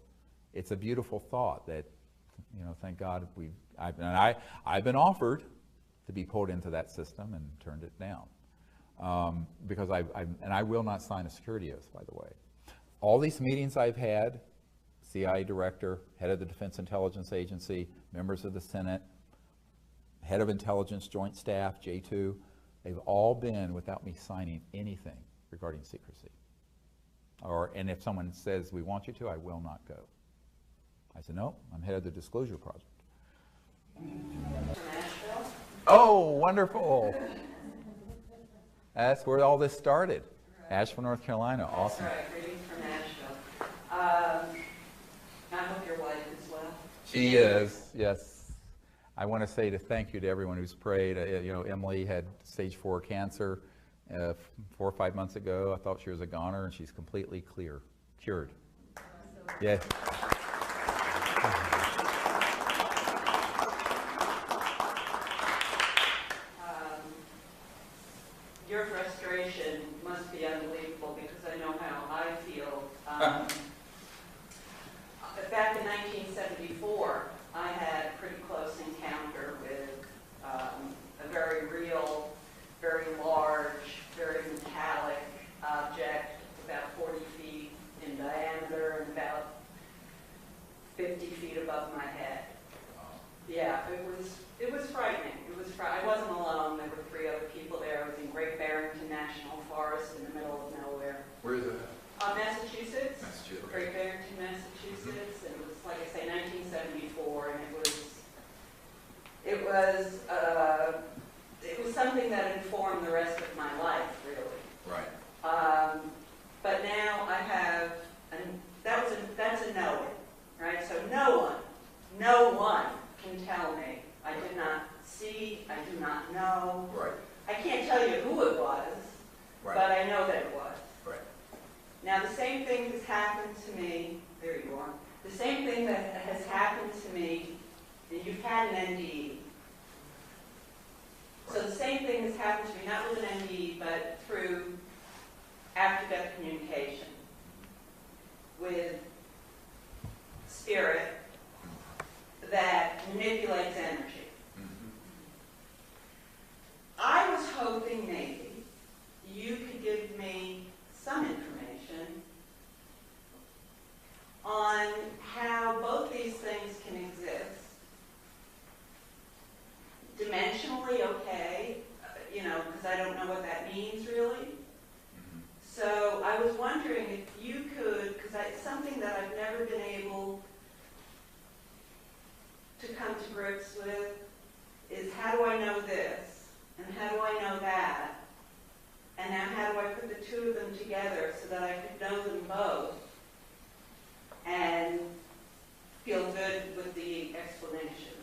S1: it's a beautiful thought that, you know, thank God I've been offered to be pulled into that system and turned it down. Because I will not sign a security oath, by the way. All these meetings I've had, CIA director, head of the Defense Intelligence Agency, members of the Senate, head of intelligence joint staff, J2, they've all been without me signing anything regarding secrecy. And if someone says, we want you to, I will not go. I said, no, I'm head of the disclosure project. Oh, wonderful. That's where all this started. Asheville, North Carolina. Awesome.
S4: That's right, reading from Asheville. I hope your wife is well.
S1: She is, yes. I want to say thank you to everyone who's prayed. You know, Emily had stage 4 cancer 4 or 5 months ago. I thought she was a goner, and she's completely cured. Yeah.
S4: Your frustration must be unbelievable because I know how I feel. Back in 1974, I had a pretty close encounter with a very real, very large, very metallic object, about 40 feet in diameter and about 50 feet above my head. Yeah, it was frightening. I wasn't alone. There were 3 other people there. I was in Great Barrington National Forest in the middle of nowhere.
S1: Where is it?
S4: Massachusetts.
S1: Massachusetts.
S4: Great Barrington, Massachusetts. And it was, like I say, 1974, and it was something that informed the rest of my life, really.
S1: Right.
S4: But now I have, and that's a knowing, right? So no one can tell me. I did not see, I do not know.
S1: Right.
S4: I can't tell you who it was,
S1: Right.
S4: but I know that it was.
S1: Right.
S4: Now the same thing has happened to me, there you are, the same thing that has happened to me, and you've had an NDE. So the same thing has happened to me, not with an NDE, but through after-death communication with spirit that manipulates energy. I was hoping maybe you could give me some information on how both these things can exist. Dimensionally, okay, you know, because I don't know what that means really. So I was wondering if you could, because it's something that I've never been able to come to grips with, is how do I know this? And how do I know that? And now how do I put the 2 of them together so that I could know them both and feel good with the explanation?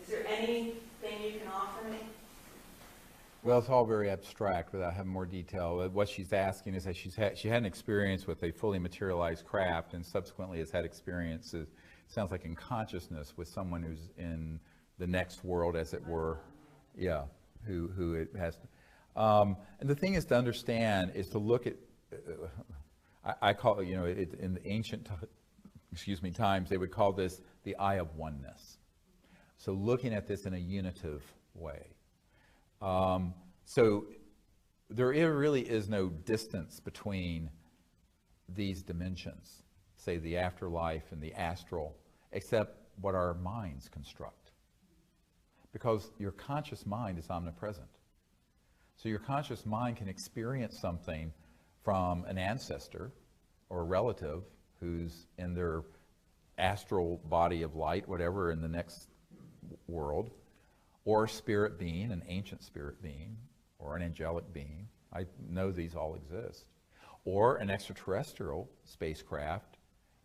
S4: Is there anything you can offer me?
S1: Well, it's all very abstract without having more detail. What she's asking is that she had an experience with a fully materialized craft, and subsequently has had experiences, sounds like in consciousness, with someone who's in the next world, as it were. Yeah, who it has. And the thing is to understand is to look at, I call it, you know, in the ancient, times, they would call this the eye of oneness. So looking at this in a unitive way. So there really is no distance between these dimensions, say the afterlife and the astral, except what our minds construct. Because your conscious mind is omnipresent. So your conscious mind can experience something from an ancestor or a relative who's in their astral body of light, whatever, in the next world, or a spirit being, an ancient spirit being, or an angelic being. I know these all exist. Or an extraterrestrial spacecraft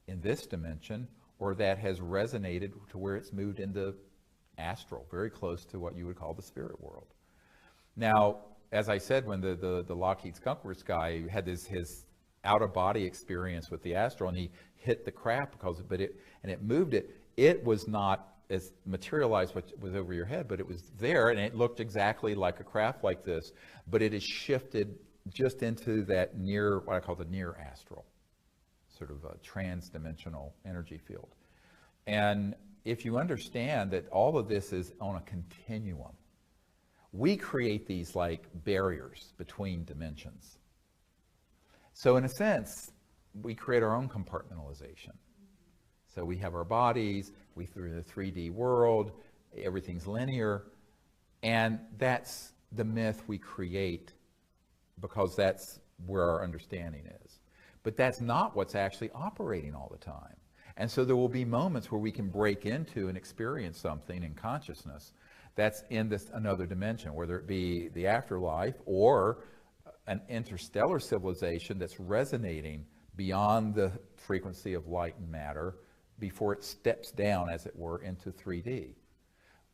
S1: in this dimension, or that has resonated to where it's moved into astral, very close to what you would call the spirit world. Now, as I said, when the Lockheed Skunk Works guy had his out-of-body experience with the astral, and he hit the craft because it moved it, it was not as materialized what was over your head, but it was there, and it looked exactly like a craft like this, but it has shifted just into that near, what I call the near astral, sort of a trans-dimensional energy field. And if you understand that all of this is on a continuum, we create these like barriers between dimensions. So in a sense, we create our own compartmentalization. So we have our bodies, through the 3D world, everything's linear, and that's the myth we create because that's where our understanding is. But that's not what's actually operating all the time. And so there will be moments where we can break into and experience something in consciousness that's in this another dimension, whether it be the afterlife or an interstellar civilization that's resonating beyond the frequency of light and matter before it steps down, as it were, into 3D.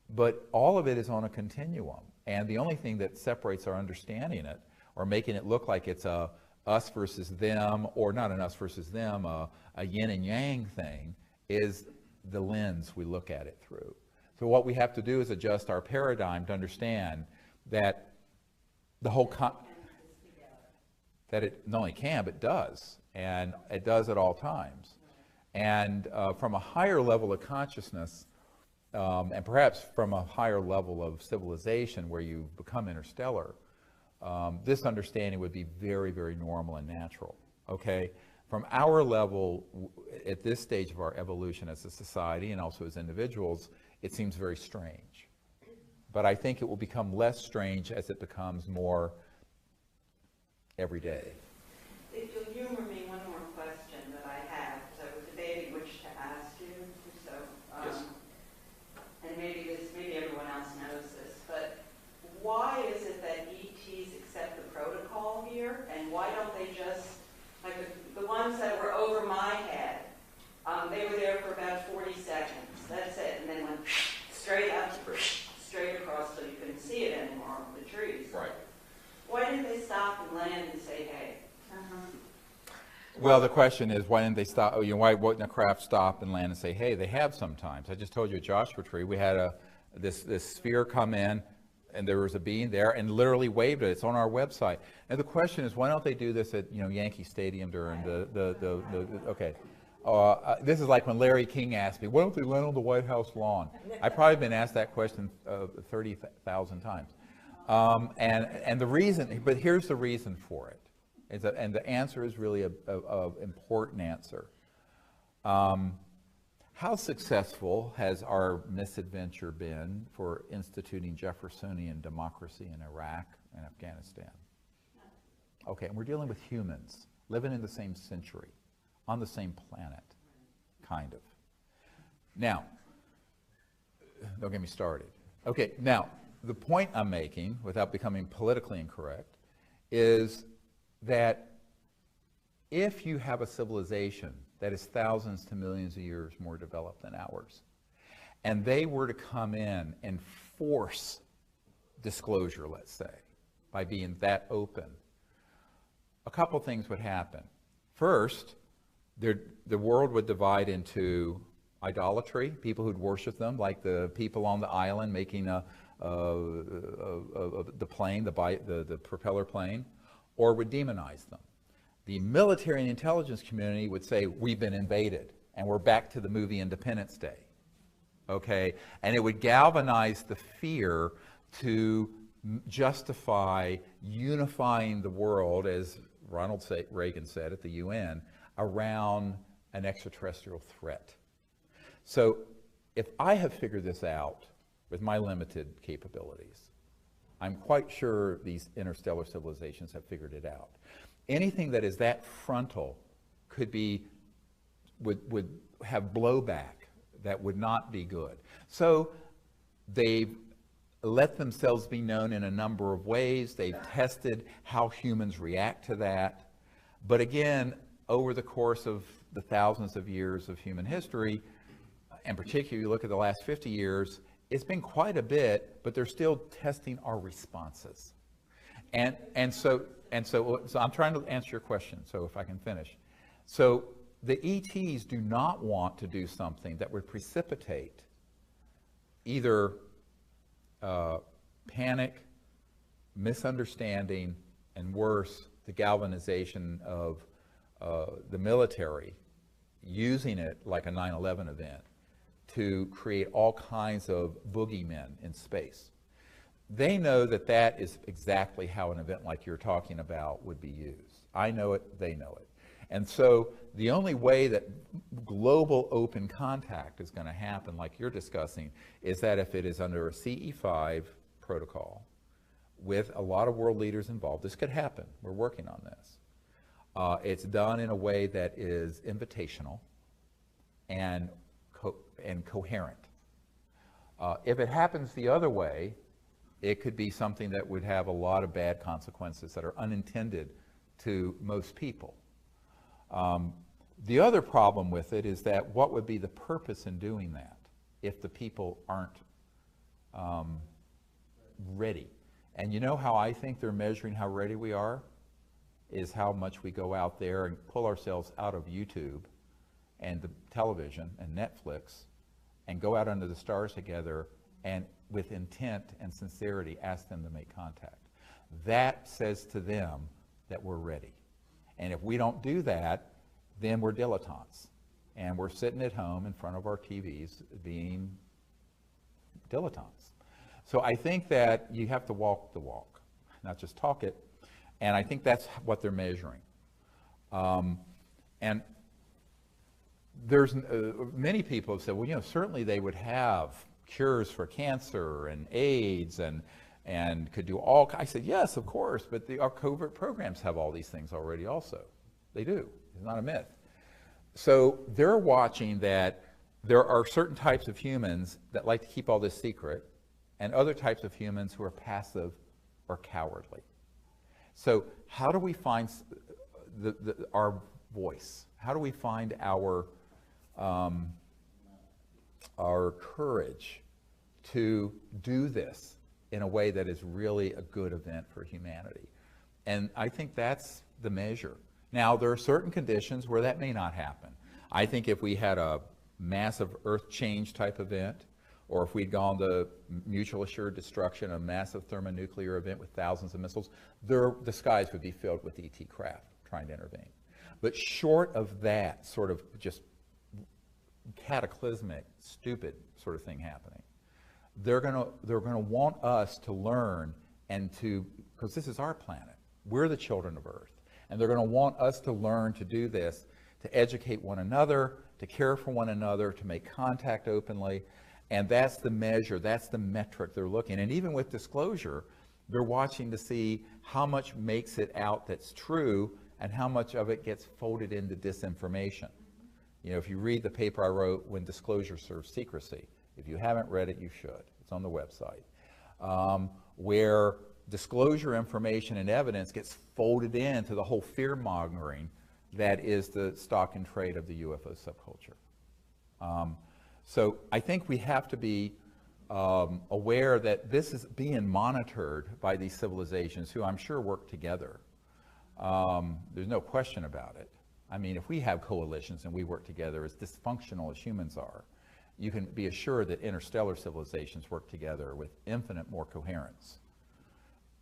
S1: But all of it is on a continuum. And the only thing that separates our understanding it, or making it look like it's a us versus them, or not an us versus them, a yin and yang thing, is the lens we look at it through. So what we have to do is adjust our paradigm to understand that the whole that it not only can, but does, and it does at all times. And from a higher level of consciousness, and perhaps from a higher level of civilization where you become interstellar, this understanding would be very, very normal and natural, okay? From our level, at this stage of our evolution as a society and also as individuals, it seems very strange. But I think it will become less strange as it becomes more everyday.
S4: If you'll humor me, one more question that I have, because I was debating which to ask you, so,
S1: Yes.
S4: and maybe everyone else knows this, but why is it that ETs accept the protocol here, and why don't they just, like the ones that were over my head, they were there for about 40 seconds, that's it, and then went straight up, straight across so you couldn't see it anymore with the trees.
S1: Right.
S4: Why didn't they stop and land and say, hey?
S1: Well, the question is, why didn't they stop? Why wouldn't a craft stop and land and say, hey? They have sometimes. I just told you at Joshua Tree, we had this sphere come in, and there was a being there, and literally waved it. It's on our website. And the question is, why don't they do this at Yankee Stadium during okay. This is like when Larry King asked me, why don't they land on the White House lawn? I've probably been asked that question 30,000 times. And the reason, but here's the reason for it. And the answer is really an important answer. How successful has our misadventure been for instituting Jeffersonian democracy in Iraq and Afghanistan? Okay, and we're dealing with humans living in the same century, on the same planet, kind of. Now, don't get me started. Okay, now, the point I'm making, without becoming politically incorrect, is that if you have a civilization that is thousands to millions of years more developed than ours, and they were to come in and force disclosure, let's say, by being that open, a couple things would happen. First, the world would divide into idolatry, people who'd worship them, like the people on the island making the plane, the propeller plane, or would demonize them. The military and intelligence community would say, we've been invaded, and we're back to the movie Independence Day, okay? And it would galvanize the fear to justify unifying the world, as Ronald Reagan said at the UN, around an extraterrestrial threat. So if I have figured this out with my limited capabilities, I'm quite sure these interstellar civilizations have figured it out. Anything that is that frontal would have blowback that would not be good. So they've let themselves be known in a number of ways. They've tested how humans react to that. But again, over the course of the thousands of years of human history, and particularly you look at the last 50 years, it's been quite a bit, but they're still testing our responses. And so I'm trying to answer your question, so if I can finish. So the ETs do not want to do something that would precipitate either panic, misunderstanding, and worse, the galvanization of the military, using it like a 9/11 event to create all kinds of boogeymen in space. They know that that is exactly how an event like you're talking about would be used. I know it, they know it. And so the only way that global open contact is going to happen, like you're discussing, is that if it is under a CE5 protocol with a lot of world leaders involved. This could happen. We're working on this. It's done in a way that is invitational and coherent. If it happens the other way, it could be something that would have a lot of bad consequences that are unintended to most people. The other problem with it is that what would be the purpose in doing that if the people aren't ready? And you know how I think they're measuring how ready we are? Is how much we go out there and pull ourselves out of YouTube and the television and Netflix and go out under the stars together and with intent and sincerity ask them to make contact. That says to them that we're ready. And if we don't do that, then we're dilettantes. And we're sitting at home in front of our TVs being dilettantes. So I think that you have to walk the walk, not just talk it. And I think that's what they're measuring. And there's many people have said, well, you know, certainly they would have cures for cancer and AIDS and could do all. I said, yes, of course, but our covert programs have all these things already also. They do. It's not a myth. So they're watching that there are certain types of humans that like to keep all this secret and other types of humans who are passive or cowardly. So how do we find our voice? How do we find our courage to do this in a way that is really a good event for humanity? And I think that's the measure. Now, there are certain conditions where that may not happen. I think if we had a massive earth change type event, or if we'd gone to mutual assured destruction, a massive thermonuclear event with thousands of missiles, the skies would be filled with ET craft trying to intervene. But short of that sort of just cataclysmic, stupid sort of thing happening, they're gonna want us to learn and to, because this is our planet. We're the children of Earth. And they're gonna want us to learn to do this, to educate one another, to care for one another, to make contact openly. And that's the measure, that's the metric they're looking. And even with disclosure, they're watching to see how much makes it out that's true and how much of it gets folded into disinformation. You know, if you read the paper I wrote, When Disclosure Serves Secrecy, if you haven't read it, you should. It's on the website. Where disclosure information and evidence gets folded into the whole fear-mongering that is the stock and trade of the UFO subculture. So I think we have to be aware that this is being monitored by these civilizations who I'm sure work together. There's no question about it. I mean, if we have coalitions and we work together as dysfunctional as humans are, you can be assured that interstellar civilizations work together with infinite more coherence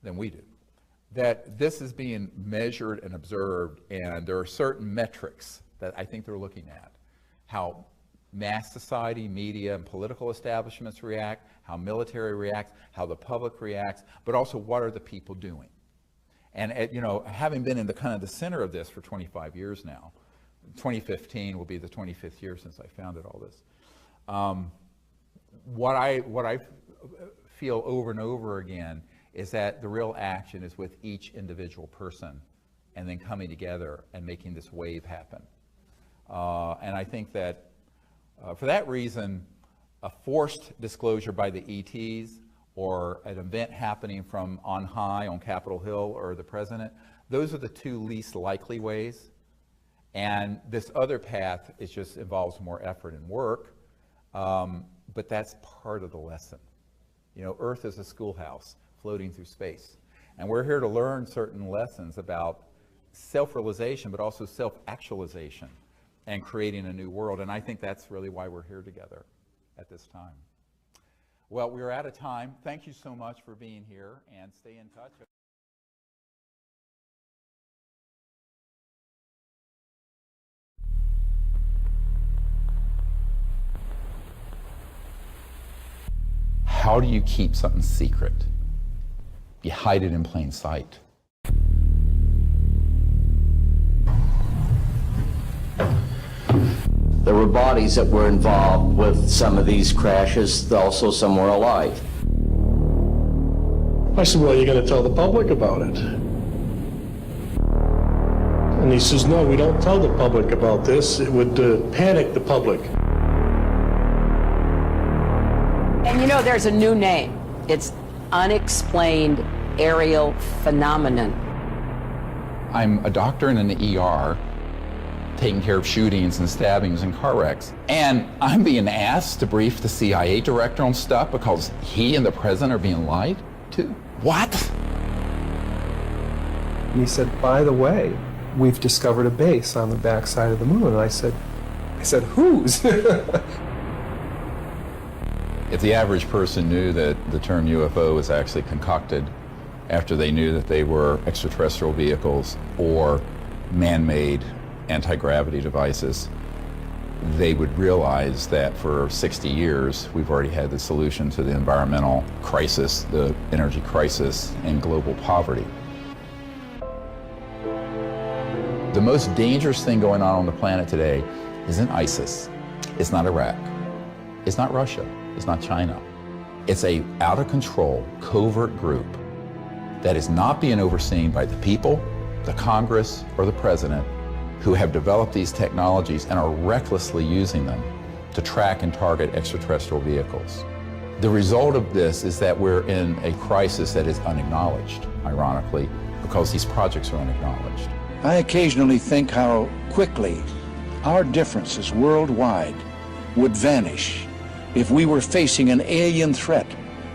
S1: than we do. That this is being measured and observed, and there are certain metrics that I think they're looking at. How mass society, media, and political establishments react, how military reacts, how the public reacts, but also what are the people doing. And having been in the kind of the center of this for 25 years now, 2015 will be the 25th year since I founded all this. What I feel over and over again is that the real action is with each individual person and then coming together and making this wave happen. And I think that for that reason, a forced disclosure by the ETs or an event happening from on high on Capitol Hill or the president, those are the two least likely ways. And this other path just involves more effort and work, but that's part of the lesson. Earth is a schoolhouse floating through space. And we're here to learn certain lessons about self-realization, but also self-actualization and creating a new world. And I think that's really why we're here together at this time. Well, we're out of time. Thank you so much for being here, and stay in touch. How do you keep something secret? You hide it in plain sight.
S5: There were bodies that were involved with some of these crashes, also some were alive.
S6: I said, well, you're going to tell the public about it. And he says, no, we don't tell the public about this. It would panic the public.
S7: And there's a new name. It's unexplained aerial phenomenon.
S1: I'm a doctor in an ER, taking care of shootings and stabbings and car wrecks. And I'm being asked to brief the CIA director on stuff because he and the president are being lied to? What?
S8: And he said, by the way, we've discovered a base on the backside of the moon. And I said, whose?
S1: If the average person knew that the term UFO was actually concocted after they knew that they were extraterrestrial vehicles or man-made anti-gravity devices, they would realize that for 60 years we've already had the solution to the environmental crisis, the energy crisis, and global poverty. The most dangerous thing going on the planet today isn't ISIS, it's not Iraq, it's not Russia, it's not China. It's a out-of-control, covert group that is not being overseen by the people, the Congress, or the president, who have developed these technologies and are recklessly using them to track and target extraterrestrial vehicles. The result of this is that we're in a crisis that is unacknowledged, ironically, because these projects are unacknowledged.
S9: I occasionally think how quickly our differences worldwide would vanish if we were facing an alien threat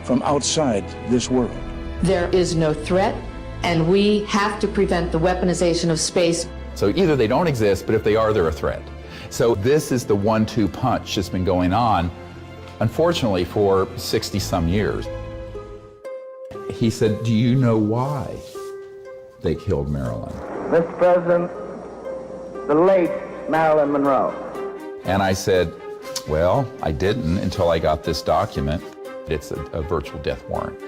S9: from outside this world.
S10: There is no threat, and we have to prevent the weaponization of space.
S1: So either they don't exist, but if they are, they're a threat. So this is the 1-2 punch that's been going on, unfortunately, for 60-some years. He said, do you know why they killed Marilyn?
S5: Mr. President, the late Marilyn Monroe.
S1: And I said, well, I didn't until I got this document. It's a virtual death warrant.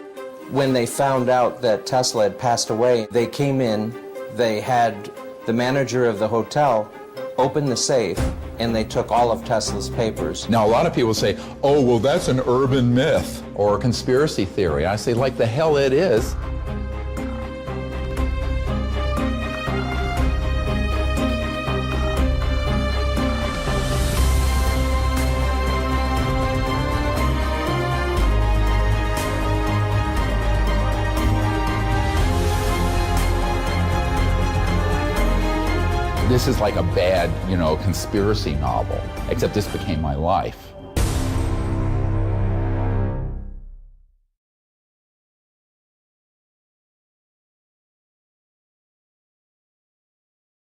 S11: When they found out that Tesla had passed away, they came in, they had the manager of the hotel open the safe, and they took all of Tesla's papers.
S1: Now, a lot of people say, oh, well, that's an urban myth or a conspiracy theory. I say, like the hell it is. This is like a bad, conspiracy novel, except this became my life.